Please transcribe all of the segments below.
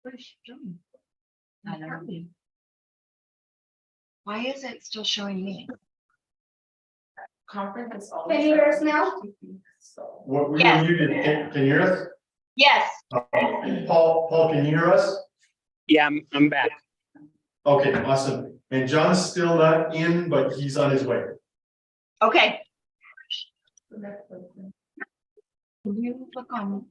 What is she doing? I don't know. Why is it still showing me? Conference is all. Can you hear us now? So. What we were Yes. muted, can you hear us? Yes, Paul, can you hear us? Yeah, I'm back. Okay, awesome. And John's still not in, but he's on his way. okay. The next person. Can you look on?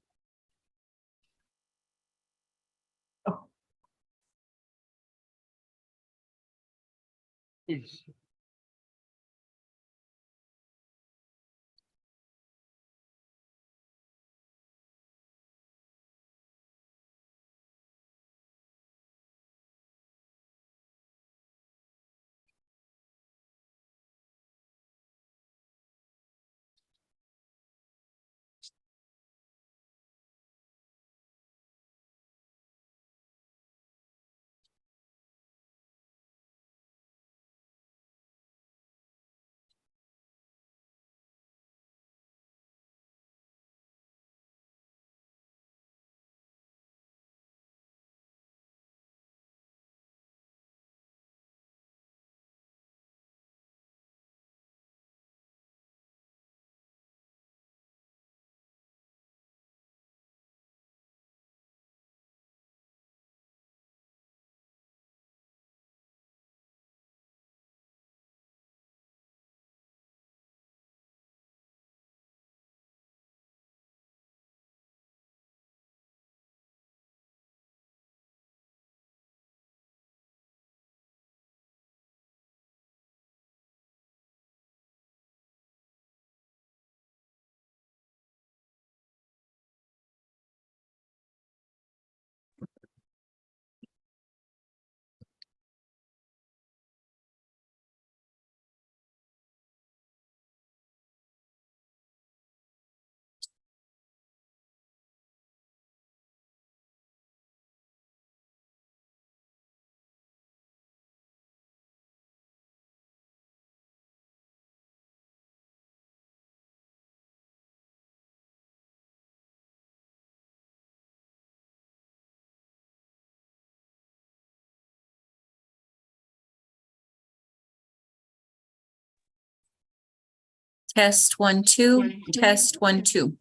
Test 1, 2, test 1, 2.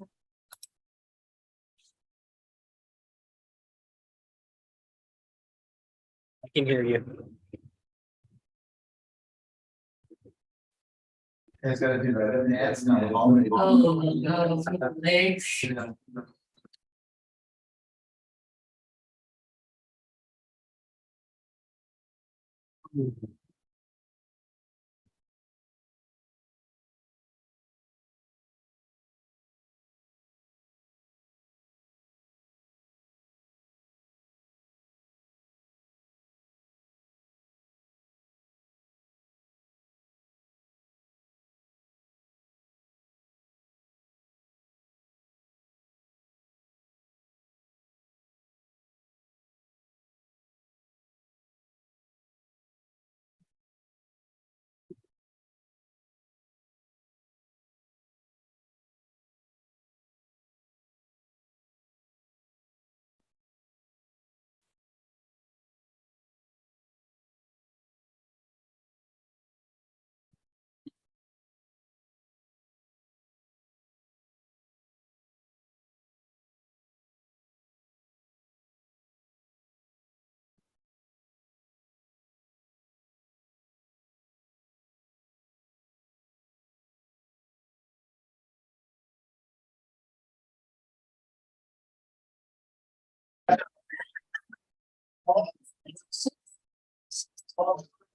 I can hear you. It's gotta do that. Yeah, it's not long. Oh,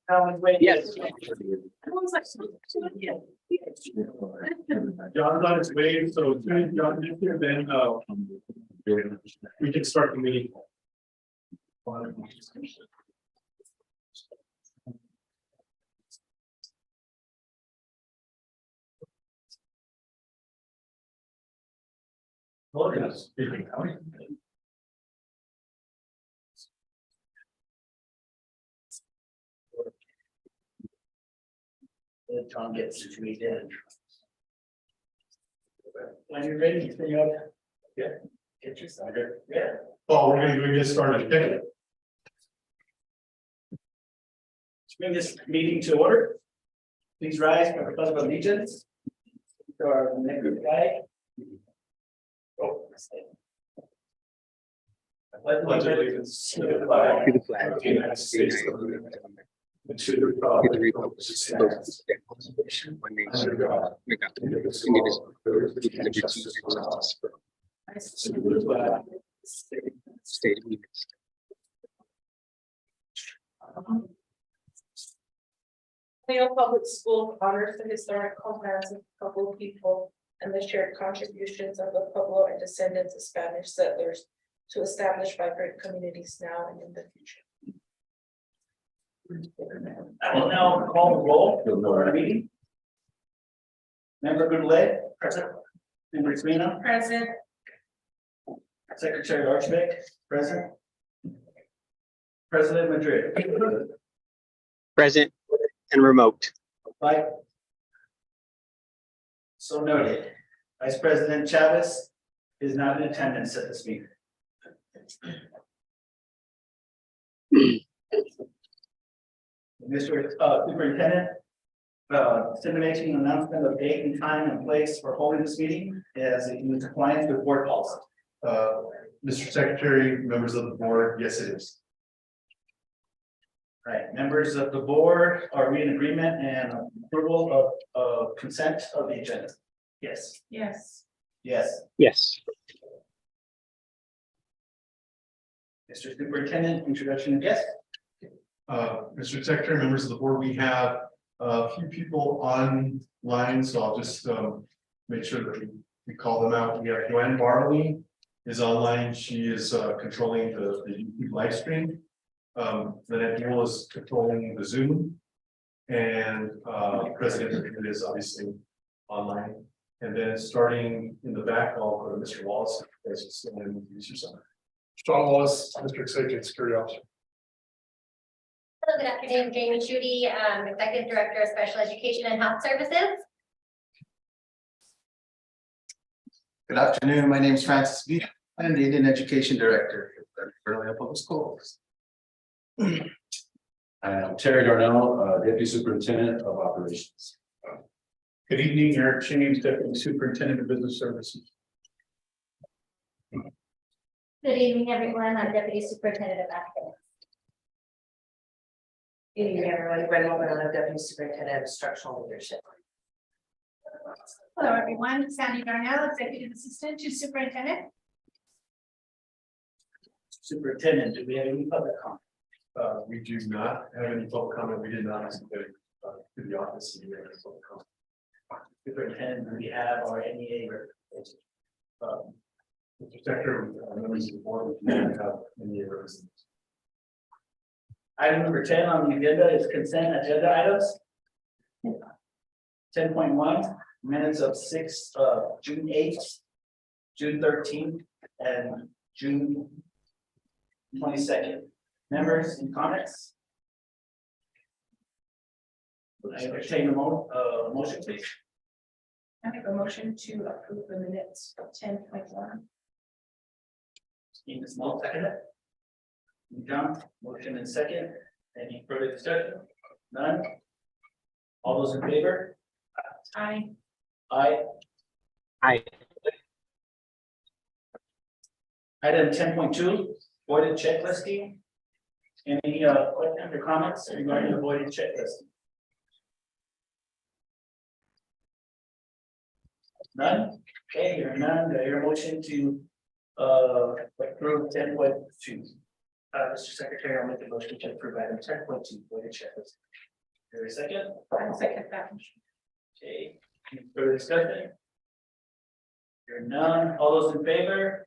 no, legs. Yes. John's on his way, so as soon as John gets here, then we can start the meeting. Oh, yes. Tom gets situated. When you're ready, bring up. Get yourself. Yeah. Oh, we're gonna get started. Okay. Let's bring this meeting to order. Please rise for the pledge of allegiance. To our next guy. I pledge allegiance to the flag To the flag. of the United States of America, and to the republic for which it stands, One nation, under God, under God, indivisible, indivisible, with liberty and justice for all. Salute the flag. state of the union. Cleo Public School honors the historic homelands of Pueblo people and the shared contributions of the Pueblo and descendants of Spanish settlers to establish vibrant communities now and in the future. I will now call the roll for our meeting. Member Goulet, present. Member Espino, Present. Secretary Archibald, present. President Madrid. Present and remote. Right. So noted. Vice President Chavez is not in attendance at this meeting. Mr. Superintendent, disseminating an announcement of date and time and place for holding this meeting as in compliance with board policy. Mr. Secretary, members of the board, yes, it is. Right, members of the board, are we in agreement and approval of consent of the agenda? Yes. Yes. Yes. Yes. Mr. Superintendent, introduction of guests. Mr. Secretary, members of the board, we have a few people online, so I'll just make sure that we call them out. We have Joanne Barley is online. She is controlling the YouTube live stream. Lynette Buell is controlling the Zoom. And President Madrid is obviously online. And then starting in the back, I'll go to Mr. Wallace. Please stand and introduce yourself. Sean Wallace, District Safety and Security Officer. Hello, good afternoon, Jamie Schutte, Executive Director of Special Education and Health Services. Good afternoon, my name is Francis B. I'm the Indian Education Director at Burley Public Schools. I'm Terry Darnell, Deputy Superintendent of Operations. Good evening, Eric James, Deputy Superintendent of Business Services. Good evening, everyone. I'm Deputy Superintendent of Academics. Good evening, everyone. Gwen Mullen, I'm Deputy Superintendent of Instructional Leadership. Hello, everyone. Sandy Darnell, Executive Assistant to Superintendent. Superintendent, do we have any public comment? We do not have any public comment. We did not ask to the office. And we have any public comment. Superintendent, do we have our NEA representation? Mr. Secretary, members of the board, we do not have any representatives. Item number 10 on the agenda is consent agenda items. 10.1, minutes of June 8th, June 13th, and June 22nd. Members and comments? I entertain a motion, please. I make a motion to approve the minutes of 10.1. Ms. Moll, second it. John, motion and second. Any further discussion? None? All those in favor? Aye. Aye. Aye. Item 10.2, voided checklisting. Any questions or comments regarding the voided checklist? None? Okay, hearing none, do I hear a motion to approve 10.2? Mr. Secretary, I'll make a motion to approve item 10.2 voided checklist. Is there a second? I'll second that. Okay, any further discussion? Hearing none, all those in favor?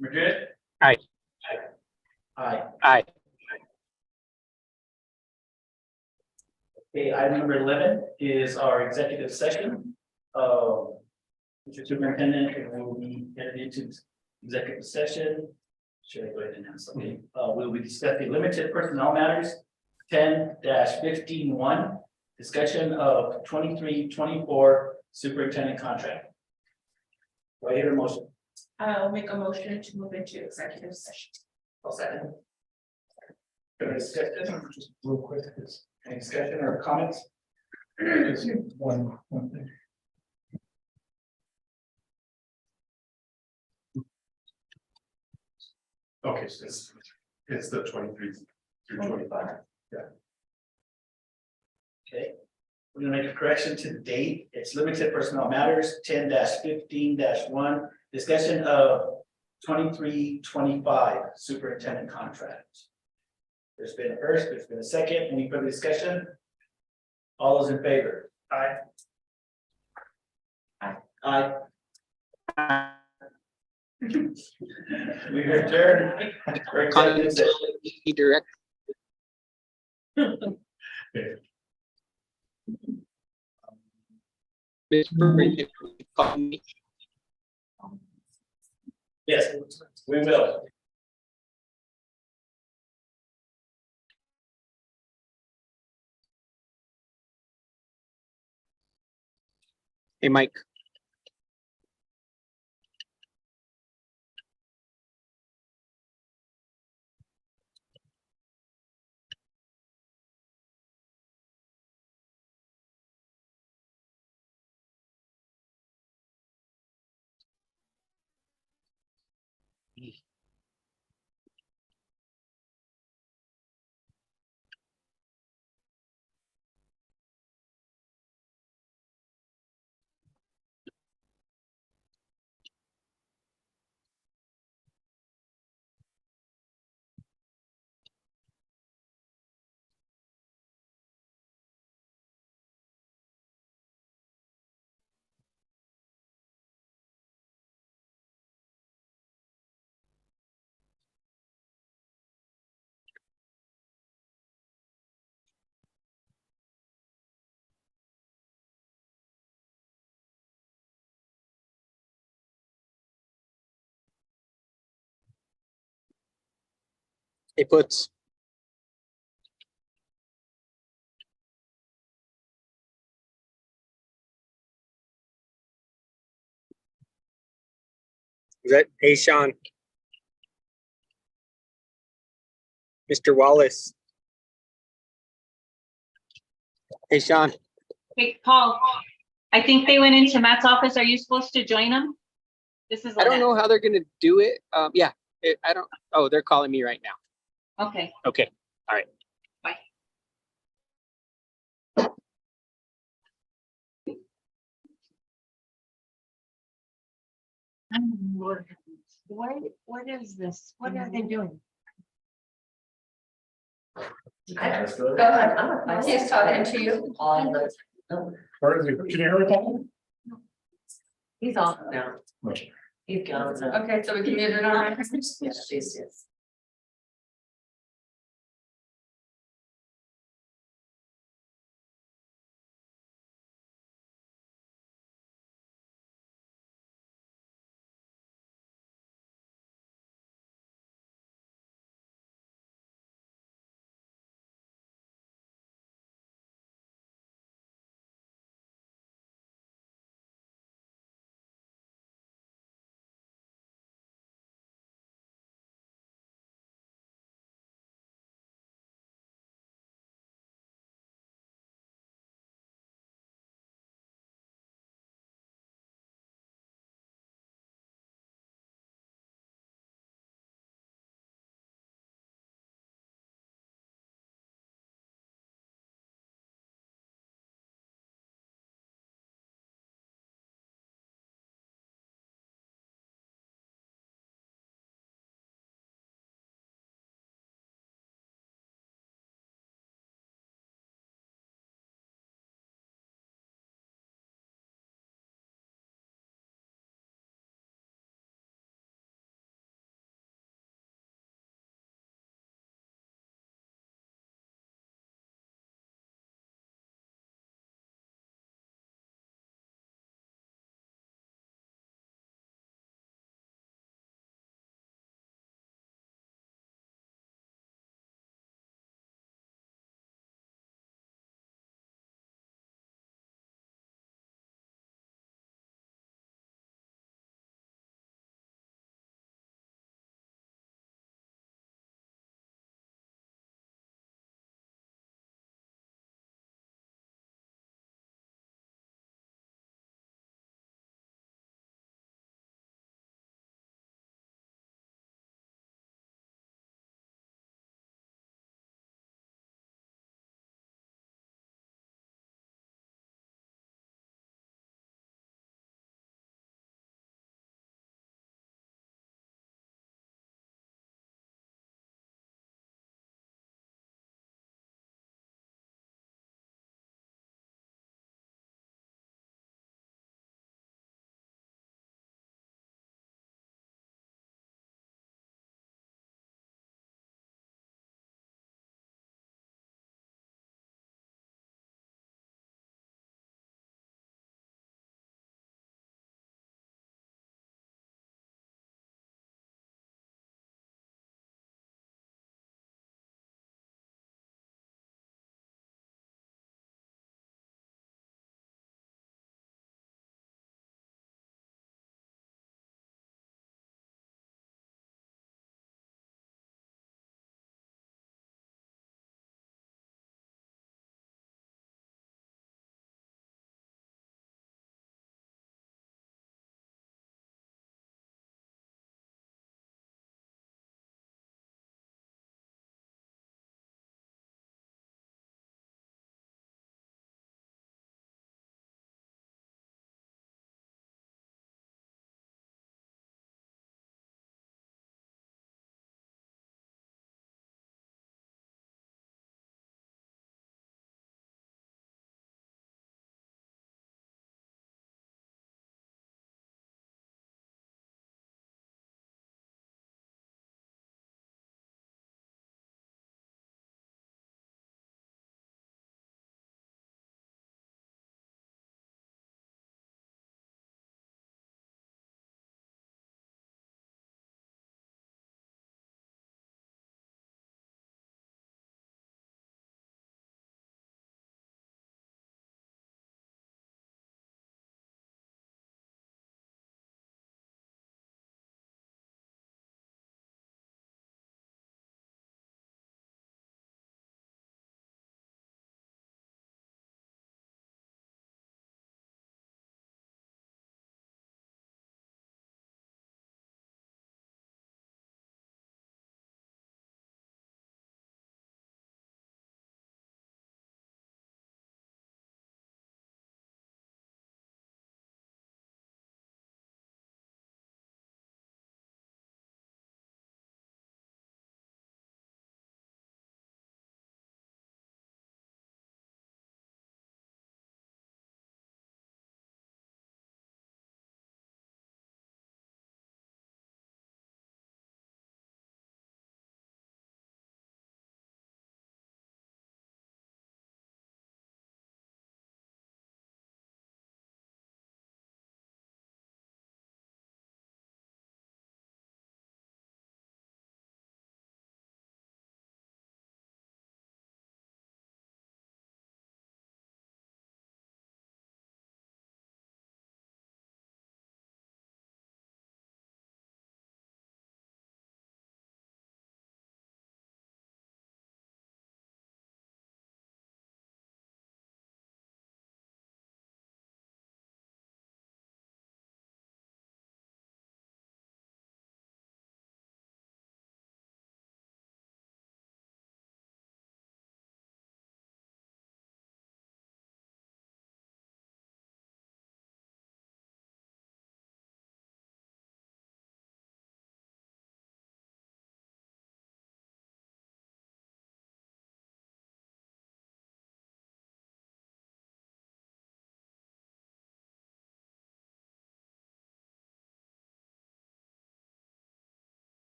Madrid? Aye. Aye. Aye. Okay, item number 11 is our executive session. Mr. Superintendent, we will be headed into executive session. Should I go ahead and announce something? We'll be discussing limited personnel matters. 10-15-1, discussion of 23-24 superintendent contract. Do I hear a motion? I'll make a motion to move into executive session. I'll second. Any discussion? Just real quick, any discussion or comments? Just one thing. Okay, so it's the 23 through 25. Okay, we're gonna make a correction to the date. It's limited personnel matters, 10-15-1, discussion of 23-25 superintendent contract. There's been a first, there's been a second, any further discussion? All those in favor? Aye. Aye. Aye. We adjourn. for executive session. Direct. Ms. Bridget, call me. Yes, we will. Hey, Mike. Hey, Puts. Hey, Sean. Mr. Wallace. Hey, Sean. Hey, Paul, I think they went into Matt's office. Are you supposed to join them? This is. I don't Lynette. know how they're gonna do it. Yeah, I don't, oh, they're calling me right now. Okay. Okay, all right. Bye. What is this? What are they doing? Go ahead. He's talking to you. Can you hear me? He's off now. He's gone. Okay, so we can mute it on. Yes, yes.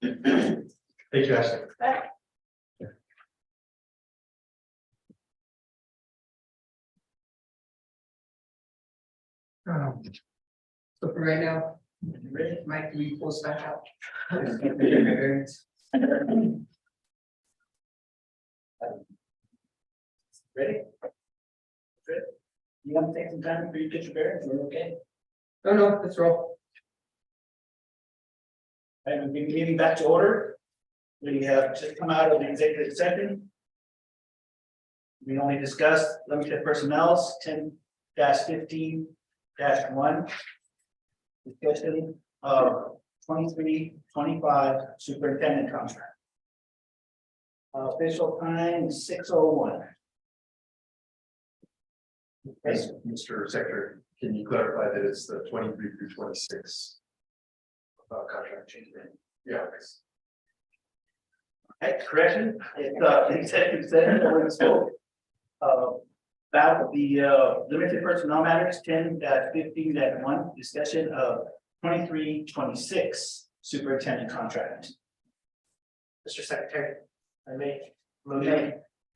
Thank you, Ashley. So for right now, Mike, can we pull us back out? Ready? Good. You want to take some time for you to get your bearings, we're okay? No, let's roll. And we'll be meeting back to order. We have just come out of the executive session. We only discussed limited personnel's 10-15-1. Discussion of 23-25 superintendent contract. Official time is 6:01. Yes, Mr. Secretary, can you clarify that it's the 23 through 26? Contract change. Yeah. Okay, correction, it's the executive session that we spoke. About the limited personnel matters 10-15-1, discussion of 23-26 superintendent contract. Mr. Secretary, I make motion.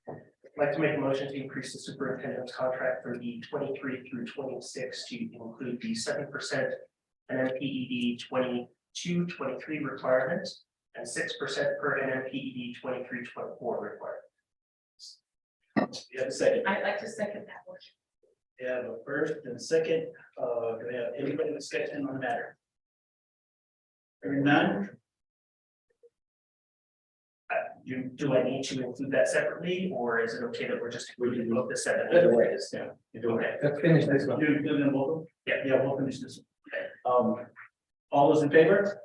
I'd like to make a motion to increase the superintendent's contract for the 23 through 26 to include the 7% NMPED 22-23 requirement and 6% per NMPED 23-24 requirement. You have a second. I'd like to second that motion. We have a first and a second. Do we have anybody discussion on the matter? Hearing none. Do I need to include that separately, or is it okay that we're just including the 7? Either way, yeah. Okay. Let's finish this one. You're doing them both? Yeah, we'll finish this. Okay. All those in favor?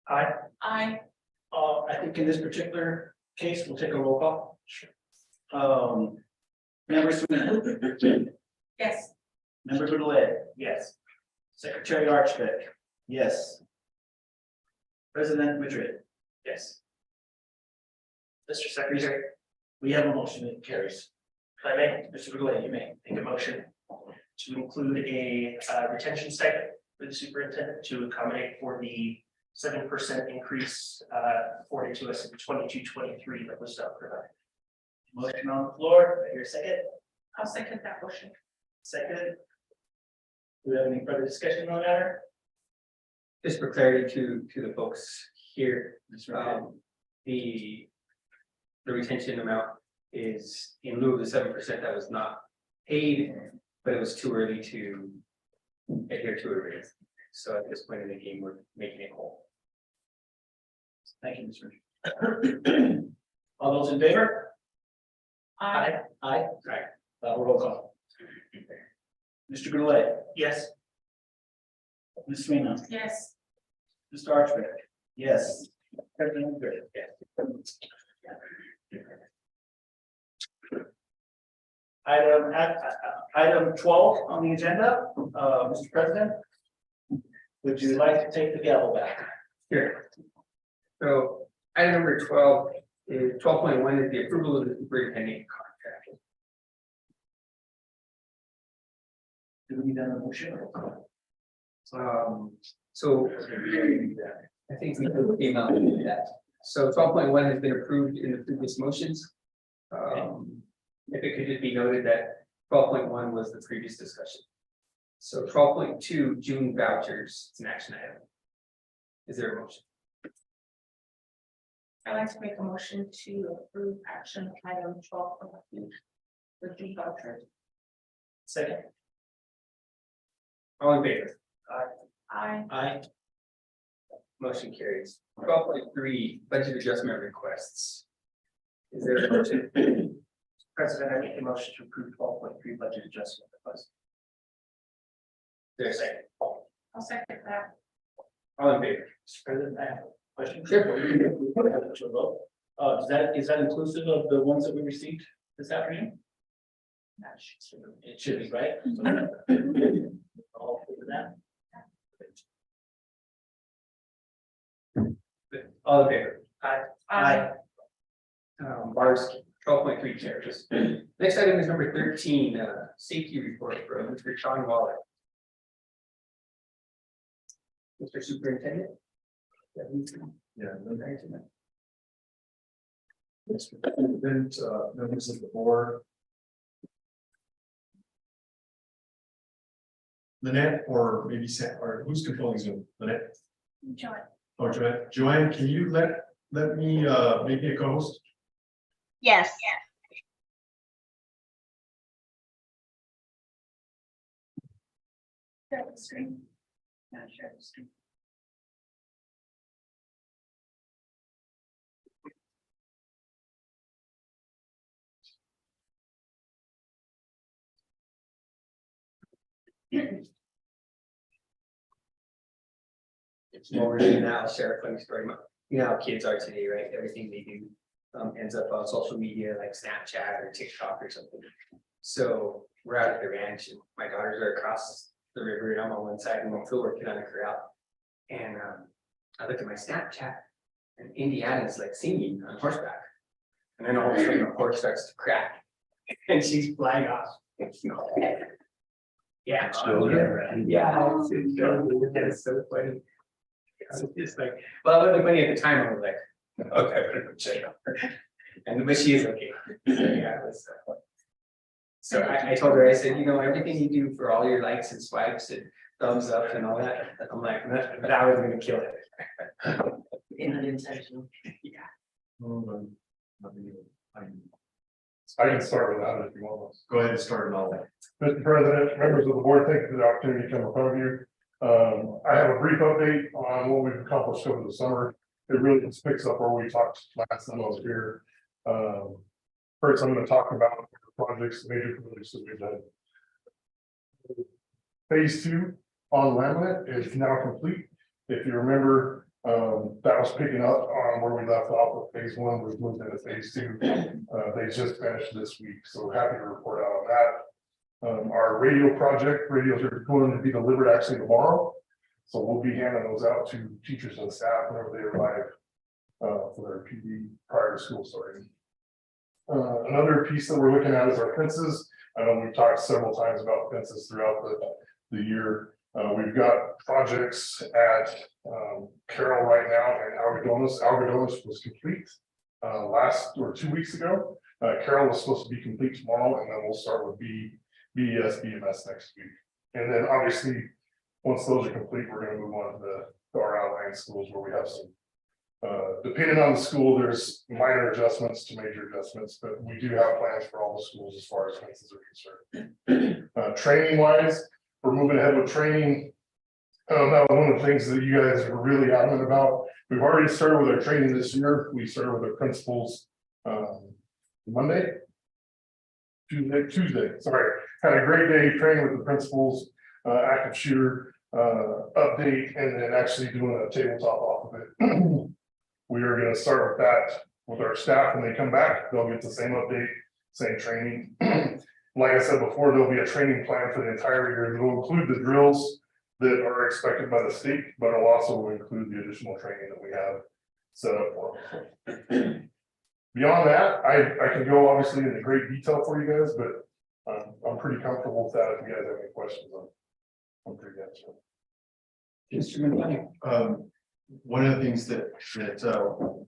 Aye. I, I think in this particular case, we'll take a roll call. Member Sweeney. yes. Member Goulet. Yes. Secretary Archvick. Yes. President Madrid. Yes. Mr. Secretary, We have a motion that carries. if I may Mr. Goulet, you may. make a motion to include a retention stipend for the superintendent to accommodate for the 7% increase afforded to us in 22-23 that was provided. Motion on the floor. Your second. I'll second that motion. Second. Do we have any further discussion on the matter? Just for clarity to the folks here, Mr. Ryan? the retention amount is in lieu of the 7% that was not paid, but it was too early to adhere to a raise. So at this point in the game, we're making it whole. Thank you, Mr. Richard. All those in favor? I, Aye. Right. Roll call. Mr. Goulet. Yes. Ms. Sweeney. yes. Mr. Archvick. Yes. President Madrid. Yes. Item 12 on the agenda, Mr. President. Would you like to take the gavel back? Sure. So item number 12 is 12.1 is the approval of the superintendent contract. Do we need a motion? So I think we came out with that. So 12.1 has been approved in the previous motions. If it could just be noted that 12.1 was the previous discussion. So 12.2 June vouchers, it's an action item. Is there a motion? I'd like to make a motion to approve action item 12 for June vouchers. Second. All in favor? I, Aye. Motion carries. 12.3 budget adjustment requests. Is there a motion? President, I make a motion to approve 12.3 budget adjustment request. There's a second. I'll second that. All in favor? Mr. President, I have a question. Sure. Is that inclusive of the ones that we received this afternoon? It should be, right? All for that. All in favor? Aye. Bars 12.3 carries. Next item is number 13, safety report from Mr. Sean Waller. Mr. Superintendent. Yeah. Mr. President, members of the board. Lynette, or maybe Sam, or who's controlling Zoom? Lynette? Join. Oh, Joanne, can you let me make me a co-host? Yes. Share the screen. Yeah, share the screen. What we're doing now, I'll share a funny story. You know how kids are today, right? Everything they do ends up on social media like Snapchat or TikTok or something. So we're out at the ranch and my daughters are across the river and I'm on one side and I'm still working on a corral. And I look at my Snapchat and Indiana's like singing on horseback. And then all of a sudden the horse starts to crack and she's flying off. Yeah. It's so funny. It's just like, well, it wasn't funny at the time, I was like, okay, I'm gonna go check on her. And but she is okay. So, yeah, it was, so I told her, I said, you know, everything you do for all your likes and swipes and thumbs up and all that, I'm like, that was gonna kill it. Unintentional. I can start with that if you want. Go ahead and start it all. Mr. President, members of the board, thank you for the opportunity to come in front of you. I have a brief update on what we've accomplished over the summer. It really just picks up where we talked last time I was here. First, I'm going to talk about the projects, major projects that we've done. Phase 2 on laminate is now complete. If you remember, that was picking up on where we left off with phase 1, we've moved into phase 2. They just finished this week, so happy to report out on that. Our radio project, radios are going to be delivered actually tomorrow. So we'll be handing those out to teachers and staff whenever they arrive for their PD prior to school starting. Another piece that we're looking at is our fences. I know we've talked several times about fences throughout the year. We've got projects at Carroll right now and Algodones. Algodones was complete last or 2 weeks ago. Carroll was supposed to be complete tomorrow, and then we'll start with BES, BMS next week. And then obviously, once those are complete, we're gonna move on to our outlying schools where we have some, depending on the school, there's minor adjustments to major adjustments, but we do have plans for all the schools as far as fences are concerned. Training wise, we're moving ahead with training. That was one of the things that you guys were really adamant about. We've already started with our training this year. We started with our principals Tuesday, sorry. Had a great day training with the principals, active shooter update, and then actually doing a tabletop off of it. We are going to start with that with our staff. When they come back, they'll get the same update, same training. Like I said before, there'll be a training plan for the entire year. It'll include the drills that are expected by the state, but it'll also include the additional training that we have set up for them. Beyond that, I can go obviously into great detail for you guys, but I'm pretty comfortable with that. If you guys have any questions, I'm pretty answer. Instrument. One of the things that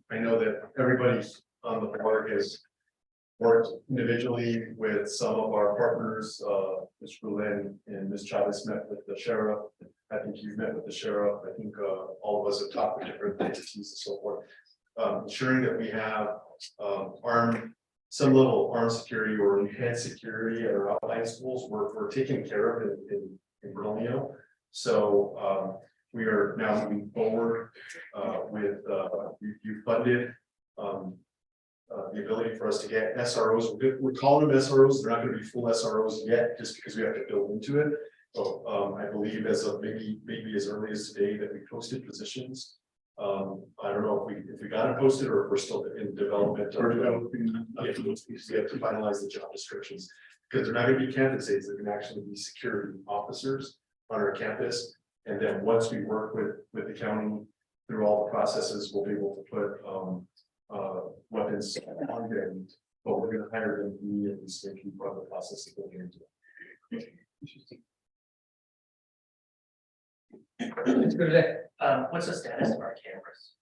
I know that everybody on the board has worked individually with some of our partners, Ms. Berlin and Ms. Chavez met with the sheriff. I think you've met with the sheriff. I think all of us have talked with different entities and so forth. Ensuring that we have some level of armed security or enhanced security at our outlying schools, we're taking care of it in Bernalillo. So we are now moving forward with you funded the ability for us to get SROs. We're calling them SROs. They're not going to be full SROs yet, just because we have to build into it. So I believe as of maybe as early as today that we posted positions. I don't know if we got it posted or if we're still in development. We have to finalize the job descriptions because they're not going to be campus aides. They're going to actually be security officers on our campus. And then once we work with the county through all the processes, we'll be able to put weapons on them. But we're going to hire them immediately so they can run the process that they're going to do. What's the status of our cameras?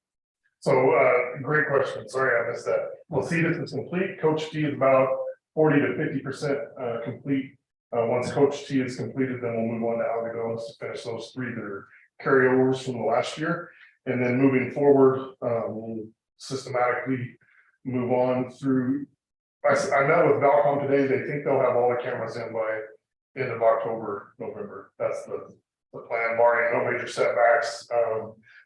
Great question. Sorry, I missed that. Well, Cetus is complete. Coach T is about 40 to 50% complete. Once Coach T is completed, then we'll move on to Algodones to finish those 3 that are carryovers from the last year. And then moving forward, we'll systematically move on through. I met with Valcom today. They think they'll have all the cameras in by end of October, November. That's the plan, barring no major setbacks.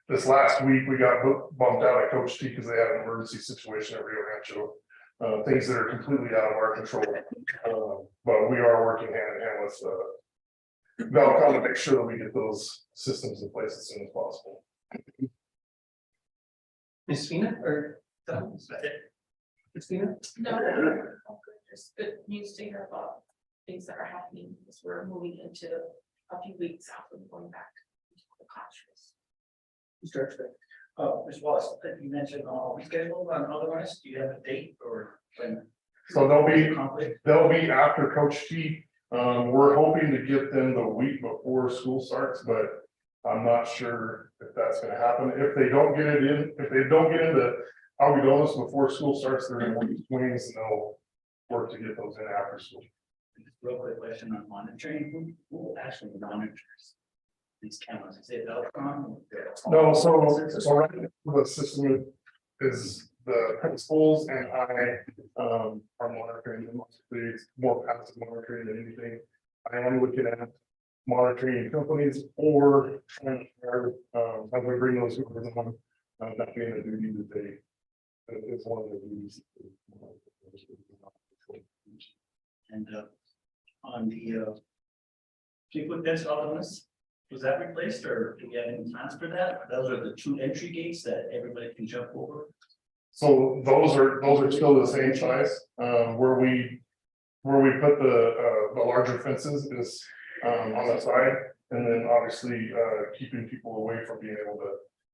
This last week, we got bumped out at Coach T because they had an emergency situation at Rio Rancho. Things that are completely out of our control. But we are working hand in hand with Valcom to make sure that we get those systems in place as soon as possible. Ms. Fina or? Christina? No, there's good news to hear about things that are happening because we're moving into a few weeks after going back to the classrooms. Ms. Wallace, you mentioned, we scheduled on otherwise, do you have a date or when? So Conflict? they'll be after Coach T. We're hoping to get them the week before school starts, but I'm not sure if that's gonna happen. If they don't get into Algodones before school starts, they're in week swings and they'll work to get those in after school. Real quick question on monitoring, who actually monitors these cameras? Is it Velcron? No, so right now, the system is the principals and I are monitoring them. It's more passive monitoring than anything. I am looking at monitoring companies or trying to as we bring those over on, that being a duty that they, it's one of the duties. And on the 3-foot fence autonomous, was that replaced or do we have any plans for that? Those are the 2 entry gates that everybody can jump over. So those are still the same size. Where we put the larger fences is on the side, and then obviously keeping people away from being able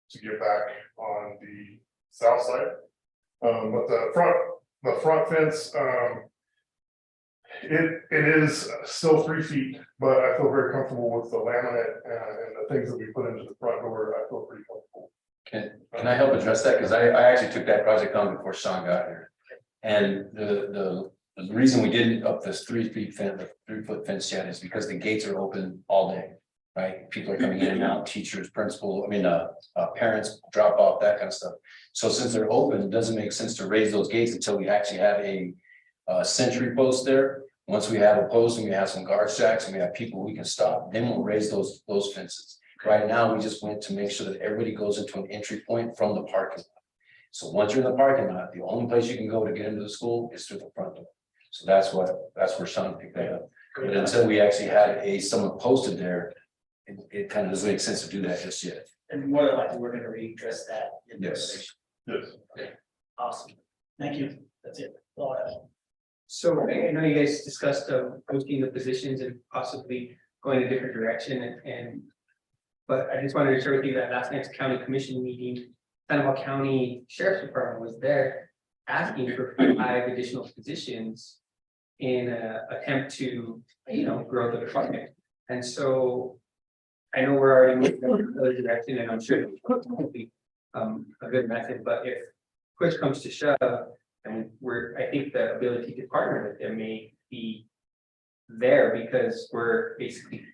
to get back on the south side. But the front fence, it is still 3 feet, but I feel very comfortable with the laminate and the things that we put into the front door. I feel pretty comfortable. Can I help address that? Because I actually took that project on before Sean got here. And the reason we didn't up this 3 foot fence yet is because the gates are open all day. Right? People are coming in and out, teachers, principal, parents drop off, that kind of stuff. So since they're open, it doesn't make sense to raise those gates until we actually have a sentry post there. Once we have a post and we have some guard stacks and we have people we can stop, then we'll raise those fences. Right now, we just went to make sure that everybody goes into an entry point from the parking lot. So once you're in the parking lot, the only place you can go to get into the school is through the front door. So that's where Sean picked that up. But until we actually had someone posted there, it kind of doesn't make sense to do that just yet. And more than likely, we're going to readdress that. In the Yes. regulation. Yes. Awesome. Thank you. That's it. All I have. So I know you guys discussed posting the positions and possibly going a different direction but I just wanted to share with you that last night's county commission meeting, Sandoval County Sheriff's Department was there asking for 5 additional positions in an attempt to, grow the department. And so I know we're already moving in the other direction and I'm sure it will be a good method, but if push comes to shove, and I think the ability to partner with them may be there because we're basically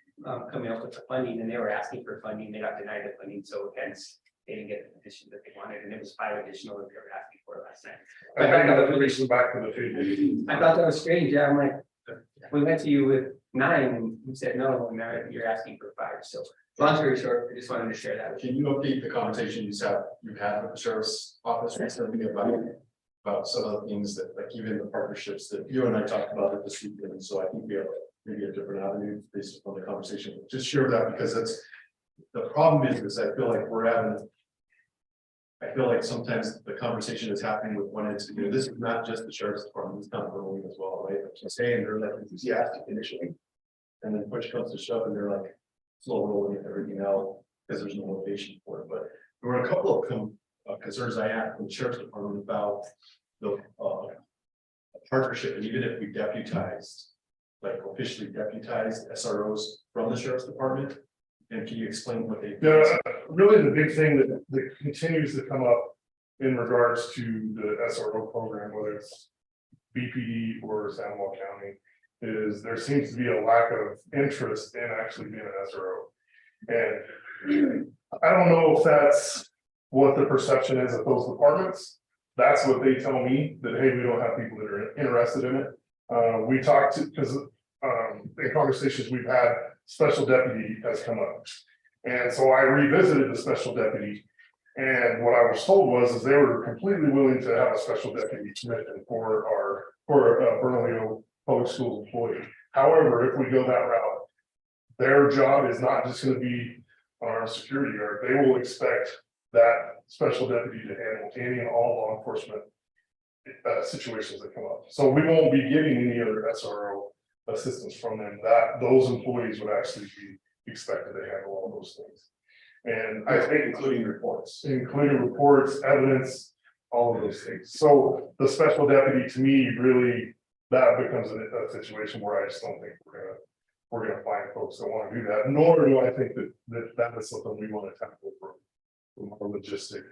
coming up with the funding and they were asking for funding, they got denied the funding, so hence they didn't get the position that they wanted, and it was 5 additional that they were asking for last night. I think that was back to the 50. I thought that was strange, yeah, I'm like, we went to you with 9 and you said no, and now you're asking for 5, so long story short, I just wanted to share that with you. Can you update the conversation you've had with the sheriff's office recently about some of the things that, like even the partnerships that you and I talked about at this weekend, and so I think we have maybe a different avenue based upon the conversation. Just share that because the problem is I feel like sometimes the conversation is happening with one entity. This is not just the sheriff's department, it's not growing as well, right? Like you're saying, they're like enthusiastic initially. And then push comes to shove and they're like slow rolling everything out because there's no motivation for it. But there were a couple of concerns I had from the sheriff's department about the partnership, and even if we officially deputized SROs from the sheriff's department. And can you explain what they? Yeah, really the big thing that continues to come up in regards to the SRO program, whether it's BPD or San Juan County, is there seems to be a lack of interest in actually being an SRO. And I don't know if that's what the perception is at those departments. That's what they tell me, that, hey, we don't have people that are interested in it. We talked to, because in conversations we've had, special deputy has come up. And so I revisited the special deputy. And what I was told was, is they were completely willing to have a special deputy commission for Bernalillo Public Schools employee. However, if we go that route, their job is not just going to be our security guard. They will expect that special deputy to handle any and all law enforcement situations that come up. So we won't be getting any other SRO assistance from them. That those employees would actually be expected to handle all those things. And I think including reports, evidence, all of those things. So the special deputy, to me, really, that becomes a situation where I just don't think we're gonna find folks that want to do that. Nor do I think that is something we want to tackle from a logistic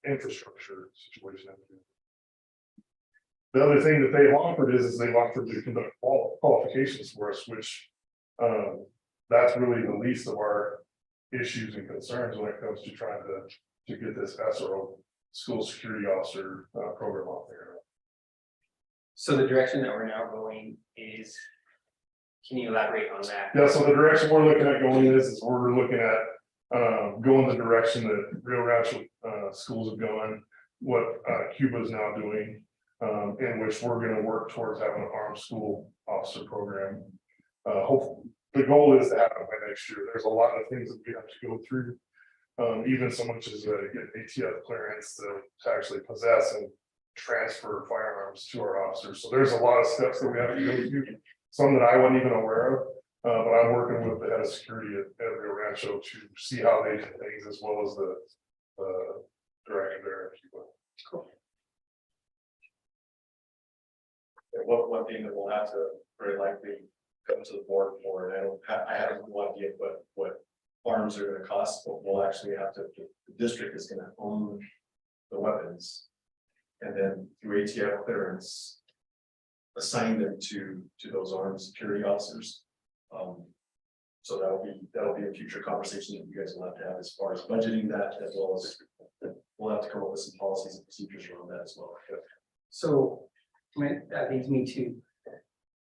infrastructure situation. The other thing that they've offered is they've offered to conduct qualifications for us, which that's really the least of our issues and concerns when it comes to trying to get this SRO school security officer program off there. So the direction that we're now going is, can you elaborate on that? Yeah, so the direction we're looking at going is we're looking at going the direction that Rio Rancho schools have gone, what Cuba is now doing, in which we're going to work towards having an armed school officer program. Hopefully, the goal is to have it by next year. There's a lot of things that we have to go through, even so much as get ATF clearance to actually possess and transfer firearms to our officers. So there's a lot of steps that we have to go through, some that I wasn't even aware of. But I'm working with the head of security at Rio Rancho to see how they do things, as well as the director there. Cool. One thing that we'll have to very likely come to the board for, and I have no idea what arms are gonna cost, but we'll actually have to, the district is gonna own the weapons. And then through ATF clearance, assign them to those armed security officers. So that'll be a future conversation that you guys will have to have as far as budgeting that, as well as we'll have to come up with some policies and procedures around that as well. So that leads me to,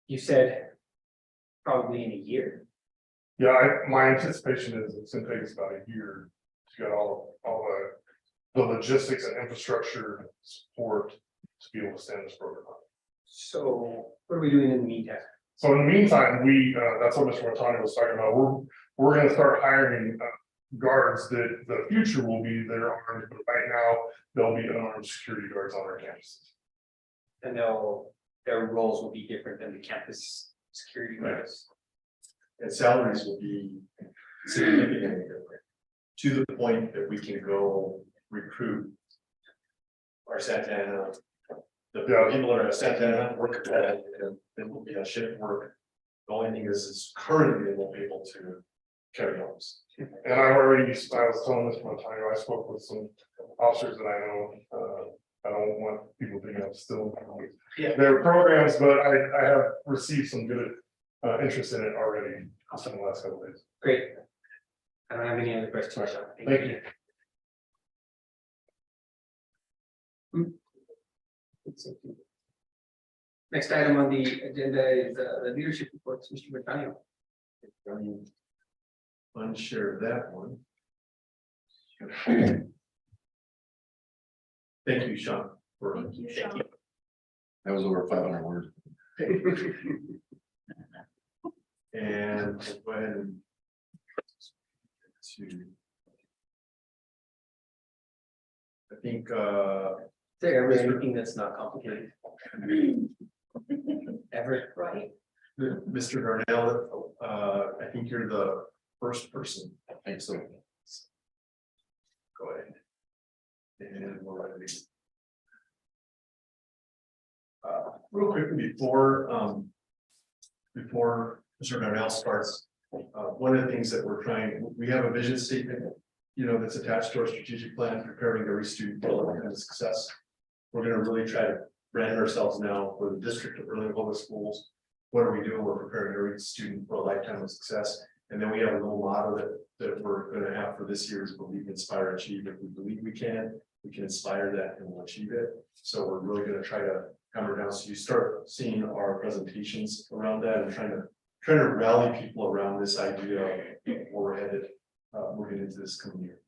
you said probably in a year. Yeah, my anticipation is it's gonna take us about a year to get all the logistics and infrastructure support to be able to stand this program up. So what are we doing in the meantime? So in the meantime, that's what Mr. Montano was talking about. We're gonna start hiring guards that the future will be their armed, but right now they'll be unarmed security guards on our campuses. And their roles will be different than the campus security guards. And salaries will be significantly different, to the point that we can go recruit our Santana. The people that are at Santana work at that, and it will be a shift work. The only thing is currently they won't be able to carry arms. And I was telling Mr. Montano, I spoke with some officers that I know. I don't want people thinking I'm still their programs, but I have received some good interest in it already in the last couple of days. Great. I don't have any other questions. Thank you. Next item on the agenda is the leadership reports, Mr. Montano. Unshare that one. Thank you, Sean. Thank you, Sean. That was over 500 words. And go ahead and I think There is anything that's not complicated. Ever. Right. Mr. Darnell, I think you're the first person. I think so. Go ahead. And we're ready. Real quickly before Mr. Darnell starts, one of the things that we're trying, we have a vision statement that's attached to our strategic plan, preparing every student for lifetime of success. We're gonna really try to brand ourselves now for the district of Berlin Public Schools. What are we doing? We're preparing every student for a lifetime of success. And then we have a little motto that we're gonna have for this year is believe, inspire, achieve. If we believe we can inspire that and we'll achieve it. So we're really gonna try to hammer down. So you start seeing our presentations around that and trying to rally people around this idea of where we're headed, moving into this coming year.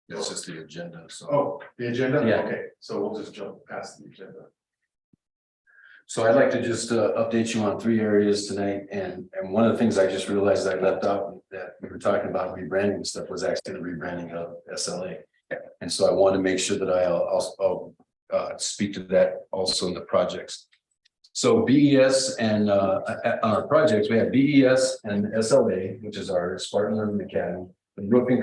That's just the agenda, so. Oh, the agenda? Yeah. Okay, so we'll just jump past the agenda. So I'd like to just update you on 3 areas tonight, and one of the things I just realized I left out that we were talking about rebranding and stuff was actually the rebranding of SLA. And so I wanted to make sure that I'll speak to that also in the projects. So BES and on our projects, we have BES and SLA, which is our Spartan Learning Academy. The roofing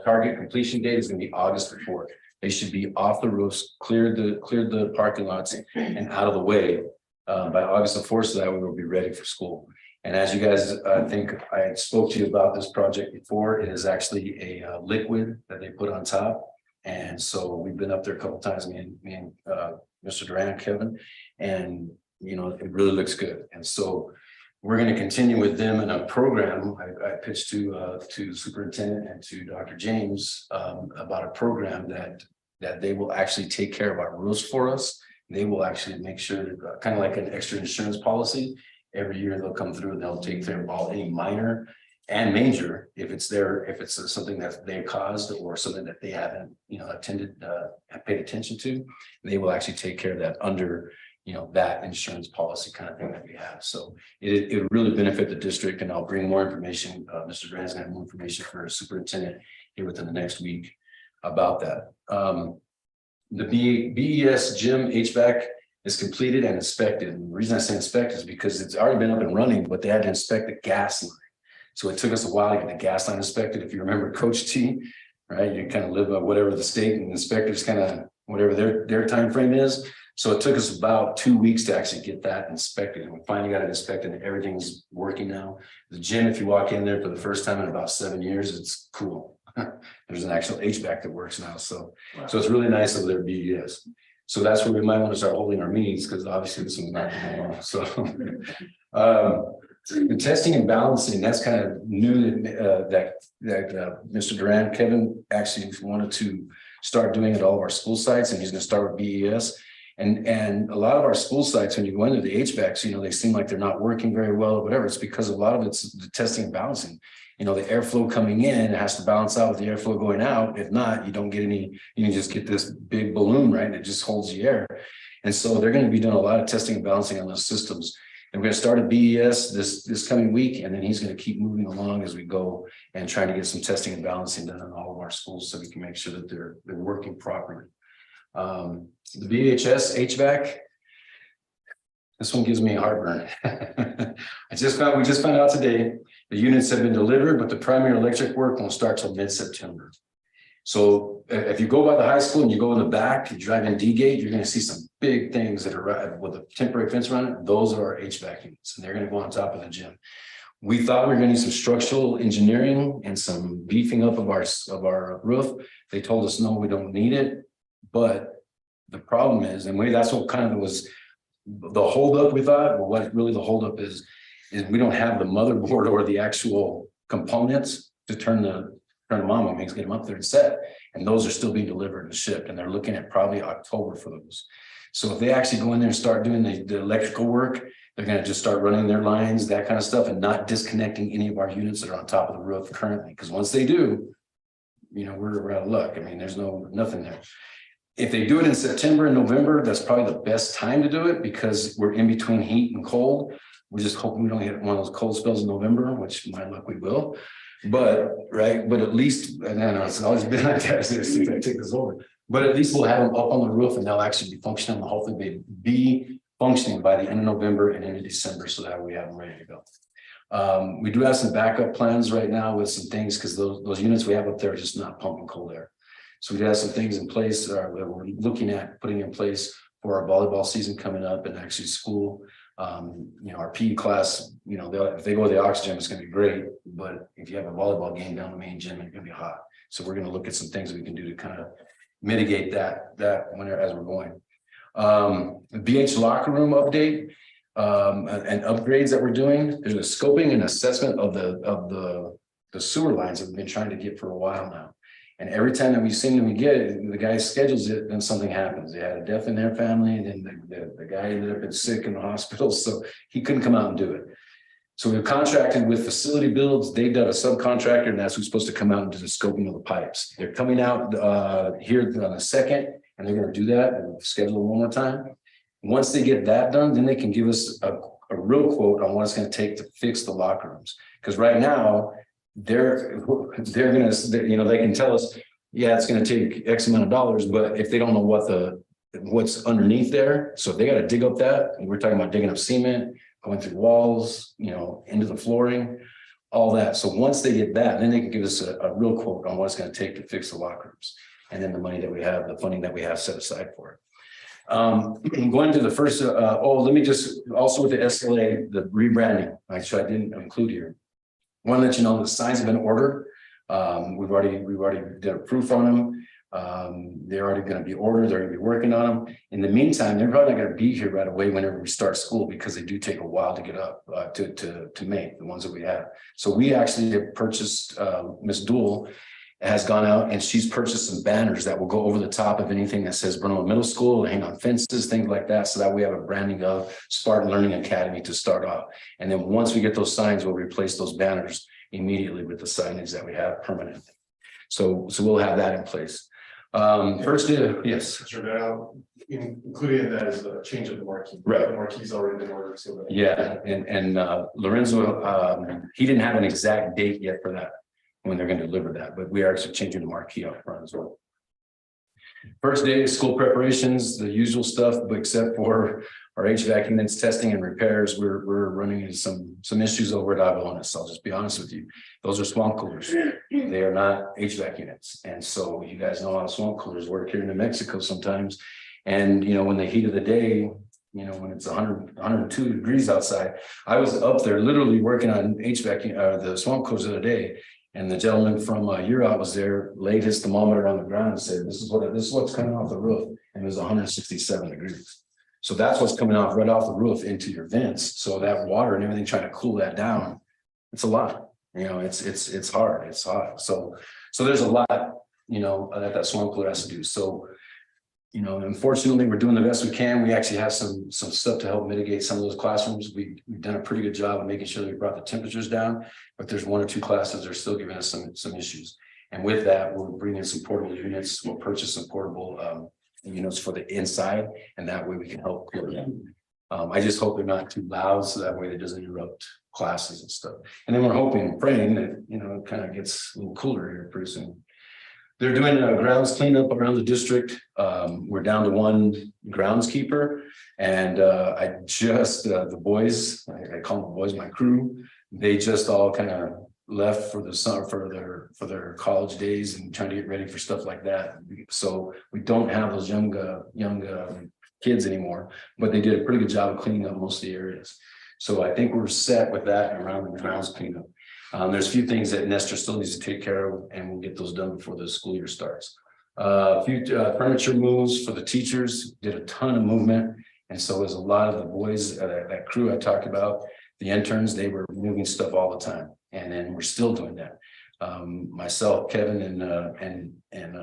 target completion date is going to be August 4th. They should be off the roofs, cleared the parking lots and out of the way by August 4th, so that we will be ready for school. And as you guys, I think I had spoke to you about this project before, it is actually a liquid that they put on top. And so we've been up there a couple of times, me and Mr. Duran, Kevin, and it really looks good. And so we're going to continue with them in a program. I pitched to the superintendent and to Dr. James about a program that they will actually take care of our roofs for us. They will actually make sure that kind of like an extra insurance policy. Every year they'll come through and they'll take care of all any minor and major, if it's something that they caused or something that they haven't, paid attention to, they will actually take care of that under that insurance policy kind of thing that we have. So it really benefit the district, and I'll bring more information. Mr. Duran's gonna have more information for our superintendent here within the next week about that. The BES gym HVAC is completed and inspected. And the reason I say inspect is because it's already been up and running, but they had to inspect the gas line. So it took us a while to get the gas line inspected. If you remember Coach T, right? You kind of live by whatever the state and inspectors kind of whatever their time frame is. So it took us about 2 weeks to actually get that inspected, and we finally got it inspected and everything's working now. The gym, if you walk in there for the first time in about 7 years, it's cool. There's an actual HVAC that works now. So it's really nice of their BES. So that's where we might want to start holding our meetings, because obviously this one's not going on. So the testing and balancing, that's kind of new that Mr. Duran, Kevin actually wanted to start doing at all of our school sites, and he's going to start with BES. And a lot of our school sites, when you go into the HVACs, they seem like they're not working very well or whatever. It's because a lot of it's the testing and balancing. The airflow coming in, it has to balance out with the airflow going out. If not, you don't get any, you just get this big balloon, right? And it just holds the air. And so they're going to be doing a lot of testing and balancing on those systems. And we're going to start at BES this coming week, and then he's going to keep moving along as we go and trying to get some testing and balancing done in all of our schools so we can make sure that they're working properly. The VHS HVAC, this one gives me heartburn. We just found out today the units have been delivered, but the primary electric work won't start till mid-September. So if you go by the high school and you go in the back, you drive in D-Gate, you're going to see some big things that are with a temporary fence around it. Those are our HVAC units, and they're going to go on top of the gym. We thought we were going to need some structural engineering and some beefing up of our roof. They told us, no, we don't need it. But the problem is, and maybe that's what kind of was the holdup we thought, but what really the holdup is we don't have the motherboard or the actual components to turn them on when we get them up there and set. And those are still being delivered and shipped, and they're looking at probably October for those. So if they actually go in there and start doing the electrical work, they're going to just start running their lines, that kind of stuff, and not disconnecting any of our units that are on top of the roof currently. Because once they do, we're out of luck. I mean, there's nothing there. If they do it in September and November, that's probably the best time to do it, because we're in between heat and cold. We're just hoping we don't get one of those cold spells in November, which my luck we will. But at least, and I know it's always been like that since I take this over. But at least we'll have them up on the roof, and they'll actually be functioning. Hopefully they be functioning by the end of November and into December, so that we have them ready to go. We do have some backup plans right now with some things, because those units we have up there are just not pumping cold air. So we have some things in place that we're looking at putting in place for our volleyball season coming up, and actually school Our PE class, if they go to the oxygen, it's gonna be great, but if you have a volleyball game down the main gym, it's gonna be hot. So we're gonna look at some things we can do to kind of mitigate that as we're going. BH locker room update, and upgrades that we're doing. There's a scoping and assessment of the sewer lines that we've been trying to get for a while now. And every time that we seem to get it, the guy schedules it, then something happens. They had a death in their family, and then the guy ended up sick in the hospital, so he couldn't come out and do it. So we've contracted with Facility Builds. They've done a subcontractor, and that's who's supposed to come out and do the scoping of the pipes. They're coming out here on the 2nd, and they're going to do that and schedule it one more time. Once they get that done, then they can give us a real quote on what it's going to take to fix the locker rooms. Because right now, they're gonna, they can tell us, yeah, it's gonna take X amount of dollars, but if they don't know what's underneath there, so if they got to dig up that, and we're talking about digging up cement, going through walls, into the flooring, all that. So once they get that, then they can give us a real quote on what it's going to take to fix the locker rooms, and then the money that we have, the funding that we have set aside for it. Going to the first, let me just also with the SLA, the rebranding, actually I didn't include here. Want to let you know the signs have been ordered. We've already did a proof on them. They're already going to be ordered. They're going to be working on them. In the meantime, they're probably not going to be here right away whenever we start school, because they do take a while to get up to make the ones that we have. So we actually have purchased, Ms. Dool has gone out and she's purchased some banners that will go over the top of anything that says Bernalillo Middle School, hang on fences, things like that. So that we have a branding of Spartan Learning Academy to start off. And then once we get those signs, we'll replace those banners immediately with the signage that we have permanently. So we'll have that in place. First, yes. Mr. Now, including in that is the change of the marquee. Right. The marquee's already been ordered, so that. Yeah, and Lorenzo, he didn't have an exact date yet for that, when they're going to deliver that, but we are actually changing the marquee up front as well. First day of school preparations, the usual stuff, but except for our HVAC units testing and repairs, we're running into some issues over at Avilonis. I'll just be honest with you. Those are swamp coolers. They are not HVAC units. And so you guys know how swamp coolers work here in New Mexico sometimes. And when the heat of the day, when it's 102 degrees outside, I was up there literally working on HVAC, the swamp coolers the other day. And the gentleman from Europe was there, laid his thermometer on the ground and said, this is what's coming off the roof. And it was 167 degrees. So that's what's coming off right off the roof into your vents. So that water and everything trying to cool that down, it's a lot. It's hard, it's hot. So there's a lot, that swamp cooler has to do. So, unfortunately, we're doing the best we can. We actually have some stuff to help mitigate some of those classrooms. We've done a pretty good job of making sure that we brought the temperatures down, but there's 1 or 2 classes that are still giving us some issues. And with that, we'll bring in some portable units. We'll purchase some portable units for the inside, and that way we can help cool them. I just hope they're not too loud, so that way it doesn't interrupt classes and stuff. And then we're hoping and praying that, it kind of gets a little cooler here pretty soon. They're doing a grounds cleanup around the district. We're down to 1 groundskeeper, and I just the boys, I call them the boys, my crew. They just all kind of left for the summer for their college days and trying to get ready for stuff like that. So we don't have those young kids anymore, but they did a pretty good job of cleaning up most of the areas. So I think we're set with that around the grounds cleanup. There's a few things that Nestor still needs to take care of, and we'll get those done before the school year starts. A few furniture moves for the teachers, did a ton of movement. And so as a lot of the boys, that crew I talked about, the interns, they were moving stuff all the time. And then we're still doing that. Myself, Kevin, and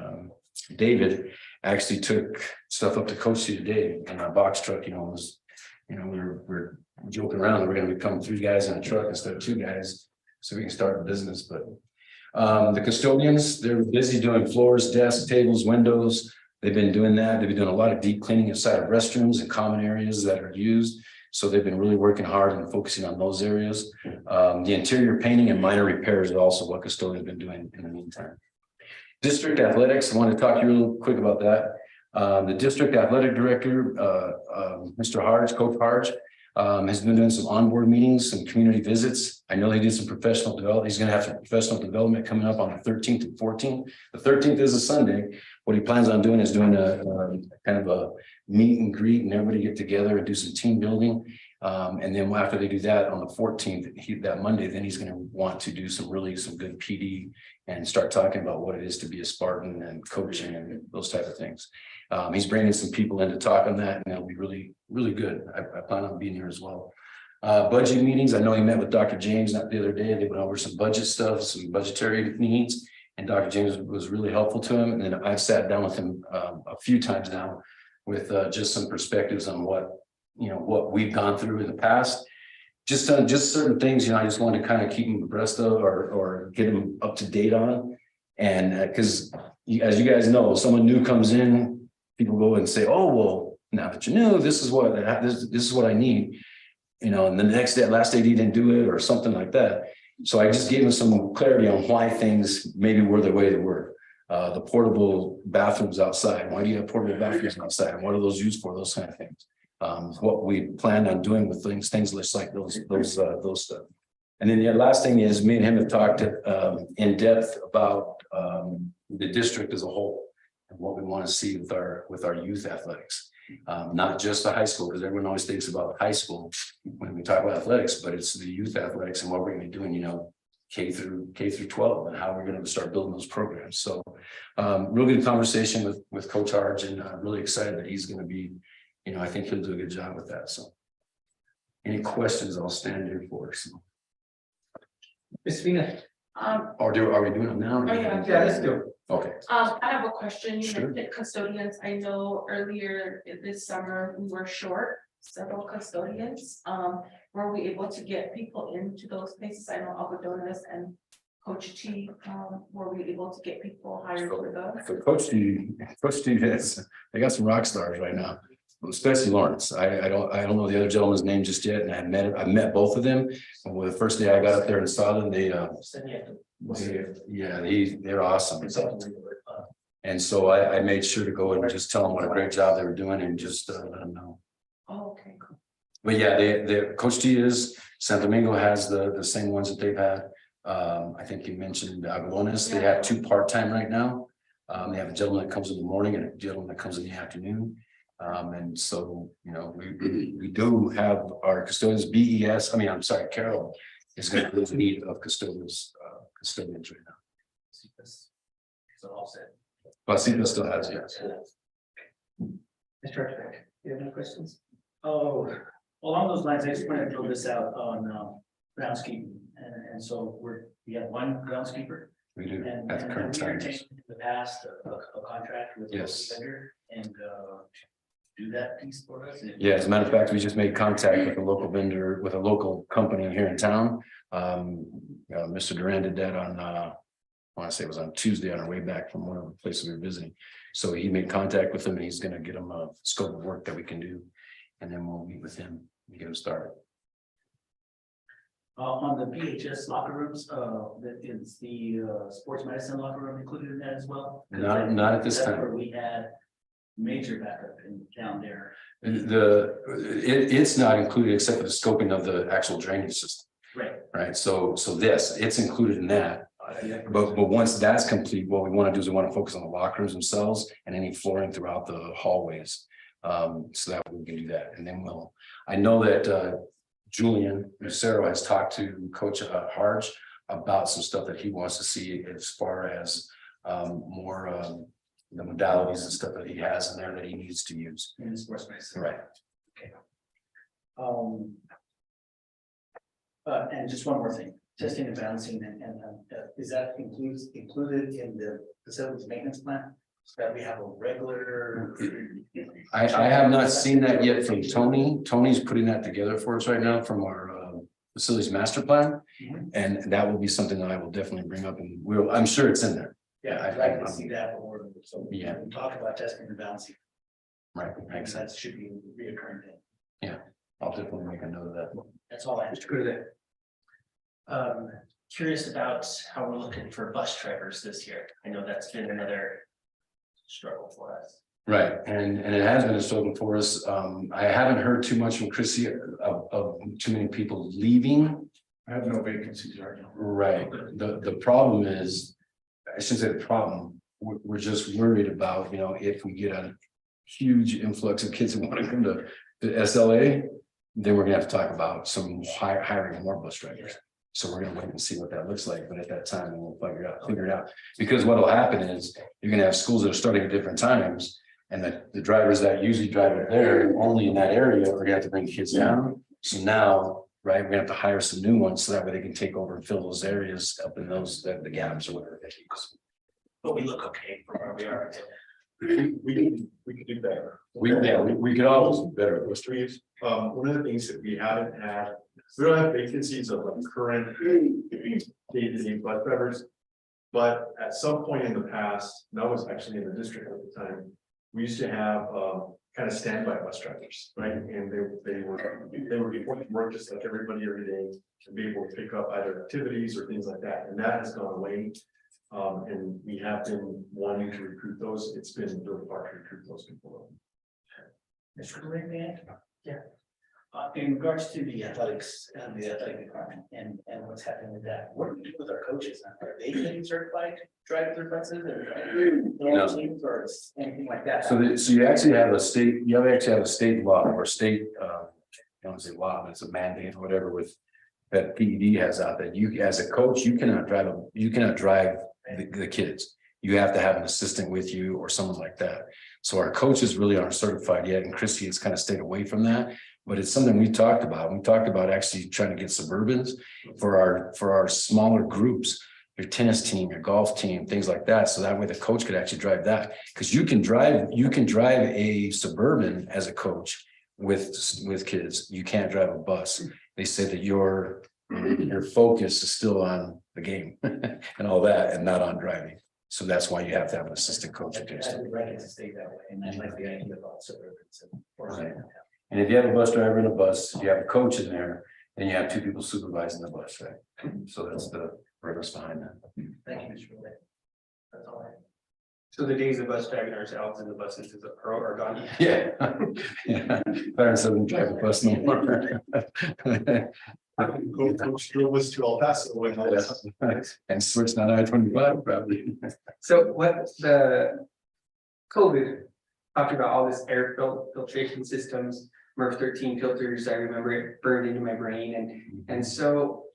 David actually took stuff up to Coach C today in our box truck. We're joking around. We're going to become 3 guys in a truck instead of 2 guys, so we can start a business. But the custodians, they're busy doing floors, desks, tables, windows. They've been doing that. They've been doing a lot of deep cleaning inside of restrooms and common areas that are used. So they've been really working hard and focusing on those areas. The interior painting and minor repairs are also what custodians have been doing in the meantime. District athletics, I want to talk to you real quick about that. The district athletic director, Mr. Harge, Coach Harge, has been doing some onboard meetings, some community visits. I know they did some professional development. He's going to have some professional development coming up on the 13th and 14th. The 13th is a Sunday. What he plans on doing is doing a kind of a meet and greet, and everybody get together and do some team building. And then after they do that on the 14th, that Monday, then he's gonna want to do some good PD and start talking about what it is to be a Spartan and coaching and those type of things. He's bringing some people in to talk on that, and it'll be really, really good. I plan on being here as well. Budget meetings, I know he met with Dr. James the other day. They went over some budget stuff, some budgetary needs. And Dr. James was really helpful to him. And then I've sat down with him a few times now with just some perspectives on what we've gone through in the past. Just certain things, I just wanted to kind of keep him abreast of or get him up to date on. And because as you guys know, someone new comes in, people go and say, oh, well, now that you knew, this is what I need. And the next day, last day he didn't do it or something like that. So I just gave him some clarity on why things maybe were the way they were. The portable bathrooms outside. Why do you have portable bathrooms outside? And what are those used for? Those kind of things. What we plan on doing with things just like those stuff. And then the last thing is me and him have talked in depth about the district as a whole and what we want to see with our youth athletics. Not just the high school, because everyone always thinks about high school when we talk about athletics, but it's the youth athletics and what we're going to be doing, K through 12 and how we're going to start building those programs. So real good conversation with Coach Harge, and I'm really excited that he's going to be, I think he'll do a good job with that. So any questions, I'll stand here for. So. Ms. Vina. Are we doing it now? Yeah, let's do it. Okay. I have a question. You Sure. mentioned custodians. I know earlier this summer we were short several custodians. Were we able to get people into those places? I know Algodones and Coach T, were we able to get people hired for those? For Coach T, they got some rock stars right now, especially Lawrence. I don't know the other gentleman's name just yet, and I met both of them. And the first day I got up there and saw them, they're awesome. And so I made sure to go and just tell them what a great job they were doing and just let them know. Oh, okay, cool. But yeah, the Coach T is, San Domingo has the same ones that they've had. I think you mentioned Aguilones. They have 2 part-time right now. They have a gentleman that comes in the morning and a gentleman that comes in the afternoon. And so, we do have our custodians, Carol is going to be in need of custodians right now. So all set. Pasita still has, yes. Mr. Archibald, you have any questions? Oh, along those lines, I just want to throw this out on groundskeeping, and so we have one groundskeeper. We do And at the current we time. entertained in the past a contract with a Yes. vendor and do that piece for us. Yeah, as a matter of fact, we just made contact with a local vendor, with a local company here in town. Mr. Duran did that on, I want to say it was on Tuesday on our way back from one of the places we were visiting. So he made contact with him and he's going to get him a scope of work that we can do. And then we'll meet with him and get him started. On the BHS locker rooms, is the sports medicine locker room included in that as well? 'Cause Not at this that's time. where we had major backup down there. It's not included except for the scoping of the actual drainage system, right? So it's included in that. But once that's complete, what we want to do is we want to focus on the locker rooms themselves and any flooring throughout the hallways. So that we can do that. And then I know that Julian Lucero has talked to Coach Harge about some stuff that he wants to see as far as more the modalities and stuff that he has in there that he needs to use. In the sports medicine. Right. Okay. And just one more thing, testing and balancing and is that included in the facilities maintenance plan? So that we have a regular. I have not seen that yet from Tony. Tony's putting that together for us right now from our facilities master plan. And that will be something that I will definitely bring up and I'm sure it's in there. Yeah, I'd like to see that before, so Yeah. we talk about testing and balancing. Right. Makes That sense. should be a reoccurring thing. Yeah, I'll definitely make a note of that. That's all I have. Mr. Kruger. Curious about how we're looking for bus drivers this year. I know that's been another struggle for us. Right, and it has been a struggle for us. I haven't heard too much from Chrissy of too many people leaving. I have no vacancies right now. Right, the problem is, I shouldn't say the problem, we're just worried about, if we get a huge influx of kids that want to come to SLA, then we're gonna have to talk about some hiring more bus drivers. So we're gonna wait and see what that looks like, but at that time, we'll figure it out. Because what'll happen is, you're gonna have schools that are starting at different times. And the drivers that usually drive it there, only in that area, are gonna have to bring kids down. So now, right, we're gonna have to hire some new ones, so that way they can take over and fill those areas up in those, the gaps or whatever. But we look okay from where we are. We could do better. We could always do better. One of the things that we haven't had, we don't have vacancies of like current day-to-day bus drivers. But at some point in the past, and I was actually in the district at the time, we used to have kind of standby bus drivers, right? And they were reporting work just like everybody every day to be able to pick up either activities or things like that, and that has gone away. And we have been wanting to recruit those. It's been really hard to recruit those people. Mr. Ray, may I? Yeah. In regards to the athletics and the athletic department and what's happening with that, what do we do with our coaches? Are they getting certified to drive their buses or No. teams or anything like that? So you actually have a state, law or state, I don't want to say law, but it's a mandate or whatever with. That PED has out that you, as a coach, you cannot drive the kids. You have to have an assistant with you or someone like that. So our coaches really aren't certified yet, and Christie has kind of stayed away from that. But it's something we talked about. We talked about actually trying to get Suburbans for our smaller groups, your tennis team, your golf team, things like that. So that way the coach could actually drive that. Because you can drive a Suburban as a coach with kids. You can't drive a bus. They said that your focus is still on the game and all that, and not on driving. So that's why you have to have an assistant coach. I would like it to stay that way, and I like the idea about Suburbans. Right. And if you have a bus driver in a bus, you have a coach in there, and you have two people supervising the bus, right? So that's the purpose behind that. Thank you, Mr. Ray. That's all I have. So the days of us driving ourselves in the buses are gone. Yeah. Yeah. Parents doesn't drive a bus no more. Coach drove us to El Paso when I was. And switched on I-25 probably. So what the COVID talked about all this air filtration systems, MERV 13 filters, I remember it burned into my brain. And so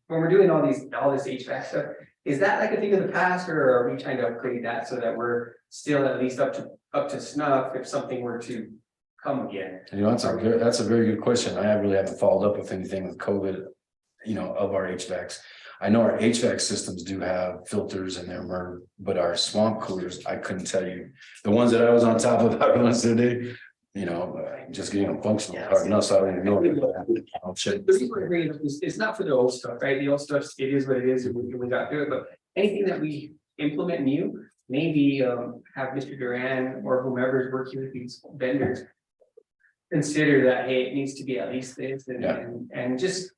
when we're doing all this HVAC stuff, is that like a thing of the past, or are we trying to upgrade that so that we're still at least up to snuff if something were to come again? You know, that's a very good question. I really haven't followed up with anything with COVID, of our HVACs. I know our HVAC systems do have filters in there, but our swamp coolers, I couldn't tell you. The ones that I was on top of today, just getting them functional hard enough, so I don't even know. I'll check. The reason we're bringing it up is it's not for the old stuff, right? The old stuff, it is what it is, and we got to do it, but anything that we implement new, maybe have Mr. Duran or whomever is working with these vendors consider that, hey, it needs to be at least this, and just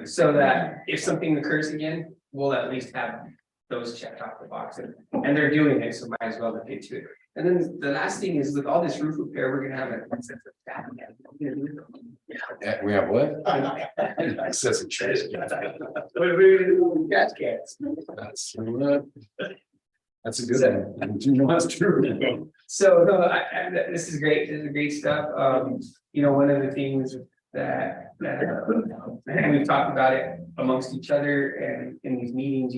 so that if something occurs again, we'll at least have those checked off the box, and they're doing it, so might as well get to it. And then the last thing is with all this roof repair, we're gonna have a concept of that. We have what? Excessive trash. Gas cans. That's a good one. That's true. So no, this is great. This is great stuff. One of the things that and we've talked about it amongst each other and in these meetings,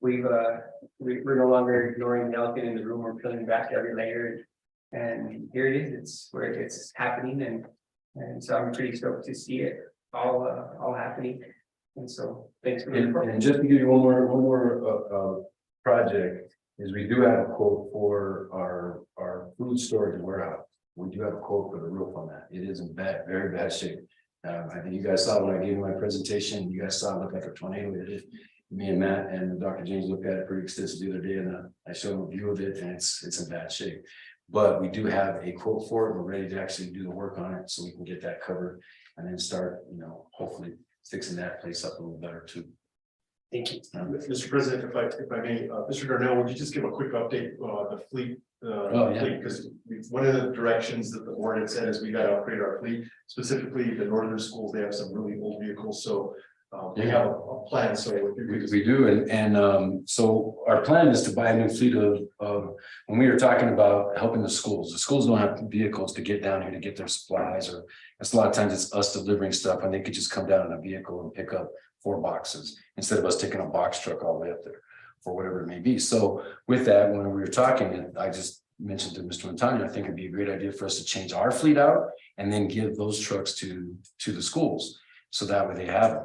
we're no longer ignoring the elephant in the room. We're peeling back every layer, and here it is. It's where it's happening, and so I'm pretty stoked to see it all happening. And so thanks for And just to give you one more project, is we do have a quote for our food storage and warehouse. We do have a quote for the roof on that. It is in very bad shape. I think you guys saw when I gave you my presentation. You guys saw it look like a tornado. It is. Me and Matt and Dr. James looked at it pretty extensively the other day, and I showed them a view of it, and it's in bad shape. But we do have a quote for it. We're ready to actually do the work on it, so we can get that covered and then start, hopefully fixing that place up a little better too. Thank you. Mr. President, if I may, Mr. Darnell, would you just give a quick update, the fleet? Because one of the directions that the board had said is we got to upgrade our fleet, specifically the northern schools. They have some really old vehicles, so We have a plan, so if you could just. We do, so our plan is to buy a new fleet of, when we were talking about helping the schools don't have vehicles to get down here to get their supplies, or it's a lot of times it's us delivering stuff, and they could just come down in a vehicle and pick up 4 boxes, instead of us taking a box truck all the way up there, for whatever it may be. So with that, when we were talking, and I just mentioned to Mr. Montano, I think it'd be a great idea for us to change our fleet out and then give those trucks to the schools, so that way they have them.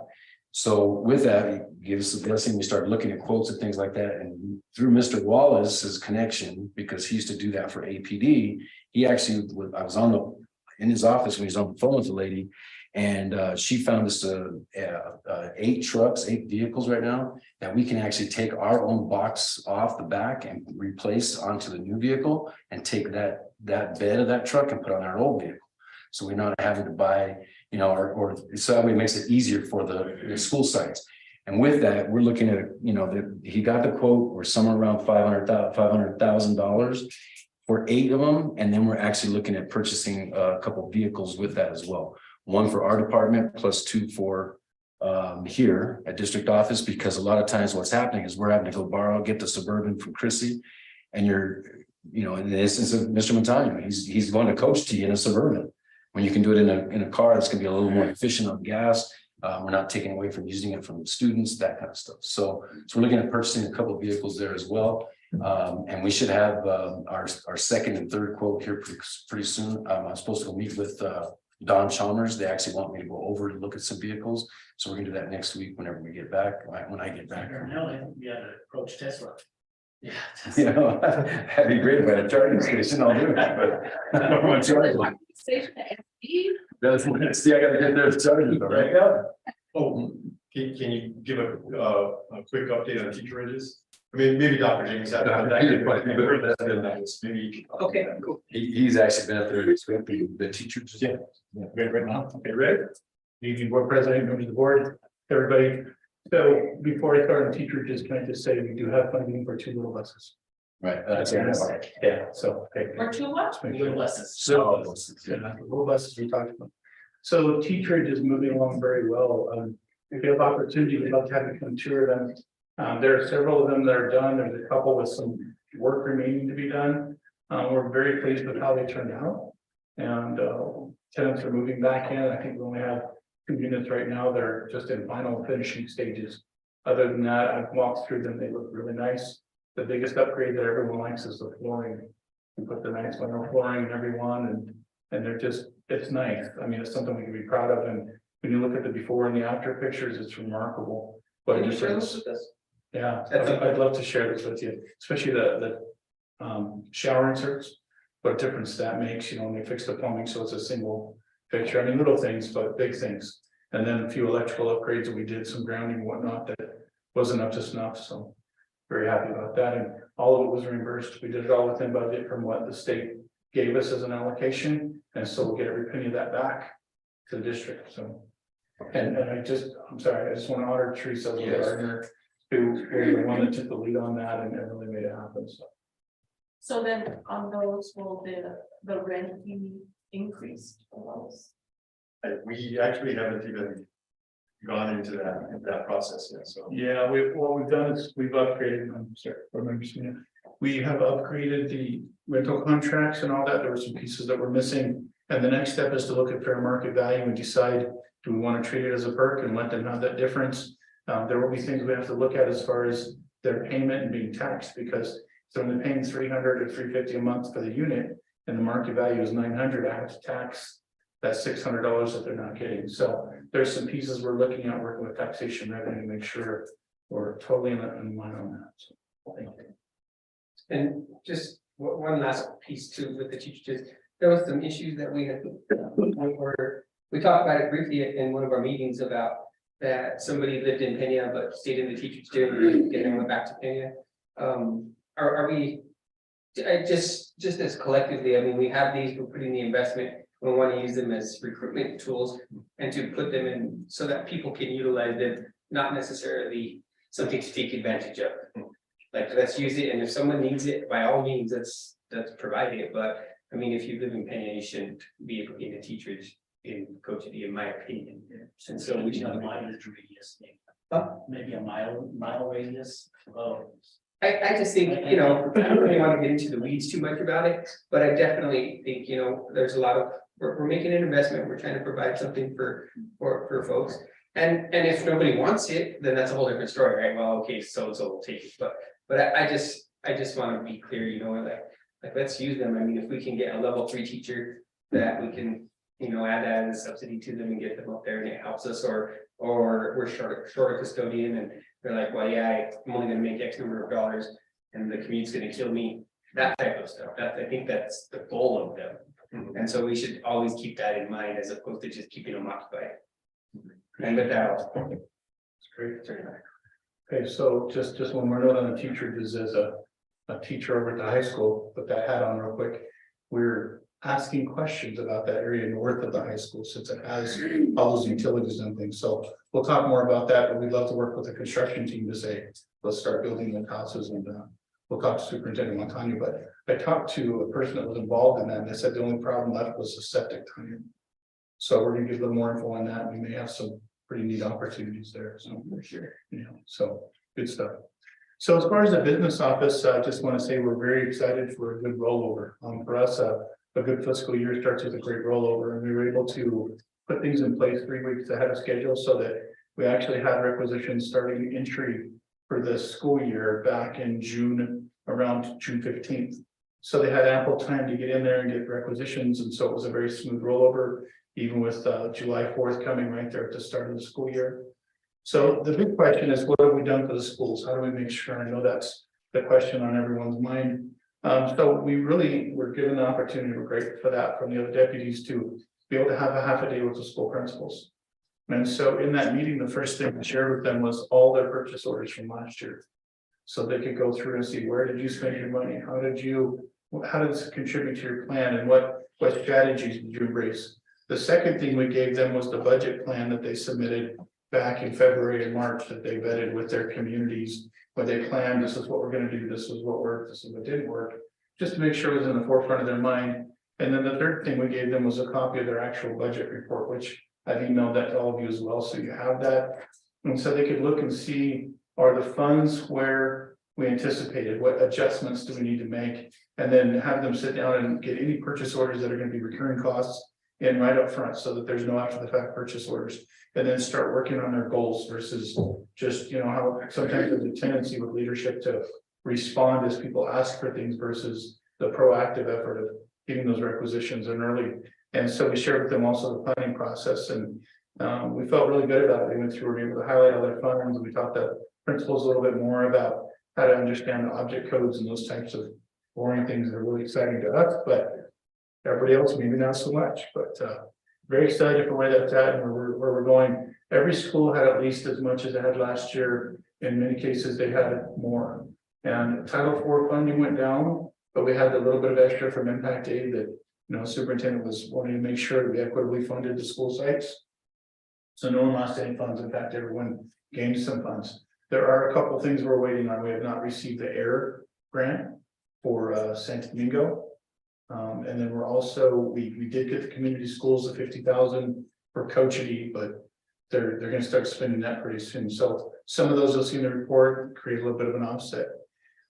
So with that, it gives us a blessing. We start looking at quotes and things like that. And through Mr. Wallace's connection, because he used to do that for APD, he actually, I was in his office when he was on the phone with the lady. And she found us 8 vehicles right now that we can actually take our own box off the back and replace onto the new vehicle and take that bed of that truck and put on our old vehicle. So we're not having to buy, or so that way it makes it easier for the school sites. And with that, we're looking at, he got the quote, we're somewhere around $500,000 for 8 of them. And then we're actually looking at purchasing a couple of vehicles with that as well. 1 for our department plus 2 for here at district office, because a lot of times what's happening is we're having to go get the Suburban from Chrissy, and you're, in the instance of Mr. Montano, he's going to coach to you in a Suburban. When you can do it in a car, it's gonna be a little more efficient on gas. We're not taking away from using it from the students, that kind of stuff. So we're looking at purchasing a couple of vehicles there as well. And we should have our second and third quote here pretty soon. I'm supposed to go meet with Don Chalmers. They actually want me to go over and look at some vehicles. So we're gonna do that next week whenever we get back, when I get back. No, we had to approach Tesla. Yeah. That'd be great if I had a charging station, I'll do it, but I don't want to charge one. See, I gotta get there to charge it, right? Oh, can you give a quick update on teacher wages? I mean, maybe Dr. James had that. Maybe. Okay, cool. He's actually been up there with the teachers. Yeah, great right now. Okay, ready? Evening, board president, members of the board, everybody. So before I start on teacher, just can I just say we do have funding for 2 little buses. Right. Yeah, so. Okay. Or 2 what? Little lessons. So. Yeah, little buses we talked about. So teacherage is moving along very well. If you have opportunity, we'd love to have you come tour them. There are several of them that are done. There's a couple with some work remaining to be done. We're very pleased with how they turned out. And tenants are moving back in. I think we only have 2 units right now that are just in final finishing stages. Other than that, I've walked through them. They look really nice. The biggest upgrade that everyone likes is the flooring. We put the nice vinyl flooring in everyone, and they're just, it's nice. I mean, it's something we can be proud of. And when you look at the before and the after pictures, it's remarkable. But it just is. Yeah, I'd love to share this with you, especially the shower inserts, what difference that makes, when they fix the plumbing, so it's a single fixture. I mean, little things, but big things. And then a few electrical upgrades that we did, some grounding and whatnot that wasn't up to snuff, so very happy about that. And all of it was reimbursed. We did it all within budget from what the state gave us as an allocation, and so we'll get every penny of that back to the district, so. And I'm sorry, I just want to honor Teresa Gardner, who was the one that took the lead on that and really made it happen, so. So then on those, will the rent be increased for those? We actually haven't even gone into that process yet, so. Yeah, what we've done is we've upgraded, I'm sorry, we have upgraded the rental contracts and all that. There were some pieces that were missing. And the next step is to look at fair market value and decide, do we want to treat it as a perk and let them have that difference? There will be things we have to look at as far as their payment and being taxed, because so when they're paying $300 or $350 a month for the unit and the market value is $900, I have to tax that $600 that they're not getting. So there's some pieces we're looking at, working with taxation revenue to make sure we're totally in line on that. So, thank you. And just one last piece too with the teachers, there was some issues that we had, we talked about it briefly in one of our meetings about that somebody lived in Pena but stayed in the teachers gym and then went back to Pena. Are we, just as collectively, I mean, we have these, we're putting the investment, we want to use them as recruitment tools and to put them in so that people can utilize them, not necessarily something to take advantage of. Like, let's use it, and if someone needs it, by all means, that's providing it. But I mean, if you live in Pena, you shouldn't be able to get a teacher's in Cochiti, in my opinion. And so we should have a mileage radius, maybe a mile radius. I just think, you know, I don't really want to get into the weeds too much about it, but I definitely think, you know, there's a lot of, we're making an investment, we're trying to provide something for folks. And if nobody wants it, then that's a whole different story, right? Well, okay, so will take it, but I just want to be clear, you know, like let's use them. I mean, if we can get a level 3 teacher that we can, you know, add that as a subsidy to them and get them up there and it helps us, or we're short a custodian and they're like, well, yeah, I'm only gonna make X number of dollars and the commute's gonna kill me, that type of stuff. I think that's the goal of them. And so we should always keep that in mind as opposed to just keeping them occupied. And with that, It's great. Okay, so just one more note on the teacher, is as a teacher over at the high school, put that hat on real quick. We're asking questions about that area north of the high school, since it has all those utilities and things. So we'll talk more about that, but we'd love to work with the construction team to say, let's start building the houses, and we'll talk to Superintendent Montano. But I talked to a person that was involved in that, and they said the only problem left was the septic tank. So we're gonna get a little more info on that. We may have some pretty neat opportunities there, so for sure, you know, so good stuff. So as far as the business office, I just want to say we're very excited for a good rollover. For us, a good fiscal year starts with a great rollover, and we were able to put things in place 3 weeks ahead of schedule so that we actually had requisitions starting entry for the school year back in June, around June 15th. So they had ample time to get in there and get requisitions, and so it was a very smooth rollover, even with July 4th coming right there at the start of the school year. So the big question is, what have we done for the schools? How do we make sure? I know that's the question on everyone's mind. So we really were given the opportunity, we're grateful for that from the other deputies, to be able to have a half a day with the school principals. And so in that meeting, the first thing I shared with them was all their purchase orders from last year. So they could go through and see, where did you spend your money? How did it contribute to your plan, and what strategies did you embrace? The second thing we gave them was the budget plan that they submitted back in February and March, that they vetted with their communities, where they planned, this is what we're gonna do, this is what worked, this is what didn't work, just to make sure it was in the forefront of their mind. And then the third thing we gave them was a copy of their actual budget report, which I've emailed that to all of you as well, so you have that. And so they could look and see, are the funds where we anticipated, what adjustments do we need to make? And then have them sit down and get any purchase orders that are gonna be recurring costs in right up front, so that there's no after the fact purchase orders. And then start working on their goals versus just, you know, how sometimes there's a tendency with leadership to respond as people ask for things versus the proactive effort of getting those requisitions in early. And so we shared with them also the planning process, and we felt really good about it. They went through, we were able to highlight all their funds, and we taught the principals a little bit more about how to understand the object codes and those types of boring things that are really exciting to us, but everybody else maybe not so much. But very excited for where that's at and where we're going. Every school had at least as much as they had last year. In many cases, they had more. And Title IV funding went down, but we had a little bit of extra from impact aid that, you know, superintendent was wanting to make sure that we equitably funded the school sites. So no one lost any funds. In fact, everyone gained some funds. There are a couple things we're waiting on. We have not received the AIR grant for Santo Domingo. And then we're also, we did get the community schools of 50,000 for Cochiti, but they're going to start spending that pretty soon. So some of those you'll see in the report create a little bit of an offset.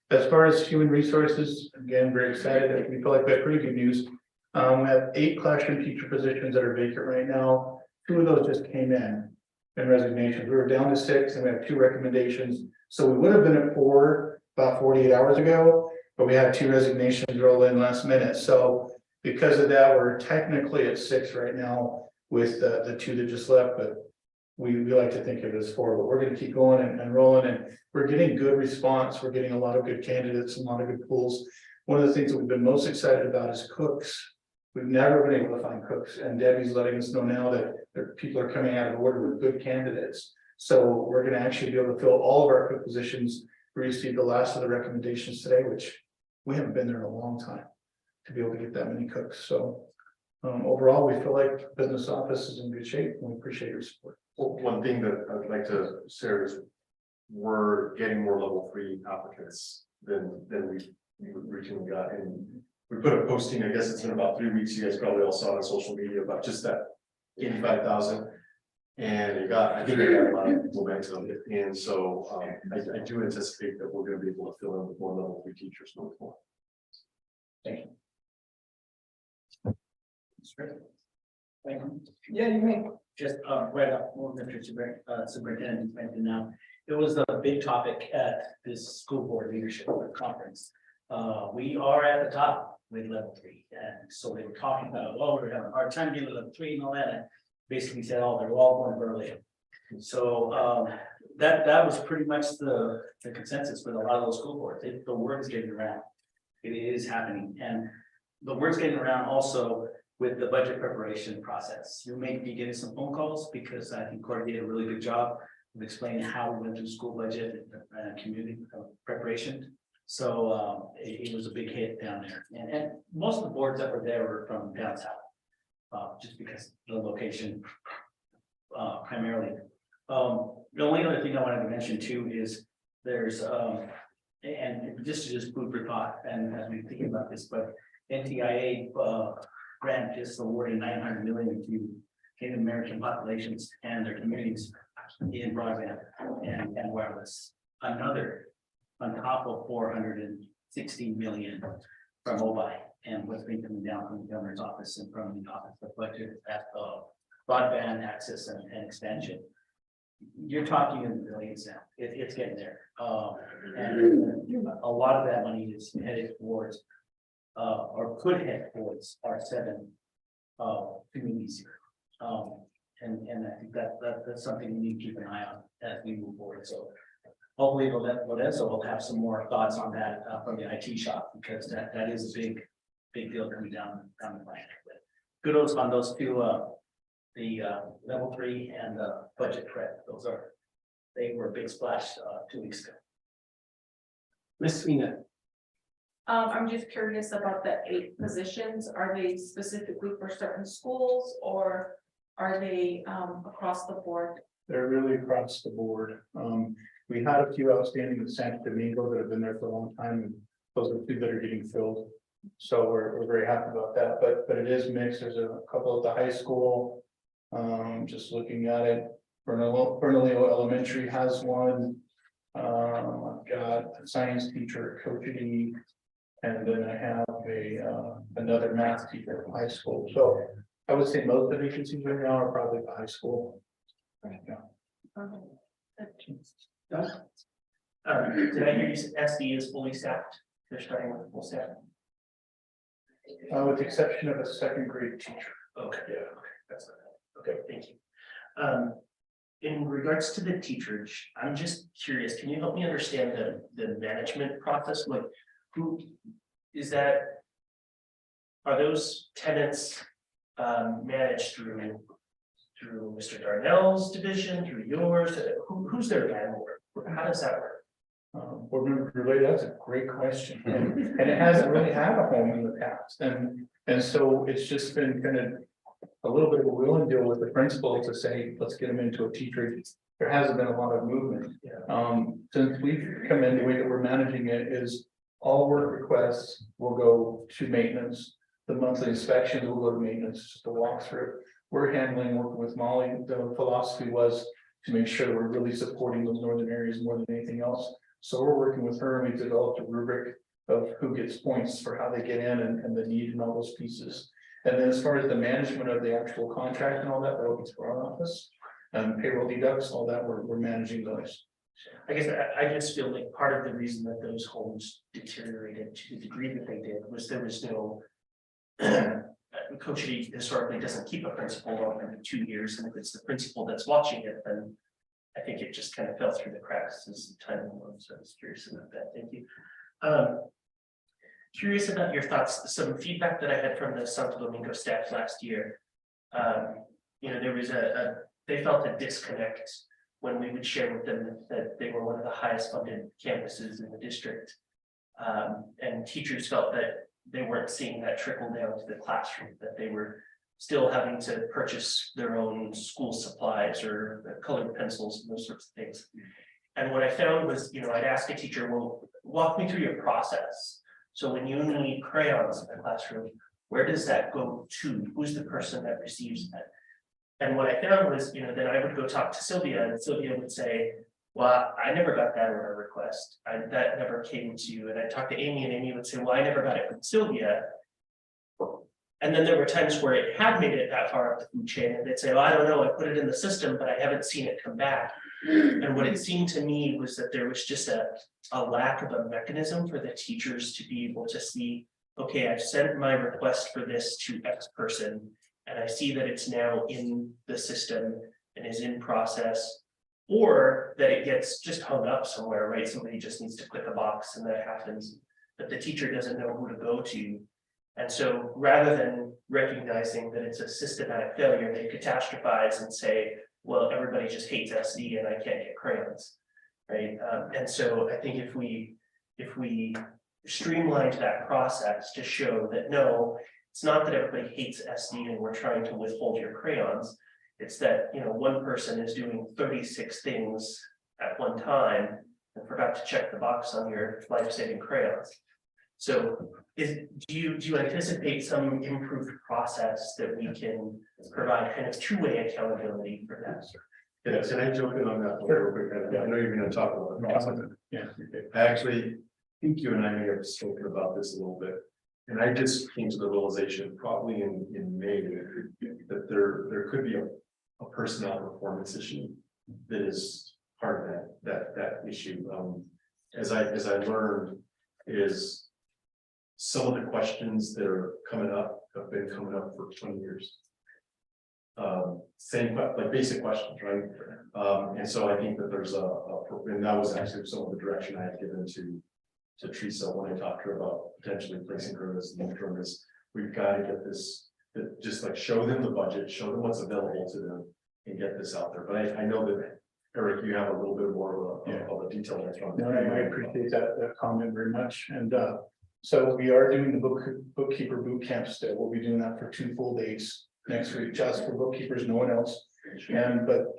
As far as human resources, again, very excited. We feel like we have pretty good news. We have 8 classroom teacher positions that are vacant right now. 2 of those just came in resignations. We were down to 6 and we have 2 recommendations. So we would have been at 4 about 48 hours ago, but we had 2 resignations roll in last minute. So because of that, we're technically at 6 right now with the 2 that just left, but we like to think of it as 4, but we're going to keep going and rolling, and we're getting good response. We're getting a lot of good candidates, a lot of good pools. One of the things that we've been most excited about is cooks. We've never been able to find cooks, and Debbie's letting us know now that people are coming out of order with good candidates. So we're going to actually be able to fill all of our cook positions. We received the last of the recommendations today, which we haven't been there in a long time to be able to get that many cooks. So overall, we feel like business office is in good shape, and we appreciate your support. Well, one thing that I'd like to share is we're getting more level 3 applicants than we originally got. And we put a posting, I guess it's in about 3 weeks. You guys probably all saw it on social media about just that 85,000. And I think it got a lot of momentum, and so I do anticipate that we're gonna be able to fill in with more level 3 teachers going forward. Yeah, you may. Just right up, more Mr. Superintendent mentioned now, it was a big topic at this school board leadership conference. We are at the top with level 3, and so they were talking about, oh, we're having a hard time getting level 3 and all that, and basically said, oh, they're all going Berlin. So that was pretty much the consensus with a lot of those school boards. The word is getting around. It is happening, and the word's getting around also with the budget preparation process. You may be getting some phone calls because I think Cory did a really good job of explaining how we went through school budget and community preparation. So it was a big hit down there, and most of the boards that were there were from down south, just because the location primarily. The only other thing I wanted to mention too is there's and this is just food for thought, and as we think about this, but NTIA grant just awarded 900 million to Native American populations and their communities in broadband and wireless. Another on top of 460 million from OBI and what's been coming down from the governor's office and from the office of budget at broadband access and expansion. You're talking in the millions now. It's getting there. And a lot of that money is headed towards or could head towards our 7 communities here. And I think that's something we need to keep an eye on as we move forward. So hopefully Lorenzo will have some more thoughts on that from the IT shop, because that is a big deal coming down the line. But kudos on those two, the level 3 and the budget prep. They were a big splash 2 weeks ago. Ms. Sweeney. I'm just curious about the 8 positions. Are they specifically for certain schools, or are they across the board? They're really across the board. We had a few outstanding in San Domingo that have been there for a long time, and those are 2 that are getting filled. So we're very happy about that, but it is mixed. There's a couple at the high school. Just looking at it, Bernalillo Elementary has one. I've got a science teacher, Coach E, and then I have another math teacher at high school. So I would say most of the vacancies right now are probably the high school. Right now. Did I hear you said SD is fully staffed? They're starting with full staff. With the exception of a 2nd grade teacher. Okay, yeah, okay, that's okay, thank you. In regards to the teachers, I'm just curious, can you help me understand the management process? Like, who is that? Are those tenants managed through Mr. Darnell's division, through yours? Who's their landlord? How does that work? That's a great question, and it hasn't really had a home in the past, and so it's just been kind of a little bit of a will and deal with the principal to say, let's get them into a teacher. There hasn't been a lot of movement. Since we've come in, the way that we're managing it is all work requests will go to maintenance. The monthly inspections will go to maintenance, just a walkthrough. We're handling, working with Molly. The philosophy was to make sure that we're really supporting those northern areas more than anything else. So we're working with her, and we developed a rubric of who gets points for how they get in and the need and all those pieces. And then as far as the management of the actual contract and all that, that goes to our office. Payroll deducts, all that, we're managing those. I guess I just feel like part of the reason that those homes deteriorated to the degree that they did was there was no Coach Lee historically doesn't keep a principal longer than 2 years, and if it's the principal that's watching it, then I think it just kind of fell through the cracks as time went on. So I was curious about that. Thank you. Curious about your thoughts. Some feedback that I had from the Santo Domingo staff last year. There was they felt a disconnect when we would share with them that they were one of the highest funded campuses in the district. And teachers felt that they weren't seeing that trickle down to the classroom, that they were still having to purchase their own school supplies or colored pencils and those sorts of things. And what I found was, I'd ask a teacher, well, walk me through your process. So when you need crayons in the classroom, where does that go to? Who's the person that receives that? And what I found was, then I would go talk to Sylvia and Sylvia would say, well, I never got that order request. That never came to you. And I talked to Amy and Amy would say, well, I never got it from Sylvia. And then there were times where it had made it that far up the food chain and they'd say, well, I don't know, I put it in the system, but I haven't seen it come back. And what it seemed to me was that there was just a lack of a mechanism for the teachers to be able to see, okay, I've sent my request for this to X person. And I see that it's now in the system and is in process. Or that it gets just hung up somewhere, right? Somebody just needs to click a box and that happens, but the teacher doesn't know who to go to. And so rather than recognizing that it's a systematic failure, they catastrophize and say, well, everybody just hates SD and I can't get crayons, right? And so I think if we streamlined that process to show that, no, it's not that everybody hates SD and we're trying to withhold your crayons. It's that, one person is doing 36 things at one time and forgot to check the box on your life-saving crayons. So do you anticipate some improved process that we can provide kind of two-way accountability for that? Yes, and I jump in on that one real quick. I know you're gonna talk about it. Yeah. I actually think you and I may have spoken about this a little bit. And I just came to the realization probably in May that there could be a personnel performance issue that is part of that issue. As I learned is some of the questions that are coming up have been coming up for 20 years. Same, like basic questions, right? And so I think that there's and that was actually some of the direction I had given to Teresa when I talked to her about potentially placing her as the interim is we've got to get this, just like show them the budget, show them what's available to them and get this out there. But I know that Eric, you have a little bit more of a detailed response. No, I appreciate that comment very much. And so we are doing the bookkeeper boot camp still. We'll be doing that for 2 full days next week, just for bookkeepers, no one else. And but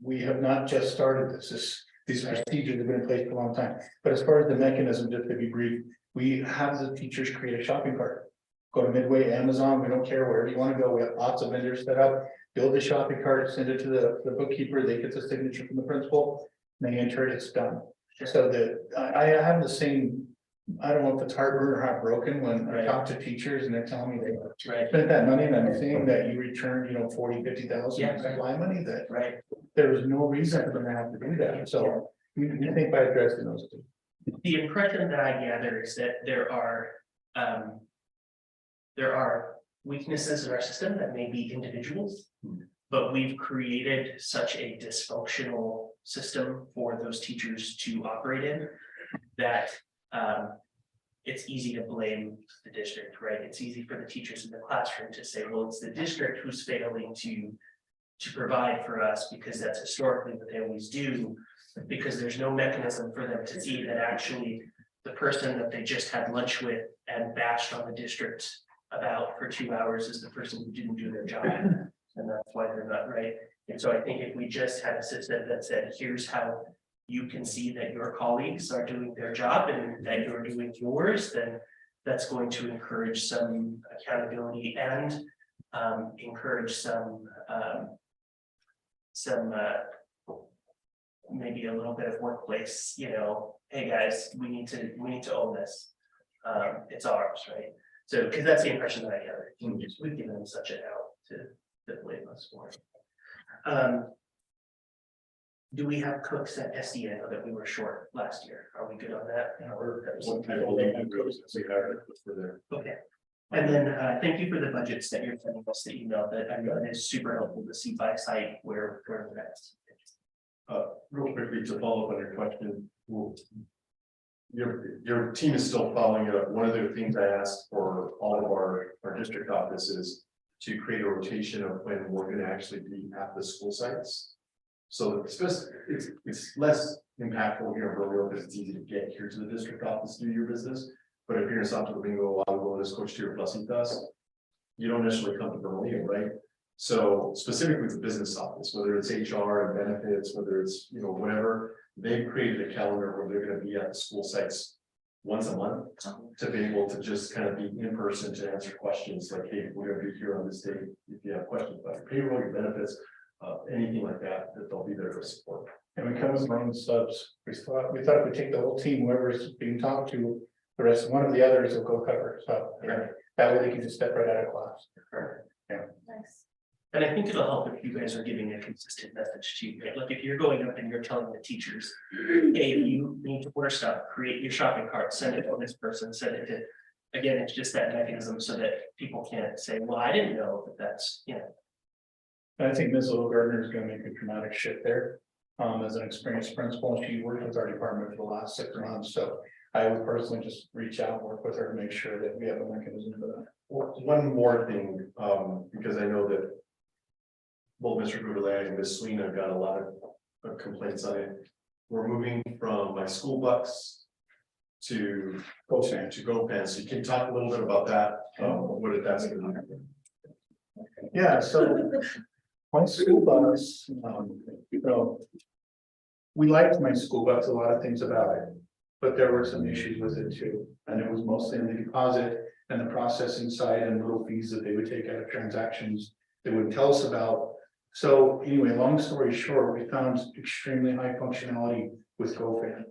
we have not just started this. These procedures have been in place for a long time. But as far as the mechanism, just to be brief, we have the teachers create a shopping cart. Go to Midway, Amazon, we don't care wherever you want to go. We have lots of vendors set up, build a shopping cart, send it to the bookkeeper, they get the signature from the principal, and they enter it, it's done. So that I have the same, I don't know if it's heartburn or heartbroken when I talk to teachers and they're telling me they spent that money and I'm seeing that you returned, 40, 50,000 supply money that there was no reason for them to have to do that. So we think by addressing those two. The impression that I gather is that there are weaknesses in our system that may be individuals, but we've created such a dysfunctional system for those teachers to operate in that it's easy to blame the district, right? It's easy for the teachers in the classroom to say, well, it's the district who's failing to provide for us because that's historically what they always do, because there's no mechanism for them to see that actually the person that they just had lunch with and bashed on the district about for 2 hours is the person who didn't do their job. And that's why they're not right. And so I think if we just had a system that said, here's how you can see that your colleagues are doing their job and that you're doing yours, then that's going to encourage some accountability and encourage some maybe a little bit of workplace, hey guys, we need to own this. It's ours, right? So, because that's the impression that I get. We've given them such an out to blame us for. Do we have cooks at SD? I know that we were short last year. Are we good on that? Okay. And then thank you for the budgets that you're sending us, the email that I know is super helpful to see by site where we're at. Real quickly to follow up on your question. Your team is still following up. One of the things I asked for all of our district offices to create a rotation of when we're going to actually be at the school sites. So it's less impactful here in Romeo because it's easy to get here to the district office to do your business. But if you're in Santo Domingo, Lago, this Coach to your Placitas, you don't necessarily come to Romeo, right? So specifically the business office, whether it's HR and benefits, whether it's whatever, they've created a calendar where they're going to be at the school sites once a month to be able to just kind of be in person to answer questions like, hey, we're gonna be here on this date. If you have questions about your payroll, your benefits, anything like that, that they'll be there to support. And we come as our own subs. We thought we'd take the whole team, whoever's being talked to, the rest, one of the others will go cover, so. That way they can just step right out of class. Nice. And I think it'll help if you guys are giving a consistent message to you, right? Like if you're going up and you're telling the teachers, hey, you need to order stuff, create your shopping cart, send it to this person, send it to. Again, it's just that mechanism so that people can't say, well, I didn't know that that's, you know. And I think Ms. Little Gardner is gonna make a dramatic shift there. As an experienced principal, she worked with our department for the last 6 months, so I would personally just reach out, and work with her to make sure that we have a mechanism for that. One more thing, because I know that both Mr. Gouveia and Ms. Selena got a lot of complaints on it. We're moving from my school bus to GoFan, so you can talk a little bit about that, what that's gonna do. Yeah, so my school bus, you know. We liked my school bus, a lot of things about it, but there were some issues with it too. And it was mostly in the deposit and the processing side and little fees that they would take out of transactions they wouldn't tell us about. So anyway, long story short, we found extremely high functionality with GoFan.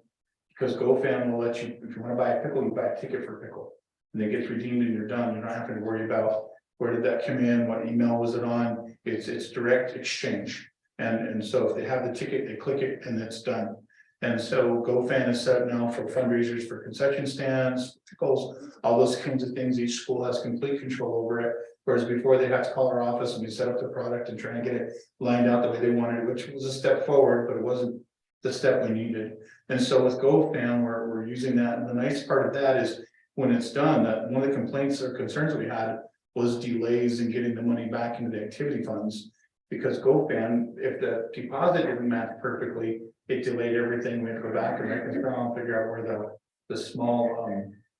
Because GoFan will let you, if you want to buy a pickle, you buy a ticket for a pickle. And it gets redeemed and you're done. You're not having to worry about where did that come in, what email was it on? It's direct exchange. And so if they have the ticket, they click it and it's done. And so GoFan is set now for fundraisers for concession stands, pickles, all those kinds of things. Each school has complete control over it. Whereas before they'd have to call our office and we set up the product and try and get it lined out the way they wanted, which was a step forward, but it wasn't the step we needed. And so with GoFan, we're using that. And the nice part of that is when it's done, that one of the complaints or concerns that we had was delays in getting the money back into the activity funds. Because GoFan, if the deposit didn't match perfectly, it delayed everything. We had to go back and reconcile and figure out where the small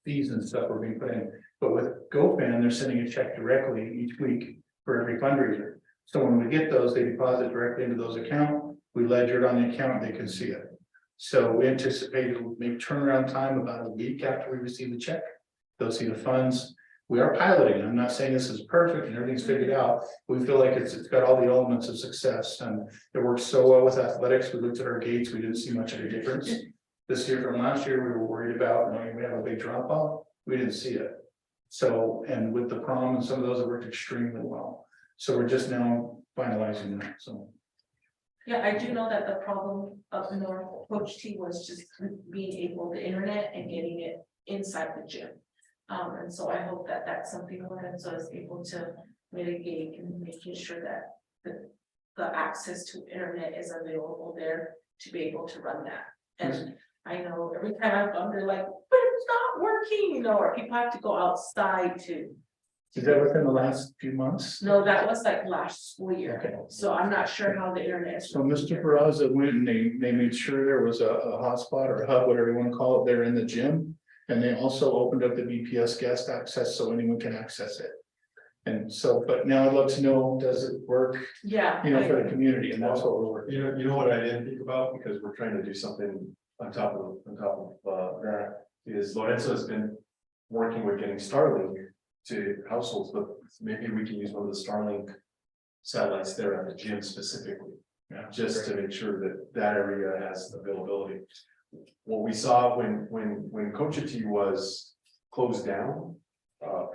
fees and stuff were being put in. But with GoFan, they're sending a check directly each week for every fundraiser. So when we get those, they deposit directly into those accounts. We ledger it on the account, they can see it. So we anticipate it will make turnaround time about a week after we receive the check. They'll see the funds. We are piloting. I'm not saying this is perfect and everything's figured out. We feel like it's got all the elements of success and it works so well with athletics. We looked at our gates. We didn't see much of a difference. This year from last year, we were worried about knowing we have a big drop off. We didn't see it. So, and with the prom and some of those, it worked extremely well. So we're just now finalizing that, so. Yeah, I do know that the problem up north, Coach T was just being able the internet and getting it inside the gym. And so I hope that that's something Lorenzo is able to mitigate and making sure that the access to internet is available there to be able to run that. And I know every time I've gone, they're like, but it's not working, you know, or people have to go outside to. Is that within the last few months? No, that was like last school year. Okay. So I'm not sure how the internet is. So Mr. Barraza went and they made sure there was a hotspot or a hub, whatever you want to call it, there in the gym. And they also opened up the BPS guest access so anyone can access it. And so, but now I'd love to know, does it work, Yeah. you know, for the community? And that's what we're working. You know what I didn't think about, because we're trying to do something on top of that, is Lorenzo has been working with getting Starlink to households, but maybe we can use one of the Starlink satellites there at the gym specifically, Yeah, just to make sure that that area has availability. What we saw when Cochiti was closed down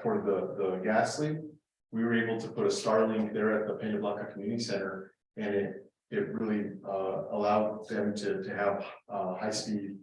for the gas leak, we were able to put a Starlink there at the Peña Blanca Community Center, and it really allowed them to have high-speed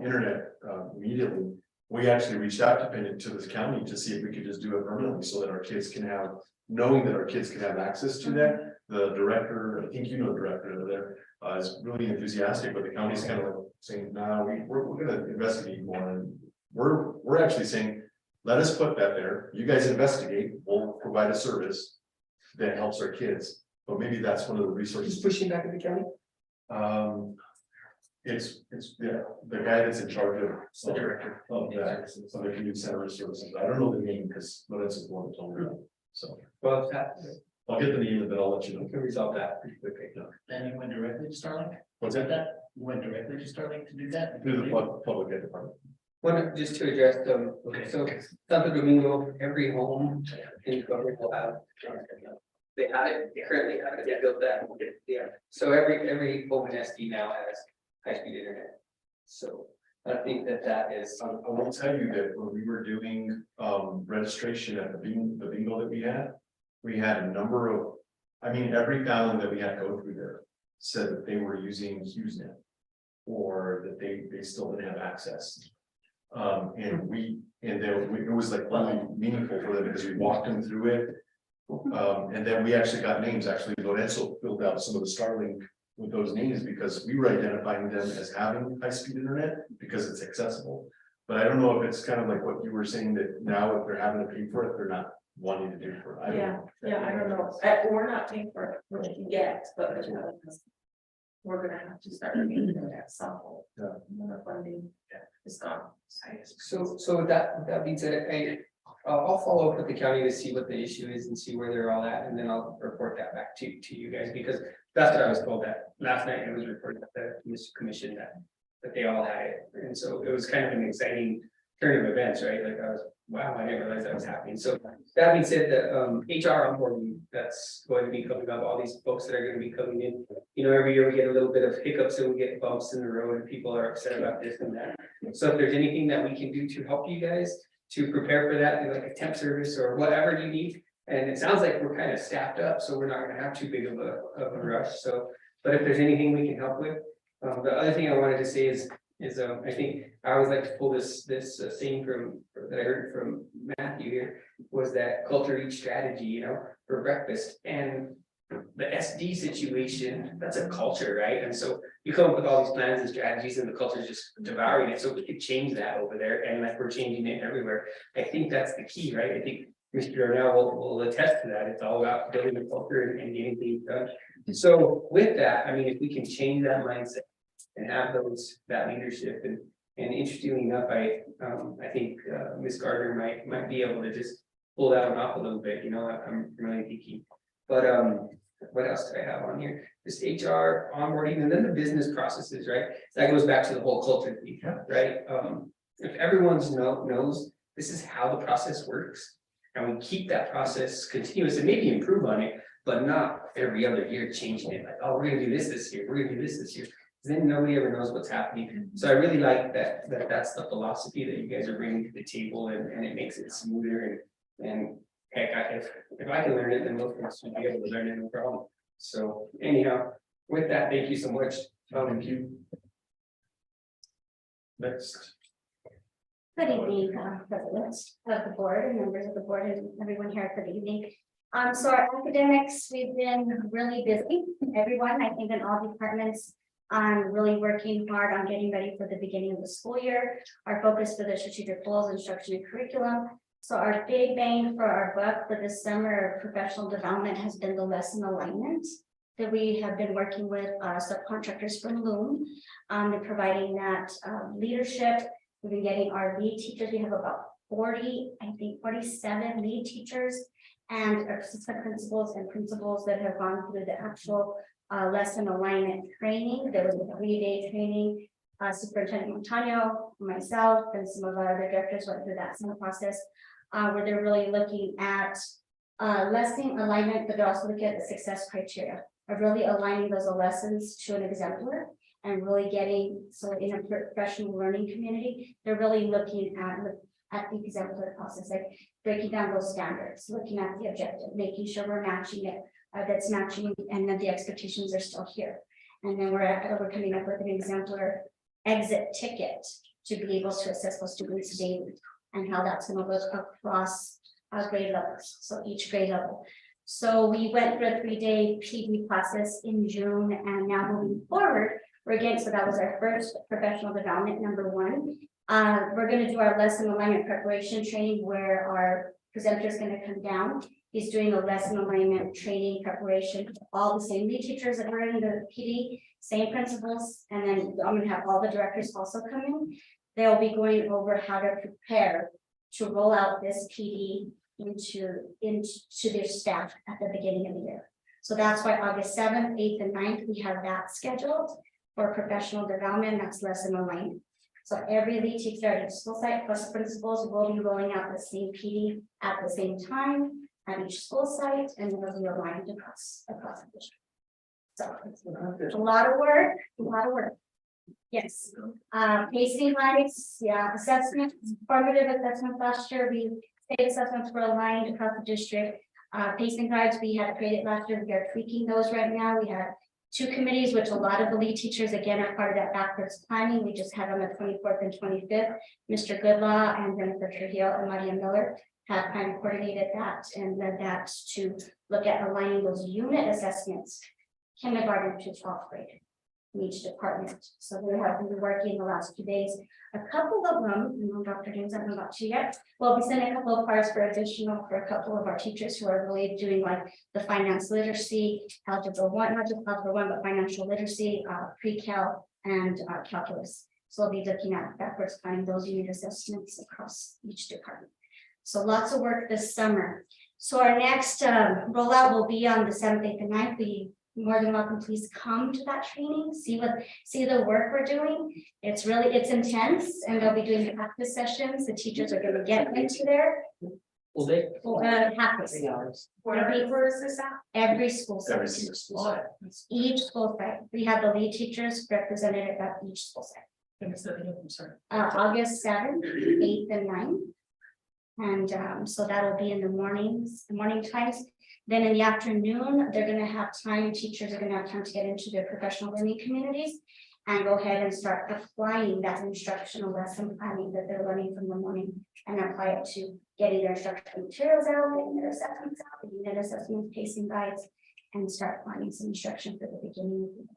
internet immediately. We actually reached out to this county to see if we could just do it permanently so that our kids can have, knowing that our kids can have access to that. The director, I think you know the director over there, is really enthusiastic, but the county's kind of like saying, no, we're gonna investigate more. And we're actually saying, let us put that there. You guys investigate, we'll provide a service that helps our kids. But maybe that's one of the resources. Just pushing back at the county? It's the guy that's in charge of the director of that, of the community center services. I don't know the name because Lorenzo's the one that told me. So Well, I'll get the name of it, I'll let you know. we can resolve that pretty quickly. And you went directly to Starlink? What's Did that? You went directly to Starlink to do that? Through the public ed department. One, just to address them, so Santo Domingo, every home in government will have. They have it, they currently have it, they built that, yeah, so every home in SD now has high-speed internet. So I think that is, I will tell you that when we were doing registration at the bingo that we had a number of, I mean, every family that we had go through there said that they were using HughesNet. Or that they still didn't have access. And it was like really meaningful for them because we walked them through it. And then we actually got names, actually Lorenzo filled out some of the Starlink with those names because we were identifying them as having high-speed internet because it's accessible. But I don't know if it's kind of like what you were saying that now if they're having to pay for it, they're not wanting to do for it. I don't know. Yeah, I don't know, we're not paying for it, we can get, but we're gonna have to start looking at some. Yeah. The funding is gone. so with that being said, I'll follow up with the county to see what the issue is and see where they're all at, and then I'll report that back to you guys, because that's what I was told that last night. It was reported at the commission that they all had it, and so it was kind of an exciting turn of events, right? Like I was, wow, I didn't realize that was happening. So that being said, the HR onboarding that's going to be coming up, all these folks that are going to be coming in, you know, every year we get a little bit of hiccups and we get bumps in the road and people are upset about this and that. So if there's anything that we can do to help you guys to prepare for that, like a temp service or whatever you need. And it sounds like we're kind of staffed up, so we're not going to have too big of a rush. So, but if there's anything we can help with, the other thing I wanted to say is I think I always like to pull this saying that I heard from Matthew here, was that culture eats strategy, you know, for breakfast. And the SD situation, that's a culture, right? And so you come up with all these plans and strategies and the culture is just devouring it. So we could change that over there, and like we're changing it everywhere. I think that's the key, right? I think Mr. Darnell will attest to that. It's all about building the culture and getting things done. So with that, I mean, if we can change that mindset and have that leadership, and interestingly enough, I think Ms. Gardner might be able to just pull that one off a little bit, you know. I'm really thinking, but what else do I have on here? This HR onboarding, and then the business processes, right? That goes back to the whole culture thing, right? If everyone knows this is how the process works, and we keep that process continuous and maybe improve on it, but not every other year changing it, like, oh, we're gonna do this year, we're gonna do this year. Then nobody ever knows what's happening. So I really like that's the philosophy that you guys are bringing to the table, and it makes it smoother, and heck, if I can learn it, then most of us should be able to learn it, no problem. So anyhow, with that, thank you so much. Thank you. Next. Good evening, presidents of the board and members of the board and everyone here for the evening. So our academics, we've been really busy, everyone, I think in all departments, really working hard on getting ready for the beginning of the school year. Our focus for the strategic goals, instruction and curriculum. So our big bang for our buck for this summer of professional development has been the lesson alignment that we have been working with subcontractors from Loom and providing that leadership. We've been getting our lead teachers. We have about 40, I think 47 lead teachers and assistant principals and principals that have gone through the actual lesson alignment training. There was a 3-day training. Superintendent Montano, myself, and some of our other directors went through that same process where they're really looking at lesson alignment, but they're also looking at the success criteria of really aligning those lessons to an exemplar and really getting, so in a professional learning community, they're really looking at the exemplar process, like breaking down those standards, looking at the objective, making sure we're matching it, that's matching, and that the expectations are still here. And then we're coming up with an exemplar exit ticket to be able to assess those students daily and how that's going to look across grade levels, so each grade level. So we went through a 3-day PD process in June, and now moving forward, so that was our first professional development, number 1. We're going to do our lesson alignment preparation training where our presenter is going to come down. He's doing a lesson alignment training preparation, all the same lead teachers that are in the PD, same principals, and then I'm going to have all the directors also come in. They'll be going over how to prepare to roll out this PD into their staff at the beginning of the year. So that's why August 7th, 8th, and 9th, we have that scheduled for professional development. That's lesson alignment. So every lead teacher at each school site plus principals will be rolling out the same PD at the same time at each school site, and it'll be aligned across the district. So it's a lot of work, a lot of work. Yes, pacing lights, yeah, assessment, formative assessment last year, state assessments were aligned across the district. Pacing guides we had created last year, we are tweaking those right now. We have 2 committees, which a lot of the lead teachers, again, are part of that backwards planning. We just had on the 24th and 25th, Mr. Goodlaw and Jennifer Trujillo and Maria Miller have kind of coordinated that and led that to look at aligning those unit assessments, kindergarten to 12th grade in each department. So we have been working the last 2 days. A couple of them, Dr. James, I haven't got to yet. We'll be sending a couple of cards for a couple of our teachers who are really doing like the finance literacy, algebra 1, not just algebra 1, but financial literacy, pre-cal and calculus. So we'll be looking at backwards planning those unit assessments across each department. So lots of work this summer. So our next rollout will be on the 7th, 8th, and 9th. We more than welcome, please come to that training, see the work we're doing. It's intense, and they'll be doing practice sessions. The teachers are going to get into there. Will they? Practice. Where is this at? Every school site. Every single school site. Each school site. We have the lead teachers represented at each school site. I'm sorry. August 7th, 8th, and 9th. And so that'll be in the morning times. Then in the afternoon, they're gonna have time, teachers are gonna have time to get into their professional learning communities and go ahead and start applying that instructional lesson planning that they're learning from the morning and apply it to getting their instructional materials out, getting their assessments out, unit assessments, pacing guides, and start planning some instruction for the beginning of the year.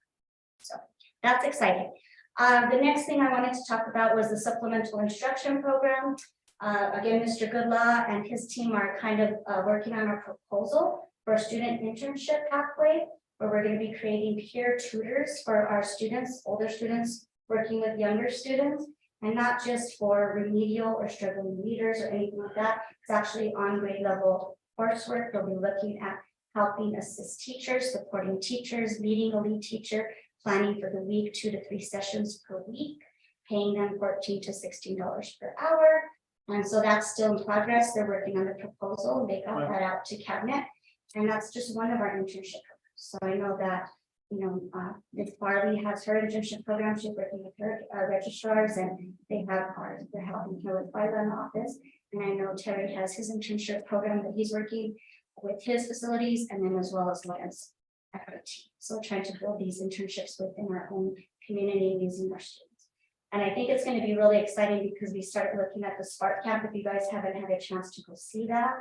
So that's exciting. The next thing I wanted to talk about was the supplemental instruction program. Again, Mr. Goodlaw and his team are kind of working on a proposal for a student internship pathway, where we're going to be creating peer tutors for our students, older students, working with younger students, and not just for remedial or struggling readers or anything like that. It's actually on grade level coursework. They'll be looking at helping assist teachers, supporting teachers, meeting a lead teacher, planning for the week, 2 to 3 sessions per week, paying them $14 to $16 per hour. And so that's still in progress. They're working on the proposal. They got that out to cabinet. And that's just one of our internship programs. So I know that, Ms. Farley has her internship program. She's working with her registrars, and they have ours. They're helping her with Farley in the office. And I know Terry has his internship program that he's working with his facilities, and then as well as Lance at our team. So we're trying to build these internships within our own community using our students. And I think it's going to be really exciting because we start looking at the Spark Camp. If you guys haven't had a chance to go see that,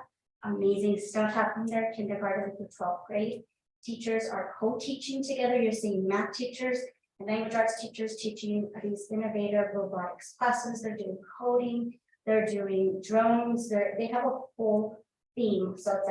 amazing stuff happening there, kindergarten to 12th grade. Teachers are co-teaching together. You're seeing math teachers and language arts teachers teaching these innovative robotics classes. They're doing coding, they're doing drones, they have a whole theme. So it's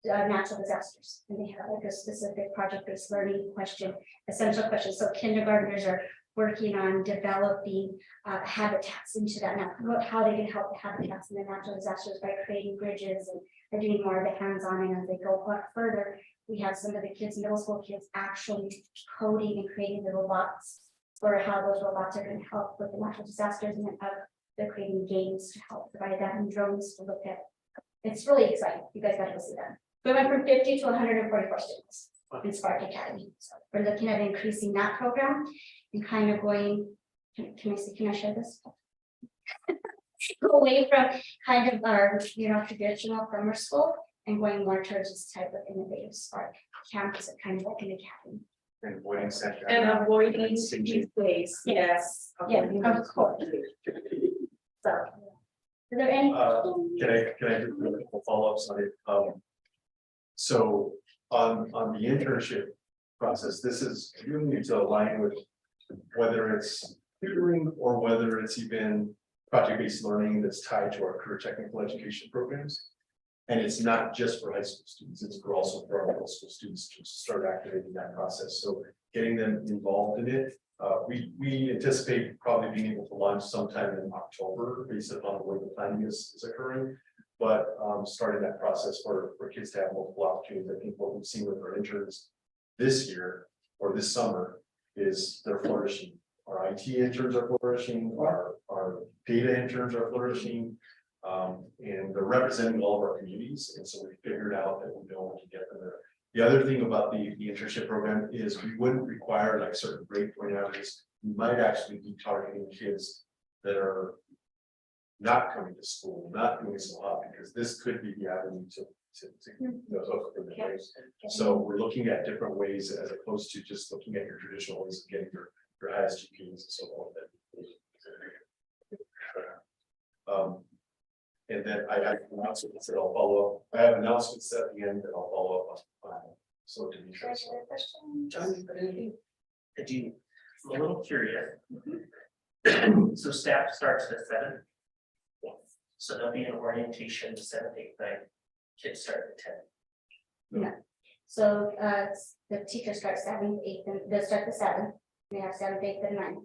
like natural disasters, and they have like a specific project-based learning question, essential questions. So kindergartners are working on developing habitats into that, how they can help the habitats in the natural disasters by creating bridges, and they're doing more of the hands-on. And as they go further, we have some of the kids, middle school kids, actually coding and creating the robots for how those robots are going to help with the natural disasters, and then they're creating games to help provide that, and drones to look at. It's really exciting. You guys got to go see that. We went from 50 to 144 students in Spark Academy. So we're looking at increasing that program and kind of going, can I share this? Away from kind of our, traditional grammar school and going more towards this type of innovative Spark campus, kind of like an academy. And avoiding center. And avoiding these ways, yes. Yeah, of course. So, is there any? Can I do a couple follow-ups on it? So on the internship process, this is really to align with whether it's tutoring or whether it's even project-based learning that's tied to our career technical education programs. And it's not just for high school students, it's also for our middle school students to start activating that process. So getting them involved in it. We anticipate probably being able to launch sometime in October based upon the way the planning is occurring. But starting that process for kids to have multiple opportunities. I think what we've seen with our interns this year or this summer is they're flourishing our IT interns are flourishing, our data interns are flourishing. And they're representing all of our communities, and so we figured out that we know we can get them there. The other thing about the internship program is we wouldn't require like certain grade point averages. We might actually be targeting kids that are not coming to school, not doing so hot, because this could be the avenue to hook for the grades. So we're looking at different ways as opposed to just looking at your traditional ways of getting your highest GPAs and so on. And then I have announcements that I'll follow up. I have announcements at the end that I'll follow up on. So Demetra. John, I do, I'm a little curious. So staff starts at 7. Yes. So there'll be an orientation 7, 8, 9. Kids start at 10. So, the teacher starts 7th, 8th, and they start the 7th, they have 7th, 8th, and 9th.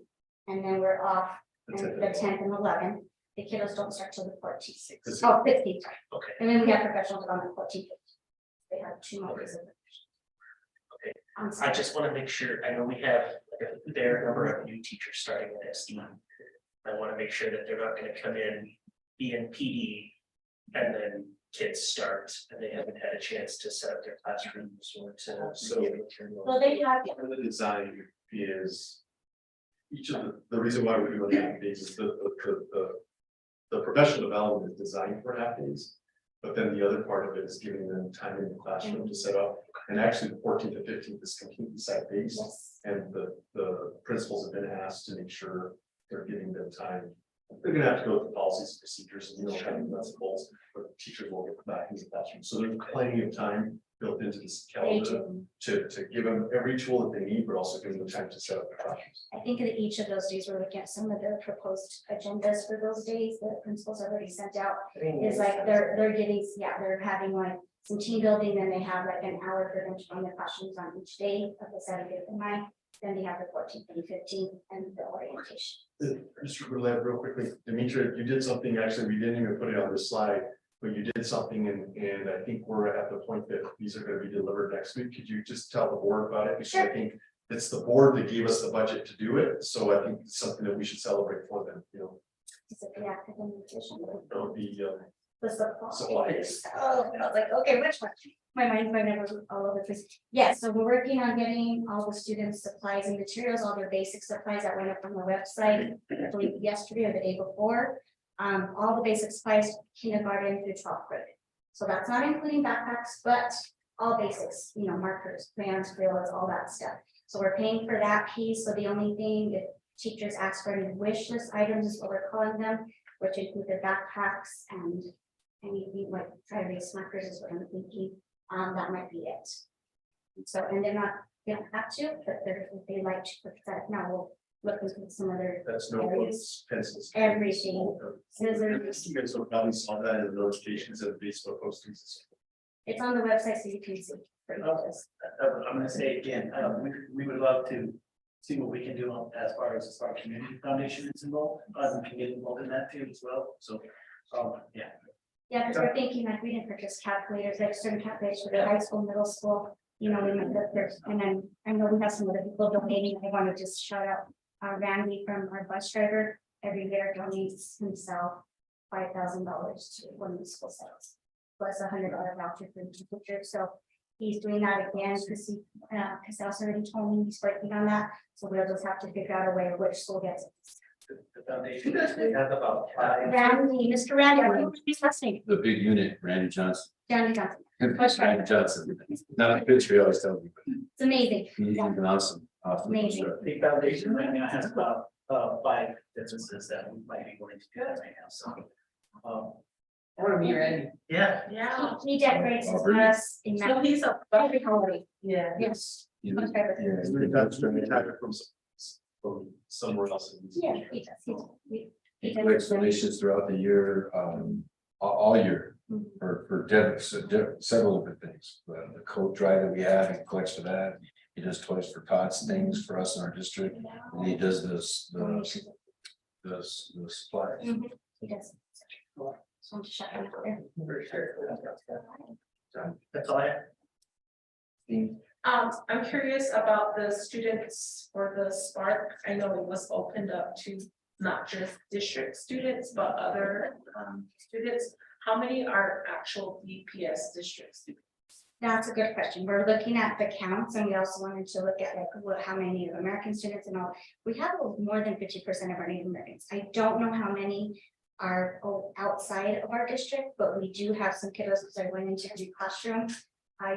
And then we're off, and the 10th and 11th, the kiddos don't start till the 14th. Oh, 15th, sorry. Okay. And then we have professional development 14th. They have 2 more days of. Okay. On I Saturday. just want to make sure, I know we have like a fair number of new teachers starting at SD. I want to make sure that they're not going to come in, be in PD, and then kids start, and they haven't had a chance to set up their classrooms or to. So- review material. Well, they have, Part of the design is. Each of the reason why we're doing half days is the professional development is designed for half days. But then the other part of it is giving them time in the classroom to set up, and actually the 14th and 15th is completely site-based. yes, And the principals have been asked to make sure they're giving them time. They're gonna have to go through policies and procedures and kind of principles, but teachers will get back into the classroom. So there's plenty of time built into this they calendar do. to give them every tool that they need, but also give them time to set up their classrooms. I think that each of those days, we're looking at some of the proposed agendas for those days that principals already sent out. Is like they're getting, yeah, they're having like some team building, then they have like an hour for them to run their classrooms on each day of the 7th, 8th, and 9th. Then they have the 14th and 15th and the orientation. Mr. Goulet, real quickly, Demetra, you did something, actually, we didn't even put it on this slide, but you did something and I think we're at the point that these are gonna be delivered next week. Could you just tell the board about it? Because I Sure. think it's the board that gave us the budget to do it, so I think it's something that we should celebrate for them, you know, Is it the academic nutrition? it would be, The supply. Supplies. Oh, I was like, okay, which one? My mind's going over all over the place. Yes, so we're working on getting all the students' supplies and materials, all their basic supplies that went up on the website, I believe yesterday or the day before. All the basic supplies, kindergarten through 12th grade. So that's not including backpacks, but all basics, you know, markers, crayons, crayons, all that stuff. So we're paying for that piece. So the only thing if teachers ask for any wish list items is what we're calling them, which include the backpacks and anything like dry erase markers is what I'm thinking. That might be it. So, and they're not, they don't have to, but they're, if they like to, put that, now we'll look into some other that's notebooks, pencils. everything. Scissors. You guys will probably saw that in the notifications and Facebook postings. It's on the website, so you can see. for each of us. I'm gonna say again, we would love to see what we can do as far as community foundation is involved, we can get involved in that too as well, so, yeah. Yeah, because we're thinking like we didn't purchase calculators, like certain calculators for the high school, middle school, you know, we might look there's, and then I know we have some other people donating. I want to just shout out Randy from our bus driver, every year donates himself $5,000 to one of the school sales. Plus $100 voucher for each teacher, so he's doing that again, because he, Castells already told me he's working on that, so we'll just have to figure out a way which school gets it. The foundation has about 5. Randy, Mr. Randy, I think he's listening, The big unit, Randy Johnson. Randy Johnson, Bus driver. Randy Johnson, not a picture, he always tells me, but It's amazing. he's an awesome. Amazing. The foundation right now has about 5 businesses that we might be willing to do that right now, so. I want to meet Randy. Yeah. Yeah. He decorates his Oh, really? bus in So he's a. every holiday, Yeah. yes. Yeah, Bus driver. yeah, That's from somewhere else. Yeah, he does, he do does. explanations throughout the year, all year, Mhm. for several different things. The coat drive that we have, he collects for that. He does toys for tots, things for us in our district, and he does Donations. the supplies. Mhm, he does. So I'm just checking out there. That's all I have. I'm curious about the students for the Spark. I know it was opened up to not just district students, but other students. How many are actual BPS district students? That's a good question. We're looking at the counts and we also wanted to look at like how many Native American students and all. We have more than 50% of our Native Americans. I don't know how many are outside of our district, but we do have some kiddos, because I went into every classroom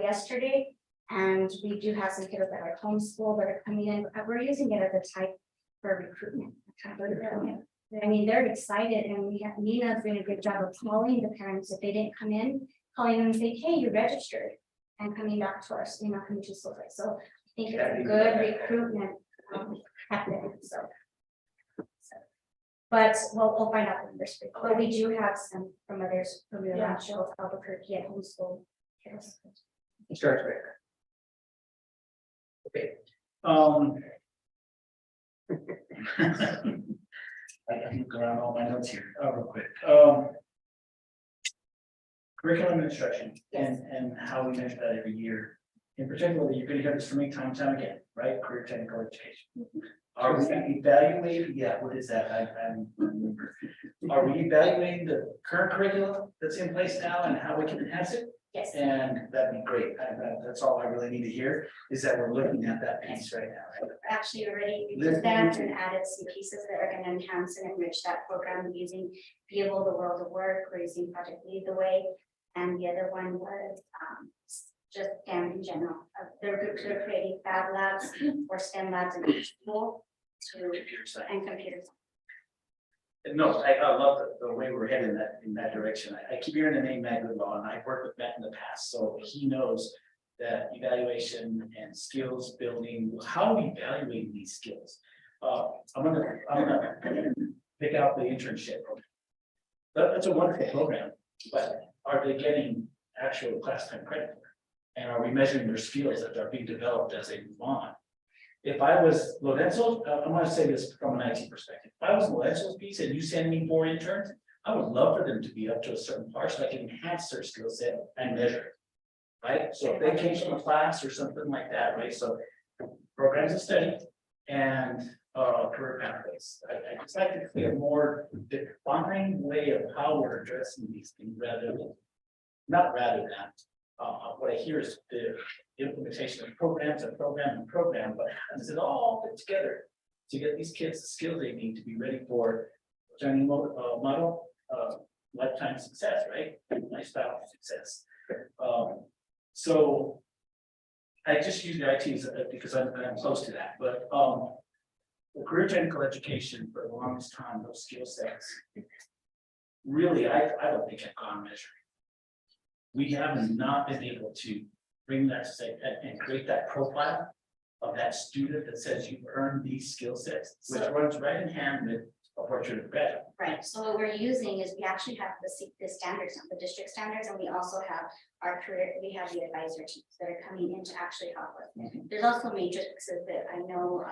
yesterday. And we do have some kiddos that are homeschooled that are coming in. We're using it as a type for recruitment. I mean, they're excited and we have Nina's doing a good job of calling the parents if they didn't come in, calling them and say, hey, you registered. And coming back to us, coming to school. So I think it's a good recruitment happening, so. But we'll find out the numbers, but we do have some from others from the Rancho, Albuquerque at homeschool. Start with. Okay. I can go around all my notes here, real quick. Curriculum instruction and how we measure that every year. In particular, you're gonna hear this from me time and time again, right? Career technical education. Are we evaluating, what is that? Are we evaluating the current curriculum that's in place now and how we can enhance it? Yes. And that'd be great. That's all I really need to hear, is that we're looking at that piece right now, right? Actually already reviewed that and added some pieces that are going to enhance and enrich that program using Be Able the World of Work. We're using Project Lead the Way. And the other one was just STEM in general. They're creating fab labs or STEM labs in each school Computer science. and computer science. No, I love the way we're heading in that direction. I keep hearing the name Matt Goodlaw, and I've worked with Matt in the past, so he knows that evaluation and skills building, how are we evaluating these skills? I'm gonna pick out the internship program. That's a wonderful program, but are they getting actual class time credit? And are we measuring their skills that are being developed as they move on? If I was Lorenzo, I'm gonna say this from an IT perspective. If I was Lorenzo's piece and you send me 4 interns, I would love for them to be up to a certain part so I can enhance their skill set and measure it. Right? So if they came from a class or something like that, right? So programs of study and career pathways. I just like to see a more defined way of how we're addressing these things not rather than what I hear is the implementation of programs and program, but how does it all fit together to get these kids the skills they need to be ready for learning model, lifetime success, right? Lifestyle success. So I just use the IT because I'm close to that, but the career technical education for the longest time, those skill sets, really, I don't think have gone measuring. We have not been able to bring that to say and create that profile of that student that says you've earned these skill sets, which runs right in hand with a portrait of graduate. Right, so what we're using is we actually have the standards, the district standards, and we also have our career, we have the advisor teams that are coming in to actually help us. There's also matrices that I know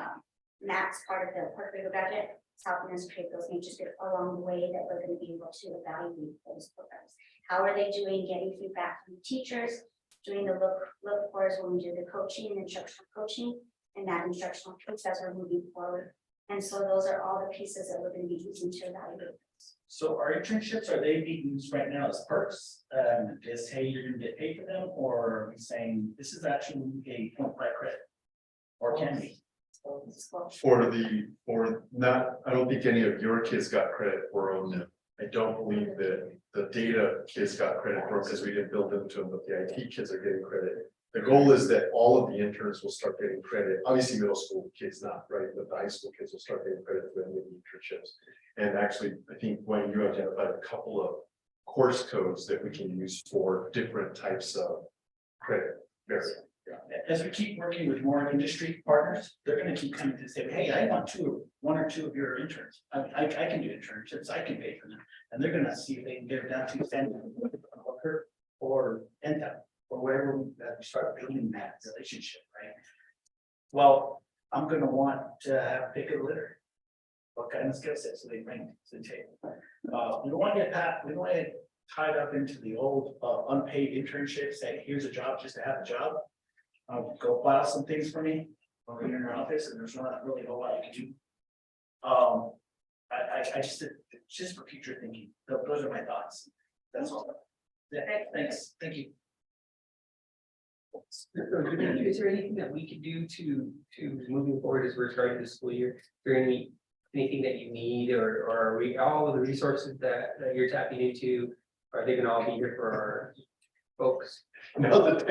Matt's part of the Puerto Rico budget, helping us create those matrices along the way that we're going to be able to evaluate those programs. How are they doing, getting feedback from the teachers, doing the look for when we do the coaching, instructional coaching, and that instructional piece as we're moving forward. And so those are all the pieces that we're going to be using to evaluate. So our internships, are they being used right now as perks? Is, hey, you're gonna get paid for them, or are we saying this is actually a 0.5 credit? Or can be? I don't think any of your kids got credit for ONIM. I don't believe that the data kids got credit for because we didn't build into them, but the IT kids are getting credit. The goal is that all of the interns will start getting credit. Obviously, middle school kids not, right? But the high school kids will start getting credit for any of the internships. And actually, I think when you identified a couple of course codes that we can use for different types of credit. As we keep working with more industry partners, they're gonna keep coming to say, hey, I want one or two of your interns. I can do internships, I can pay for them. And they're gonna see if they can get it down to standard or NTEP or wherever we start building that relationship, right? Well, I'm gonna want to have pick a litter. What kind of skill sets do they bring to the table? We don't want to get tied up into the old unpaid internship, say, here's a job just to have a job. go file some things for me over here in your office, and there's not really a whole lot you can do. I just for future thinking, those are my thoughts, that's all. Yeah, thanks, thank you. Is there anything that we could do to moving forward as we're starting the school year? Is there anything that you need, or are we, all of the resources that you're tapping into, are they gonna all be here for our folks? No, the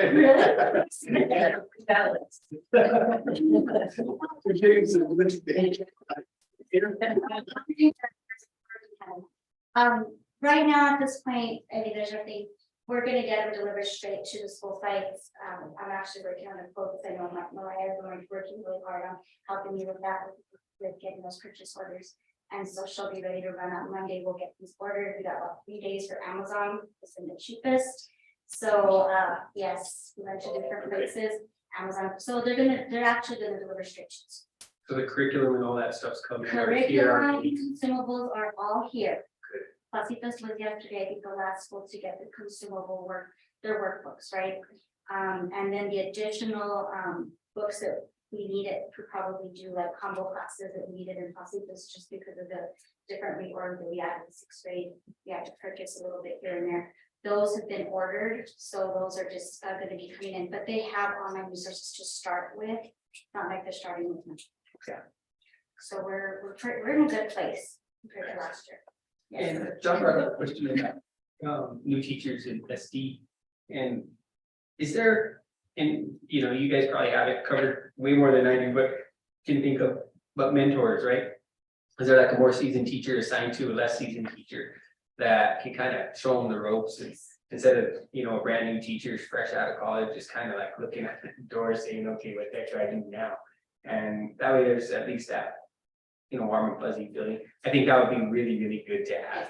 Right now at this point, I mean, there's nothing, we're gonna get them delivered straight to the school sites. I'm actually working on a quote, because I know Mariah is working really hard on helping me with that, with getting those purchase orders. And so she'll be ready to run on Monday. We'll get these ordered. We got about 3 days for Amazon. It's in the cheapest. So, yes, we went to different places, Amazon. So they're actually gonna deliver straight to us. So the curriculum and all that stuff's coming right here. Curriculum, consumables are all here. Pasitas was yesterday, I think the last school to get the consumable work, their workbooks, right? And then the additional books that we needed to probably do like combo classes that we needed in Pasitas just because of the different reorg that we had in 6th grade. We had to purchase a little bit here and there. Those have been ordered, so those are just gonna be coming in, but they have online resources to start with, not like they're starting with them. Yeah. So we're in a good place compared to last year. Yes. And John brought up a question about new teachers in SD. And is there, and you know, you guys probably have it covered way more than I do, but can think of, but mentors, right? Is there like a more seasoned teacher assigned to a less seasoned teacher that can kind of show them the ropes, and instead of, you know, a brand new teacher fresh out of college, just kind of like looking at the door saying, okay, what the heck do I do now? And that way there's at least that, you know, warm and fuzzy feeling. I think that would be really, really good to have.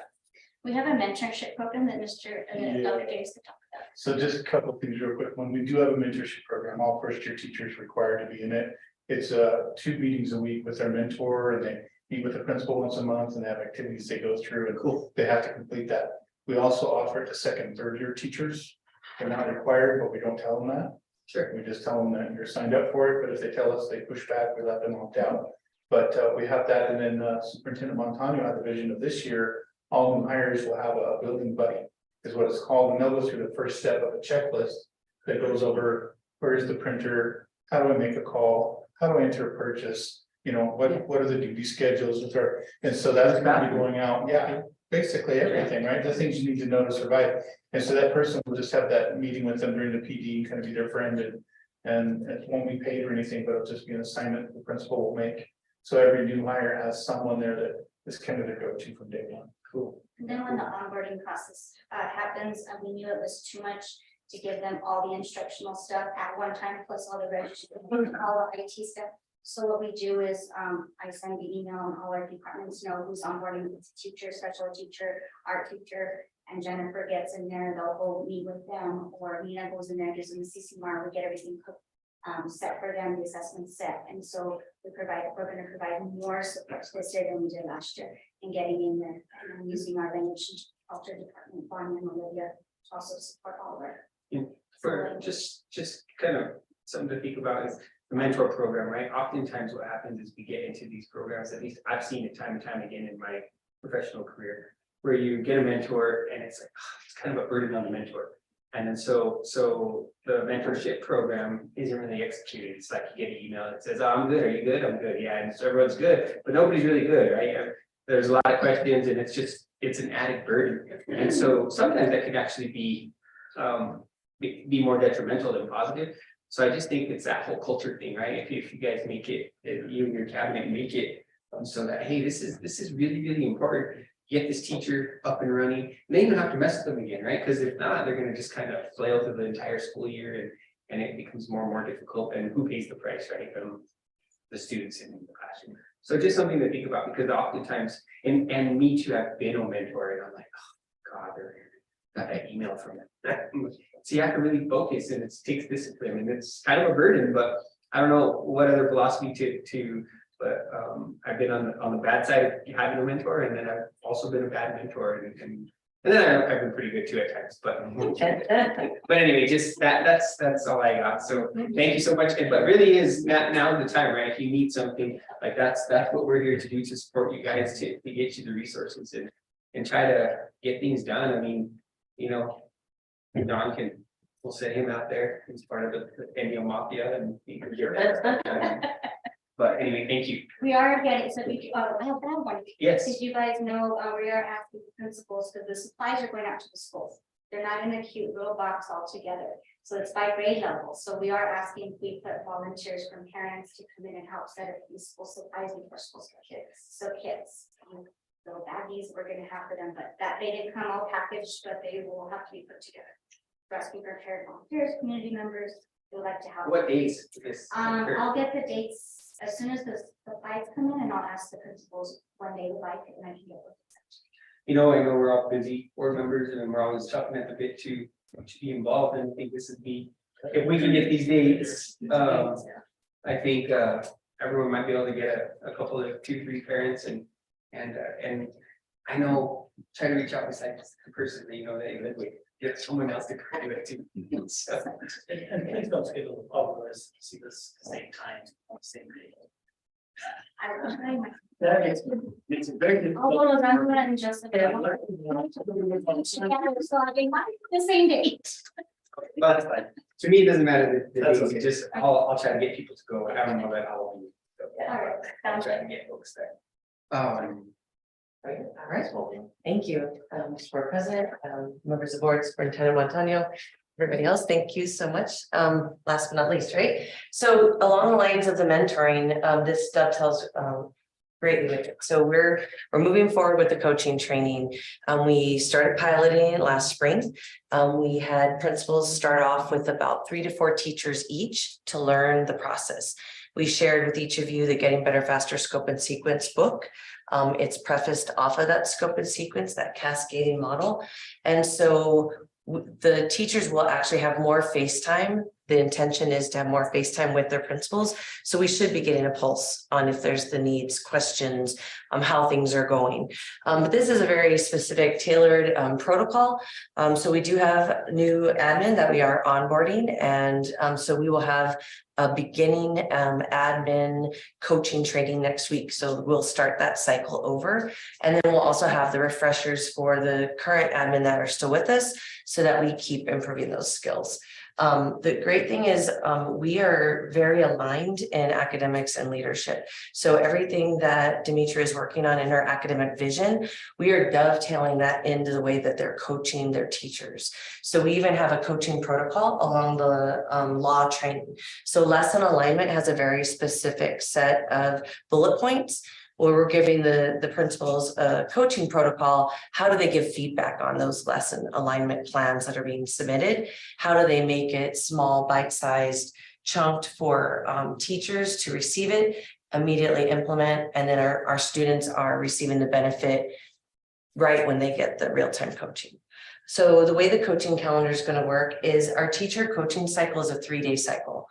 We have a mentorship program that Dr. James could talk about. So just a couple of things real quick. When we do have a mentorship program, all first-year teachers required to be in it. It's 2 meetings a week with their mentor, and they meet with the principal once a month, and they have activities they go through, and they have to complete that. We also offer it to 2nd and 3rd year teachers. They're not required, but we don't tell them that. Sure. We just tell them that you're signed up for it, but if they tell us they push back, we let them opt out. But we have that, and then Superintendent Montano had the vision of this year, all new hires will have a building buddy, is what it's called, and they'll go through the first step of a checklist that goes over, where is the printer, how do I make a call, how do I enter a purchase, you know, what are the duty schedules with her, and so that's gonna be going out, yeah, basically everything, right, the things you need to know to survive. And so that person will just have that meeting with them during the PD, kind of be their friend, and it won't be paid or anything, but it'll just be an assignment the principal will make. So every new hire has someone there that is kind of their go-to from day one. Cool. And then when the onboarding process happens, we knew it was too much to give them all the instructional stuff at one time, plus all the registration, all the IT stuff. So what we do is I send the email and all our departments know who's onboarding, it's a teacher, special teacher, art teacher, and Jennifer gets in there, they'll go meet with them, or Nina goes in there, gives them the CCMR, we get everything set for them, the assessment set. And so we're gonna provide more support this year than we did last year in getting in there and using our language culture department, Bonnie and Olivia, to also support all of our. For just kind of something to think about is the mentor program, right? Oftentimes what happens is we get into these programs, at least I've seen it time and time again in my professional career, where you get a mentor and it's like, it's kind of a burden on the mentor. And then so the mentorship program isn't really executed. It's like you get an email that says, oh, I'm good, are you good? I'm good, yeah, and so everyone's good, but nobody's really good, right? There's a lot of questions and it's an added burden. And so sometimes that can actually be more detrimental than positive. So I just think it's that whole culture thing, right? If you guys make it, if you and your cabinet make it so that, hey, this is really, really important. Get this teacher up and running, and then you don't have to mess with them again, right? Because if not, they're gonna just kind of flail through the entire school year and it becomes more and more difficult, and who pays the price, right? The students in the classroom. So just something to think about, because oftentimes, and me too, have been a mentor, and I'm like, oh God, I got that email from them. So you have to really focus, and it takes discipline, and it's kind of a burden, but I don't know what other philosophy but I've been on the bad side of having a mentor, and then I've also been a bad mentor, and And then I've been pretty good too at times, but anyway, just that's all I got. So thank you so much. But really is now the time, right? If you need something, like that's what we're here to do, to support you guys, to get you the resources and try to get things done. I mean, you know, Don we'll send him out there. He's part of the NDO Mafia and he can hear it. But anyway, thank you. We are getting, so we, I have one. Yes. As you guys know, we are asking principals, because the supplies are going out to the schools. They're not in a cute little box all together. So it's by grade level. So we are asking if we put volunteers from parents to come in and help set up these school supplies before schools for kids. So kids, little baggies we're gonna have for them, but that they didn't come all packaged, but they will have to be put together. For us, we prepared volunteers, community members, we would like to have. What days this? I'll get the dates as soon as the supplies come in, and I'll ask the principals when they would like it, and I can get with them. You know, I know we're all busy board members and we're always chopping at the bit to be involved, and I think this would be, if we can get these dates, I think everyone might be able to get a couple of 2-3 parents and I know, try to reach out besides the person that you know that you live with, get someone else to do it too. So, And please don't schedule all of us to see this at the same time, on the same day. I will try my. That is, it's very difficult. Although I'm not just. So I mean, the same date. but that's fine. To me, it doesn't matter the That's dates, okay. it's just I'll try to get people to go. I don't know that I'll be. All right, I'll try to get folks there. All right, well, thank you, Mr. Board President, members of board, Superintendent Montano, everybody else, thank you so much. Last but not least, right? So along the lines of the mentoring, this dovetails greatly with it. So we're moving forward with the coaching training. We started piloting it last spring. We had principals start off with about 3 to 4 teachers each to learn the process. We shared with each of you the Getting Better, Faster Scope and Sequence book. It's prefaced off of that scope and sequence, that cascading model. And so the teachers will actually have more face time. The intention is to have more face time with their principals. So we should be getting a pulse on if there's the needs, questions, how things are going. But this is a very specific tailored protocol. So we do have new admin that we are onboarding. And so we will have a beginning admin coaching training next week. So we'll start that cycle over. And then we'll also have the refreshers for the current admin that are still with us so that we keep improving those skills. The great thing is we are very aligned in academics and leadership. So everything that Demetra is working on in her academic vision, we are dovetailing that into the way that they're coaching their teachers. So we even have a coaching protocol along the law training. So lesson alignment has a very specific set of bullet points where we're giving the principals a coaching protocol. How do they give feedback on those lesson alignment plans that are being submitted? How do they make it small, bite-sized, chunked for teachers to receive it, immediately implement, and then our students are receiving the benefit right when they get the real-time coaching. So the way the coaching calendar is going to work is our teacher coaching cycle is a 3-day cycle.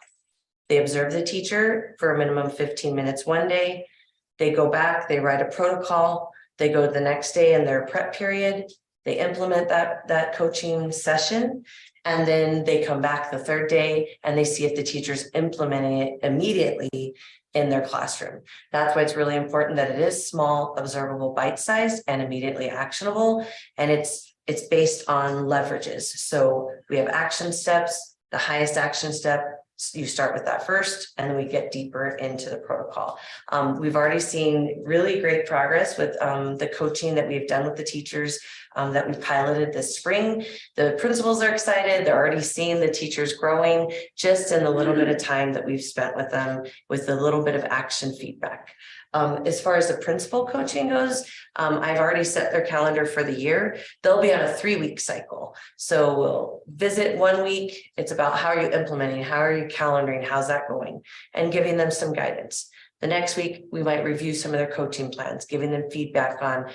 They observe the teacher for a minimum of 15 minutes one day. They go back, they write a protocol, they go the next day in their prep period, they implement that coaching session, and then they come back the 3rd day and they see if the teacher's implementing it immediately in their classroom. That's why it's really important that it is small, observable, bite-sized, and immediately actionable. And it's based on leverages. So we have action steps, the highest action step. You start with that first, and then we get deeper into the protocol. We've already seen really great progress with the coaching that we've done with the teachers that we piloted this spring. The principals are excited. They're already seeing the teachers growing just in the little bit of time that we've spent with them with a little bit of action feedback. As far as the principal coaching goes, I've already set their calendar for the year. They'll be on a 3-week cycle. So we'll visit 1 week. It's about how are you implementing, how are you calendaring, how's that going, and giving them some guidance. The next week, we might review some of their coaching plans, giving them feedback on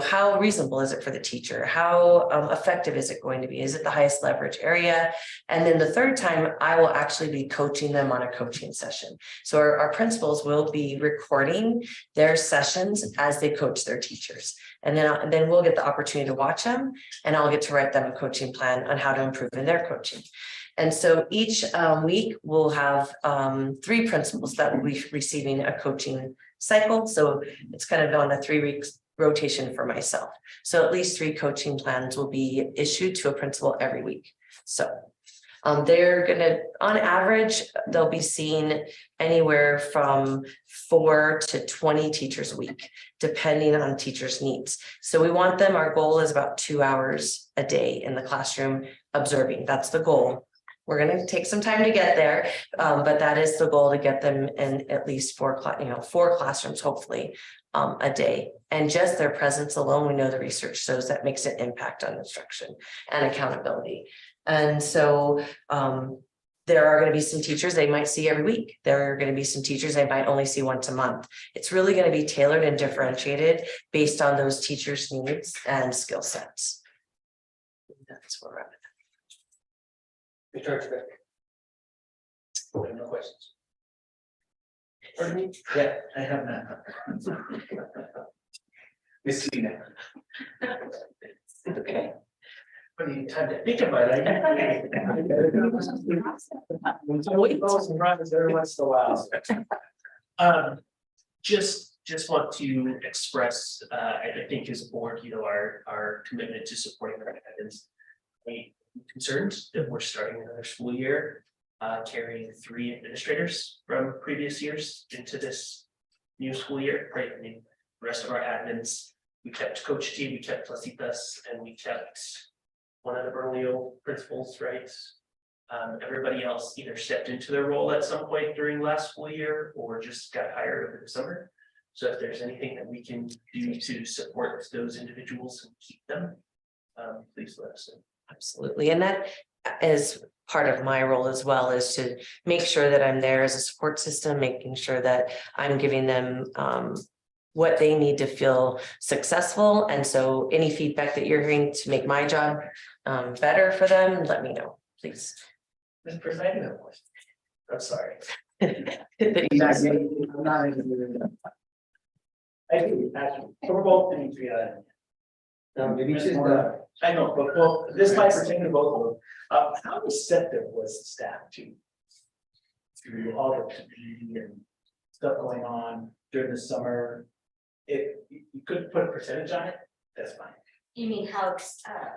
how reasonable is it for the teacher? How effective is it going to be? Is it the highest leverage area? And then the third time, I will actually be coaching them on a coaching session. So our principals will be recording their sessions as they coach their teachers. And then we'll get the opportunity to watch them, and I'll get to write them a coaching plan on how to improve in their coaching. And so each week we'll have 3 principals that will be receiving a coaching cycle. So it's kind of on a 3 weeks rotation for myself. So at least 3 coaching plans will be issued to a principal every week. So they're gonna, on average, they'll be seeing anywhere from 4 to 20 teachers a week, depending on teachers' needs. So we want them, our goal is about 2 hours a day in the classroom observing. That's the goal. We're gonna take some time to get there, but that is the goal, to get them in at least 4 classrooms, hopefully, a day. And just their presence alone, we know the research shows that makes an impact on instruction and accountability. And so there are going to be some teachers they might see every week. There are going to be some teachers they might only see once a month. It's really going to be tailored and differentiated based on those teachers' needs and skill sets. That's where we're at. Mr. Archibald. No questions. Pardon me? Yeah, I have none. Miss Lena. Okay. What do you time to think about it? Every once in a while. Just want to express, I think as a board, our commitment to supporting our attendance. I'm concerned that we're starting another school year, carrying 3 administrators from previous years into this new school year, right? I mean, the rest of our admins, we kept Coach T, we kept Placitas, and we kept one of the Bernalillo principals, right? Everybody else either stepped into their role at some point during last school year or just got hired over the summer. So if there's anything that we can do to support those individuals and keep them, please let us know. Absolutely. And that is part of my role as well, is to make sure that I'm there as a support system, making sure that I'm giving them what they need to feel successful. And so any feedback that you're hearing to make my job better for them, let me know, please. Mr. President, I'm sorry. I do, actually, we're both in each other. I know, but well, this might pertain to both of them. How receptive was the staff to all the community and stuff going on during the summer? If you could put a percentage on it, that's fine. You mean how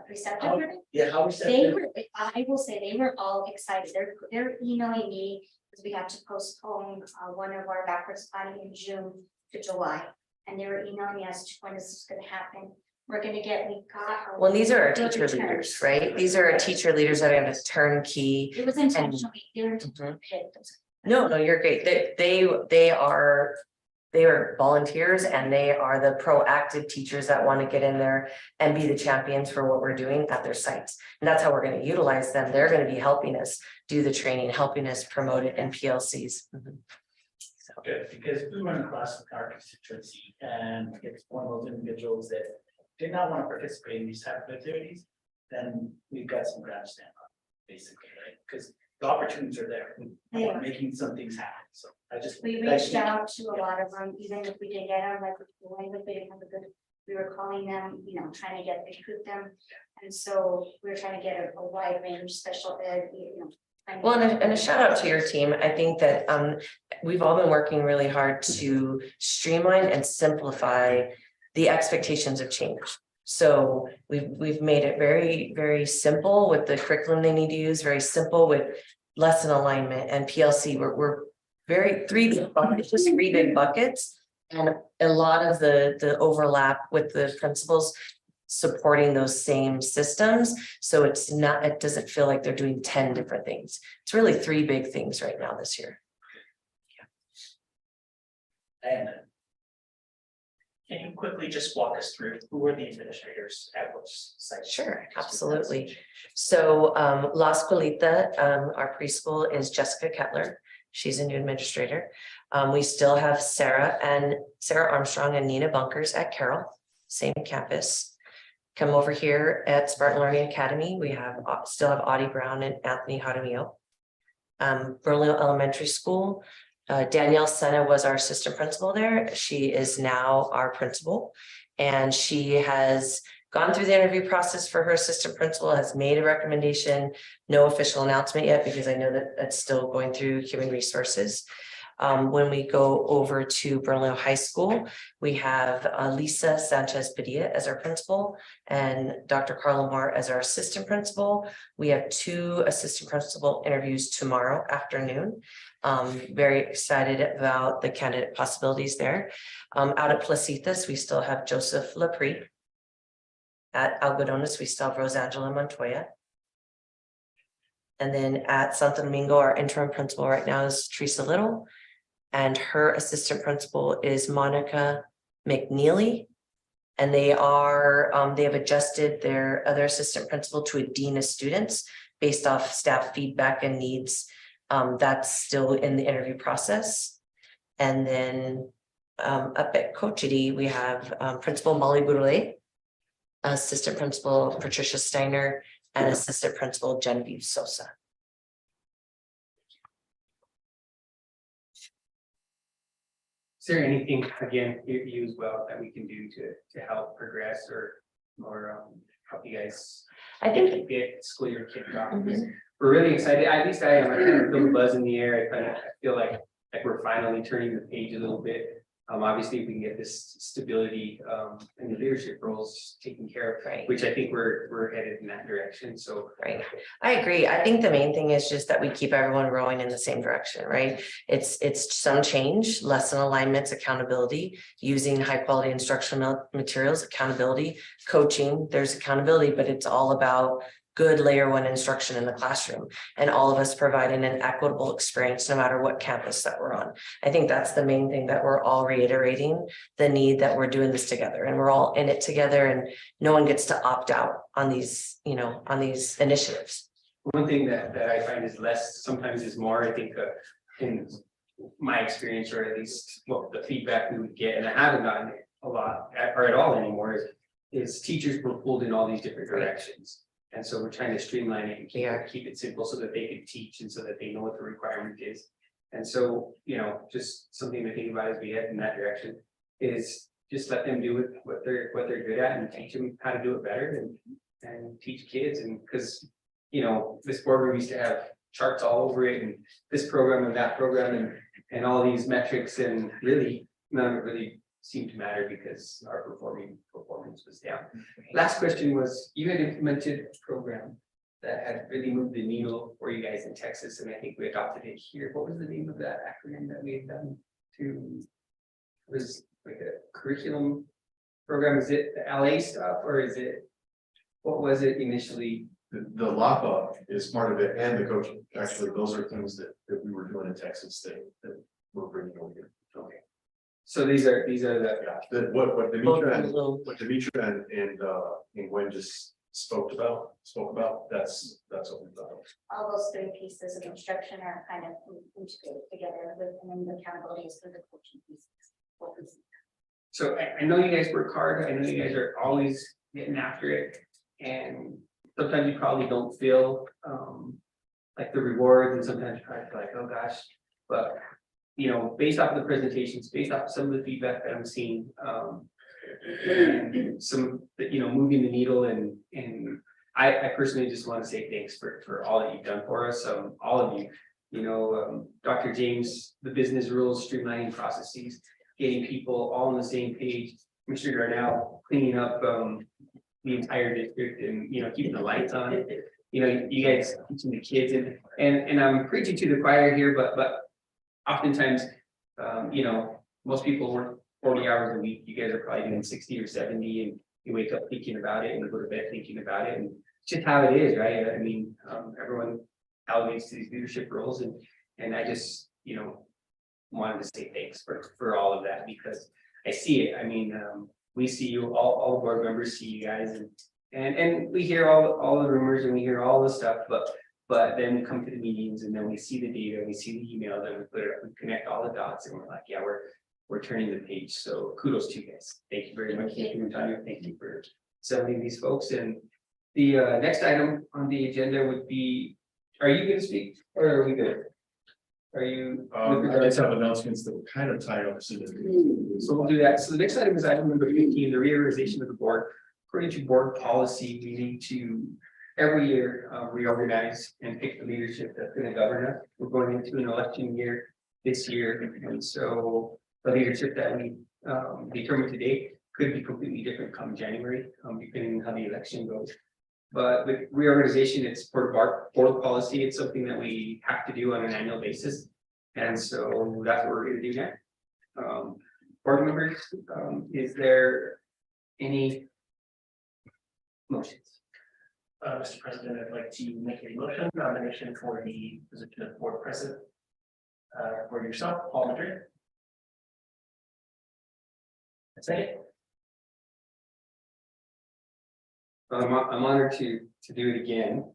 receptive were they? Yeah, how They receptive? were, I will say, they were all excited. They're emailing me because we had to postpone one of our backwards planning in June to July. And they were emailing me as to when this is gonna happen. We got. Well, these are our good teacher returns. leaders, right? These are our teacher leaders that have a turnkey. It was intentional. They were Mhm. picked. No, you're great. They are volunteers, and they are the proactive teachers that want to get in there and be the champions for what we're doing at their sites. And that's how we're going to utilize them. They're going to be helping us do the training, helping us promote it in PLCs. Mhm. So, Good, because we run a class with our constituency and it's one of those individuals that did not want to participate in these type of activities, then we've got some ground to stand on, basically, right? Because the opportunities are there. They We're are. making some things happen, so I just. We reached out to a lot of them, even if we didn't get them, like, if they didn't have a good, we were calling them, trying to recruit them. And so we were trying to get a wide range, special ed, well, and a shout out to your team. I think that we've all been working really hard to streamline and simplify the expectations of change. So we've made it very, very simple with the curriculum they need to use, very simple with lesson alignment and PLC. We're very 3 big buckets, just 3 big buckets. And a lot of the overlap with the principals supporting those same systems. So it doesn't feel like they're doing 10 different things. It's really 3 big things right now this year. And can you quickly just walk us through who are the administrators at which sites? Sure, absolutely. So La Escuelita, our preschool is Jessica Kettler. She's a new administrator. We still have Sarah Armstrong and Nina Bunkers at Carroll. same campus. Come over here at Spartan Learning Academy, we have, still have Audie Brown and Anthony Jaramillo. Berlin Elementary School, Danielle Senna was our assistant principal there. She is now our principal. And she has gone through the interview process for her assistant principal, has made a recommendation. No official announcement yet, because I know that that's still going through human resources. When we go over to Berlin High School, we have Lisa Sanchez Padilla as our principal and Dr. Carla Moore as our assistant principal. We have 2 assistant principal interviews tomorrow afternoon. Very excited about the candidate possibilities there. Out at Placitas, we still have Joseph Lapre. At Algodones, we still have Rosangela Montoya. And then at Santo Domingo, our interim principal right now is Teresa Little. And her assistant principal is Monica McNeely. And they have adjusted their other assistant principal to a dean of students based off staff feedback and needs. That's still in the interview process. And then up at Cochiti, we have Principal Molly Bourlet, Assistant Principal Patricia Steiner, and Assistant Principal Genevieve Sosa. Is there anything, again, you as well, that we can do to help progress or help you guys? I think Get school year kicked off? Because we're really excited, at least I am. I kind of feel the buzz in the air. I feel like we're finally turning the page a little bit. Obviously, if we can get this stability in the leadership roles taken care of, Right. which I think we're headed in that direction. So Right. I agree. I think the main thing is just that we keep everyone rowing in the same direction, right? It's some change, lesson alignments, accountability, using high quality instructional materials, accountability, coaching, there's accountability, but it's all about good layer 1 instruction in the classroom and all of us providing an equitable experience no matter what campus that we're on. I think that's the main thing that we're all reiterating, the need that we're doing this together and we're all in it together and no one gets to opt out on these, on these initiatives. one thing that I find is less, sometimes is more, I think, in my experience, or at least the feedback we would get, and I haven't gotten it a lot or at all anymore, is teachers were pulled in all these different directions. And so we're trying to streamline it and keep it simple so that they can teach and so that they know what the requirement is. And so, just something to think about as we head in that direction is just let them do what they're good at and teach them how to do it better and teach kids. And because, this board room used to have charts all over it and this program and that program and all these metrics, and really none of it really seemed to matter because our performance was down. Last question was, you had implemented a program that had really moved the needle for you guys in Texas, and I think we adopted it here. What was the name of that acronym that we had done to, it was like a curriculum program? Is it the LA stuff or is it, what was it initially? The LAPA is part of it and the coaching. Actually, those are things that we were doing in Texas that we're bringing over here. Okay. So these are What Demetra and Gwen just spoke about, that's what we thought. All those 3 pieces of instruction are kind of integrated together with, and then the accountability is for the coaching pieces. So I know you guys work hard. I know you guys are always getting after it. And sometimes you probably don't feel like the rewards, and sometimes you probably feel like, oh gosh, but based off of the presentations, based off of some of the feedback that I'm seeing, and some, moving the needle, and I personally just want to say thanks for all that you've done for us, all of you. Dr. James, the business rules, streamlining processes, getting people all on the same page. Mr. Darnell cleaning up the entire district and keeping the lights on. You guys teaching the kids, and I'm preaching to the choir here, but oftentimes, most people work 40 hours a week. You guys are probably doing 60 or 70, and you wake up thinking about it and you go to bed thinking about it. And it's just how it is, right? I mean, everyone elevates to these leadership roles, and I just, wanted to say thanks for all of that, because I see it. I mean, we see you, all the board members see you guys, and we hear all the rumors and we hear all the stuff, but then we come to the meetings and then we see the data, we see the emails, and we put it up, we connect all the dots, and we're like, yeah, we're turning the page. So kudos to you guys. Thank you very much. Thank you, Tanya. Thank you for sending these folks. And the next item on the agenda would be, are you going to speak or are we good? Are you? I just have announcements that were kind of tied up. So So we'll do that. So the next item is item number 15, the reorganization of the board. According to board policy, we need to every year reorganize and pick the leadership that's going to govern us. We're going into an election year this year. And so the leadership that we determined today could be completely different come January, depending on how the election goes. But with reorganization, it's part of our board policy. It's something that we have to do on an annual basis. And so that's what we're going to do now. Board members, is there any motions? Mr. President, I'd like to make a motion nomination for the position of board president. For yourself, Paul Madrid. Second. I'm honored to do it again.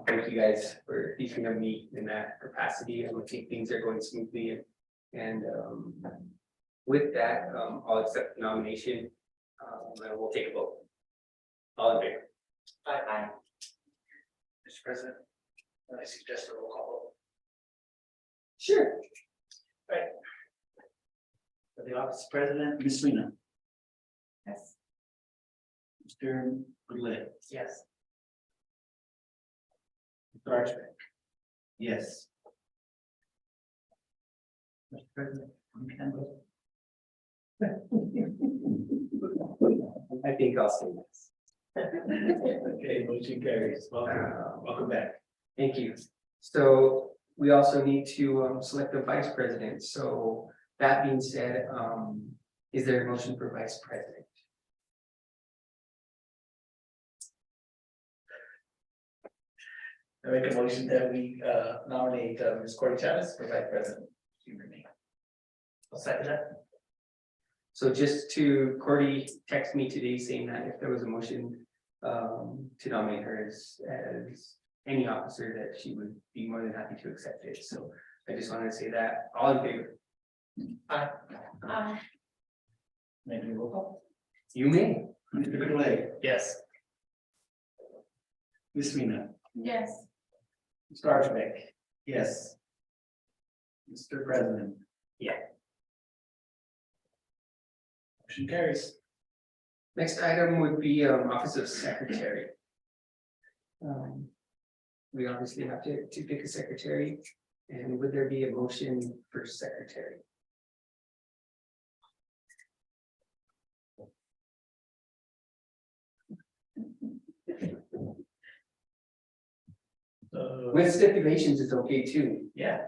Thank you guys for teaching of me in that capacity. I would think things are going smoothly and with that, I'll accept the nomination. And we'll take a vote. All in favor? Aye. Mr. President, I suggest a roll call vote. Sure. For the office president, Ms. Rena. Yes. Mr. Goulet. Yes. Mr. Archibald. Yes. Mr. President, you can vote. I think I'll say yes. Okay, motion carries. Welcome back. Thank you. So we also need to select a vice president. So that being said, is there a motion for vice president? I make a motion that we nominate Ms. Cordy Chavez for vice president. I'll second that. So just to, Cordy texted me today saying that if there was a motion to nominate her as any officer, that she would be more than happy to accept it. So I just wanted to say that. All in favor? Maybe roll call. You may. Mr. Goulet. Yes. Ms. Rena. Yes. Mr. Archibald. Yes. Mr. President. Yeah. Motion carries. Next item would be Office of Secretary. We obviously have to pick a secretary, and would there be a motion for secretary? With stipulations, it's okay too. Yeah.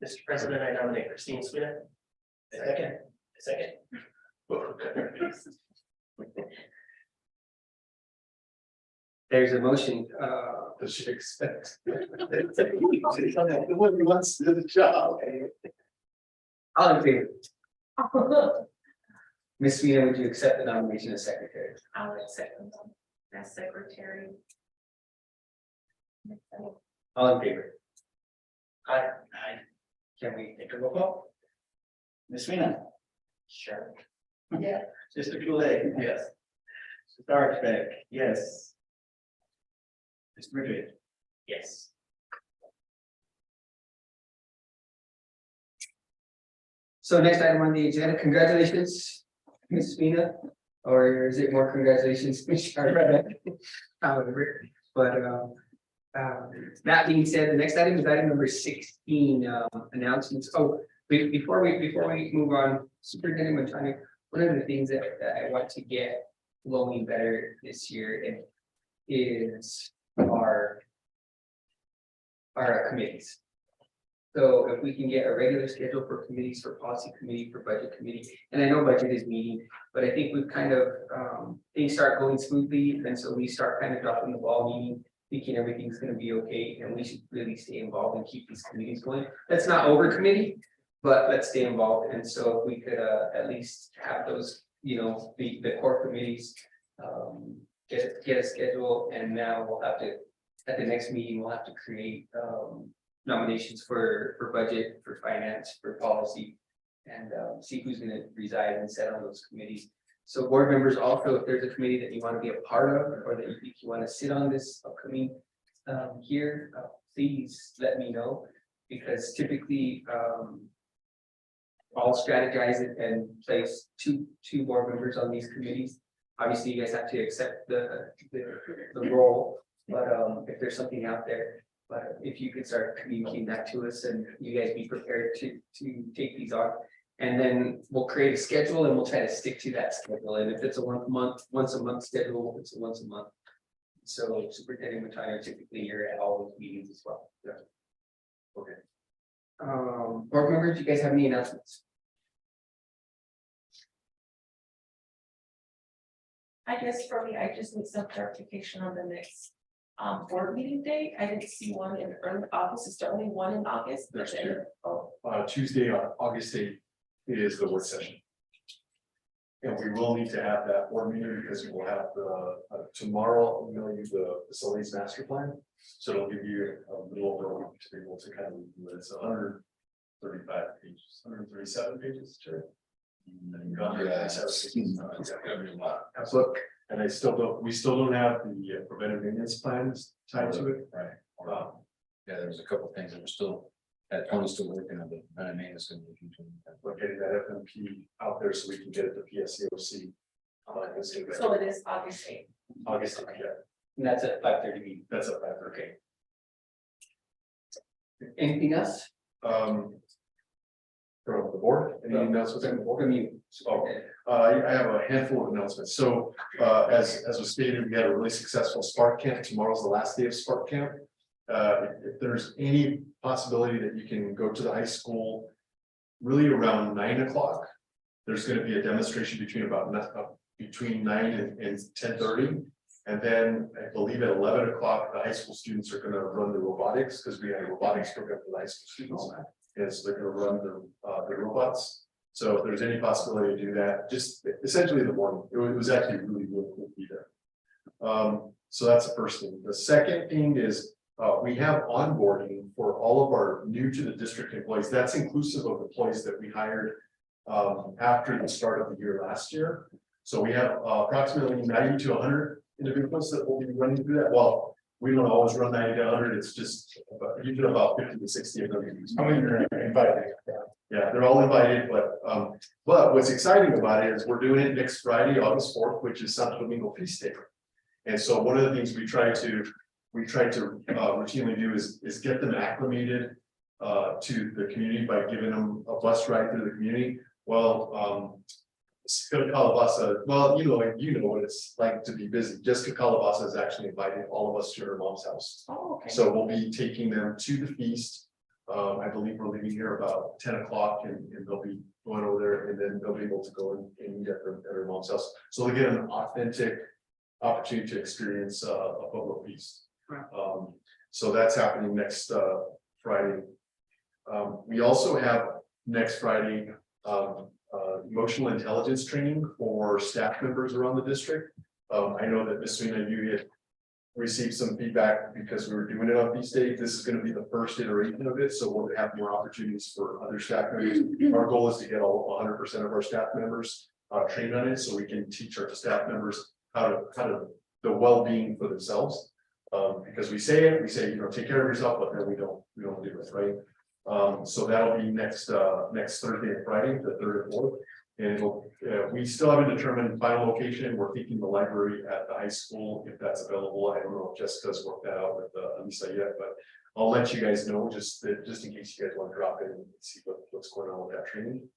Mr. President, I nominate Christine Sweeney. Second. Second. There's a motion, does she expect? The one who wants to do the job. all in favor? Ms. Sweeney, would you accept the nomination as secretary? I would second them as secretary. All in favor? Aye. Can we? Take a roll call. Ms. Rena. Sure. Yeah. Mr. Goulet. Yes. Mr. Archibald. Yes. Mr. Madrid. Yes. So next item on the agenda, congratulations, Ms. Sweeney, or is it more congratulations, Ms. Sharp? However, but that being said, the next item is item number 16, announcements. Oh, before we move on, Superintendent Montano, one of the things that I want to get flowing better this year is our committees. So if we can get a regular schedule for committees, for policy committee, for budget committee, and I know budget is meeting, but I think we've kind of, things start going smoothly, and so we start kind of dropping the ball, meaning thinking everything's gonna be okay, and we should really stay involved and keep these committees going. Let's not over committee, but let's stay involved, and so if we could at least have those the core committees. Get a schedule, and now we'll have to, at the next meeting, we'll have to create nominations for budget, for finance, for policy. And see who's gonna reside and sit on those committees. So board members also, if there's a committee that you want to be a part of, or that you think you want to sit on this upcoming here, please let me know. Because typically, I'll strategize it and place two board members on these committees. Obviously, you guys have to accept the role, but if there's something out there, but if you could start communicating that to us, and you guys be prepared to take these on. And then we'll create a schedule and we'll try to stick to that schedule. And if it's a once a month schedule, it's a once a month. So Superintendent Montano, typically you're at all those meetings as well. Yeah. Okay. Board members, do you guys have any announcements? I guess for me, I just need some clarification on the next board meeting date. I didn't see one in early August. Is there only one in August? Next year. Oh, Tuesday, August 8th is the work session. And we will need to have that board meeting because we will have the, tomorrow, I'll email you the facilities master plan. So it'll give you a little over a week to be able to kind of, it's 135 pages, 137 pages, Jerry. Look, and we still don't have the preventive maintenance plans tied to it. Right. Yeah, there's a couple things that we're still, that Tony's still working on, but I mean, it's gonna be. We're getting that FMP out there so we can get it to PSCOC. so it is August 8th. August, yeah, And that's at 5:30. that's up there. Okay. Anything else? From the board, anything else within the board? From you. Oh, I have a handful of announcements. So, as was stated, we had a really successful Spark Camp. Tomorrow's the last day of Spark Camp. If there's any possibility that you can go to the high school, really around 9 o'clock, there's going to be a demonstration between 9 and 10:30. And then I believe at 11 o'clock, the high school students are going to run the robotics because we have a robotics program for the high school students. And so they're going to run the robots. So if there's any possibility to do that, just essentially in the morning, it was actually really cool to be there. So that's the first thing. The second thing is we have onboarding for all of our new to the district employees. That's inclusive of employees that we hired after the start of the year last year. So we have approximately 90 to 100 individuals that will be running through that. Well, we don't always run 90 to 100. It's just usually about 50 to 60 of them. How many are invited? Yeah, they're all invited, but what's exciting about it is we're doing it next Friday, August 4th, which is Santo Domingo Feast Day. And so one of the things we try to routinely do is get them acclimated to the community by giving them a bus ride through the community. Well, Jessica Calabasa, well, you know what it's like to be busy. Jessica Calabasa is actually inviting all of us to her mom's house. Oh, okay. So we'll be taking them to the feast. I believe we're leaving here about 10 o'clock and they'll be going over there and then they'll be able to go and eat at her mom's house. So they get an authentic opportunity to experience a Pueblo feast. So that's happening next Friday. We also have next Friday emotional intelligence training for staff members around the district. I know that Ms. Sweeney, you had received some feedback because we were doing it on Feast Day. This is going to be the first iteration of it, so we'll have more opportunities for other staff members. Our goal is to get all 100% of our staff members trained on it, so we can teach our staff members how to the well-being for themselves. Because we say, take care of yourself, but then we don't do it, right? So that'll be next Thursday and Friday, the 3rd and 4th. And we still haven't determined final location. We're thinking the library at the high school, if that's available. I don't know if Jessica's worked that out with Lisa yet, but I'll let you guys know just in case you guys want to drop in and see what's going on with that training.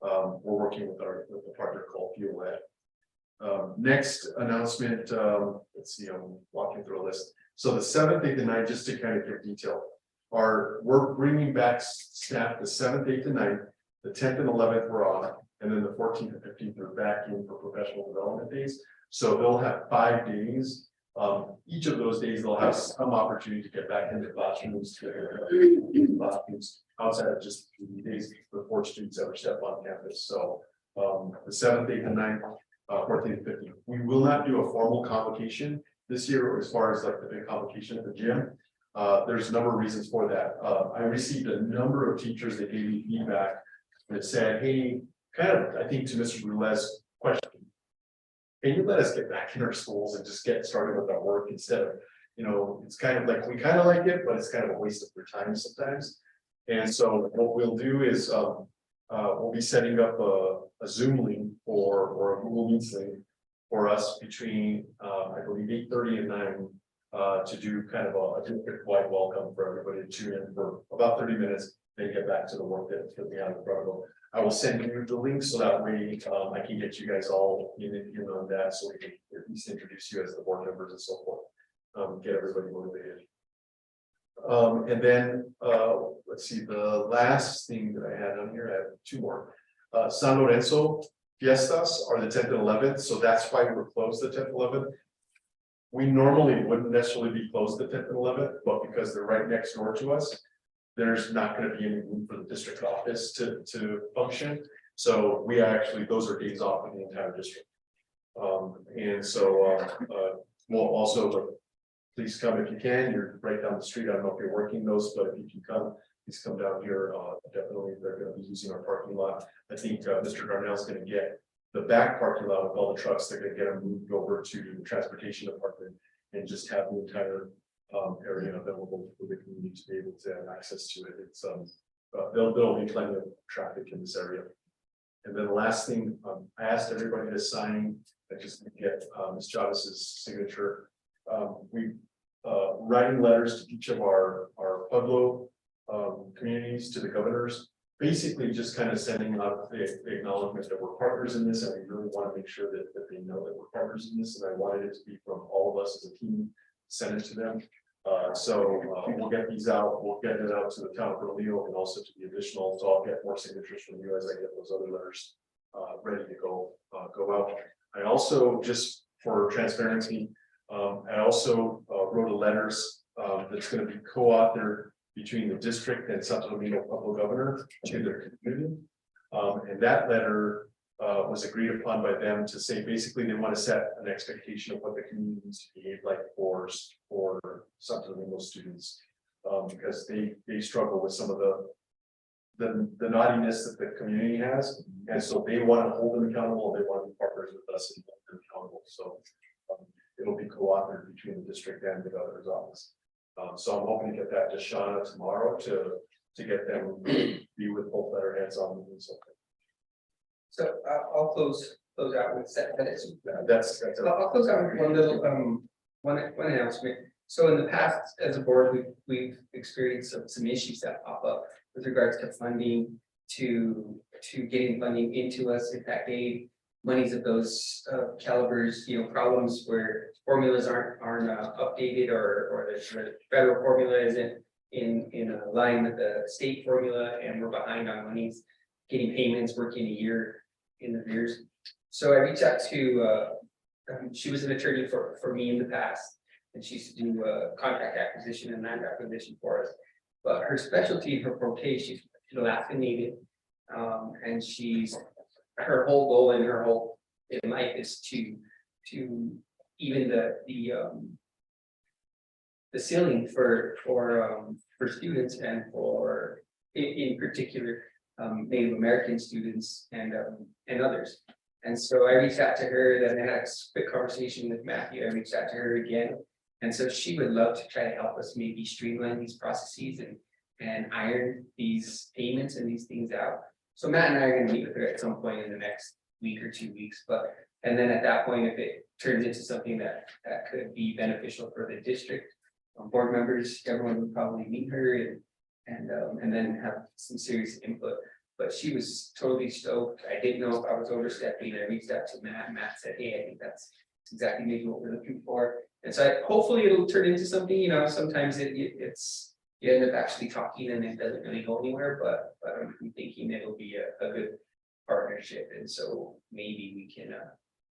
We're working with the partner called Fuel Ed. Next announcement, let's see, I'm walking through a list. So the 7th, 8th, and 9th, just to kind of give detail, we're bringing back staff the 7th, 8th, and 9th, the 10th and 11th we're off, and then the 14th and 15th are back in for professional development days. So they'll have 5 days. Each of those days they'll have some opportunity to get back into classrooms, outside of just 3 days before students ever step on campus. So the 7th, 8th, and 9th, 14th, 15th. We will not do a formal convocation this year as far as like the big convocation at the gym. There's a number of reasons for that. I received a number of teachers that gave me feedback that said, hey, kind of, I think to Mr. Roulette's question, can you let us get back in our schools and just get started with our work instead of, it's kind of like, we kind of like it, but it's kind of a waste of your time sometimes. And so what we'll do is, we'll be setting up a Zoom link or a Google Meets link for us between, I believe 8:30 and 9, to do kind of a district-wide welcome for everybody to tune in for about 30 minutes, then get back to the work that's going to be on the front. I will send you the link so that way I can get you guys all in on that, so we can at least introduce you as the board members and so forth. Get everybody motivated. And then let's see, the last thing that I had on here, I have 2 more. San Lorenzo fiestas are the 10th and 11th, so that's why we're closed the 10th and 11th. We normally wouldn't necessarily be closed the 10th and 11th, but because they're right next door to us, there's not going to be any room for the district office to function. So we actually, those are days off in the entire district. And so we'll also, please come if you can. You're right down the street. I don't know if you're working those, but if you can come, please come down here. Definitely, they're going to be using our parking lot. I think Mr. Darnell's going to get the back parking lot with all the trucks. They're going to get them moved over to the transportation department and just have the entire area available for the community to be able to have access to it. It's there'll be plenty of traffic in this area. And then the last thing, I asked everybody to sign. I just get Ms. Chavez's signature. We writing letters to each of our Pueblo communities, to the governors, basically just kind of sending out the acknowledgement that we're partners in this, and we really want to make sure that they know that we're partners in this. And I wanted it to be from all of us as a team, send it to them. So we'll get these out. We'll get it out to the town of Bernalillo and also to the additional. So I'll get more signatures from you as I get those other letters ready to go out. I also, just for transparency, I also wrote a letters that's going to be co-authored between the district and Santo Domingo Pueblo governor to their community. And that letter was agreed upon by them to say basically they want to set an expectation of what the community needs to behave like for Santo Domingo students, because they struggle with some of the naughtiness that the community has, and so they want to hold them accountable. They want to be partners with us and hold them accountable. So it'll be co-authored between the district and the governor's office. So I'm hoping to get that to Shauna tomorrow to get them be with both letterheads on and so forth. So I'll close out with 7 minutes. I'll close out with one little one announcement. So in the past, as a board, we've experienced some issues that pop up with regards to funding, to getting funding into us. In fact, monies of those calibers, problems where formulas aren't updated, or the federal formula isn't in line with the state formula, and we're behind on monies, getting payments, working a year in the years. So I reached out to she was an attorney for me in the past, and she used to do contract acquisition and land acquisition for us. But her specialty, her forte, she's Alaska Native, and her whole goal and her whole in life is to even the ceiling for students, and for in particular Native American students and others. And so I reached out to her, then I had a quick conversation with Matthew. I reached out to her again, and so she would love to try to help us maybe streamline these processes and iron these payments and these things out. So Matt and I are going to meet with her at some point in the next week or 2 weeks, and then at that point, if it turns into something that could be beneficial for the district, board members, everyone would probably meet her and then have some serious input. But she was totally stoked. I didn't know if I was overstepping. I reached out to Matt, and Matt said, hey, I think that's exactly maybe what we're looking for. And so hopefully it'll turn into something. Sometimes it's you end up actually talking and it doesn't really go anywhere, but I'm thinking it'll be a good partnership. And so maybe we can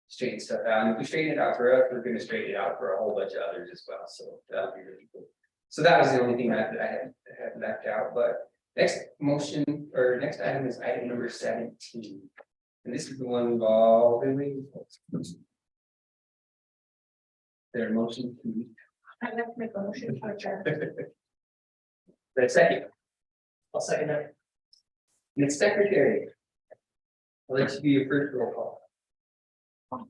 straighten stuff out. And if we straighten it out for us, we're going to straighten it out for a whole bunch of others as well. So that'll be really cool. So that was the only thing that I had left out. But next item is item number 17. And this is the one involving. Their motion to. I'd like to make a motion to adjourn. The second, I'll second that. Ms. Secretary. I'll let you do your first roll call.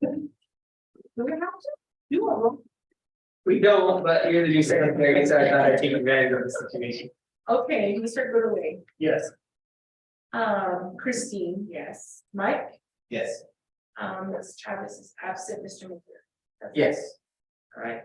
Do we have to? Do a roll. We don't, but you're the new secretary, so I thought I'd take advantage of the situation. Okay, Mr. Goodaway, Yes. Christine, yes, Mike, Yes. Ms. Travis is absent, Mr. Moore. Yes. All right,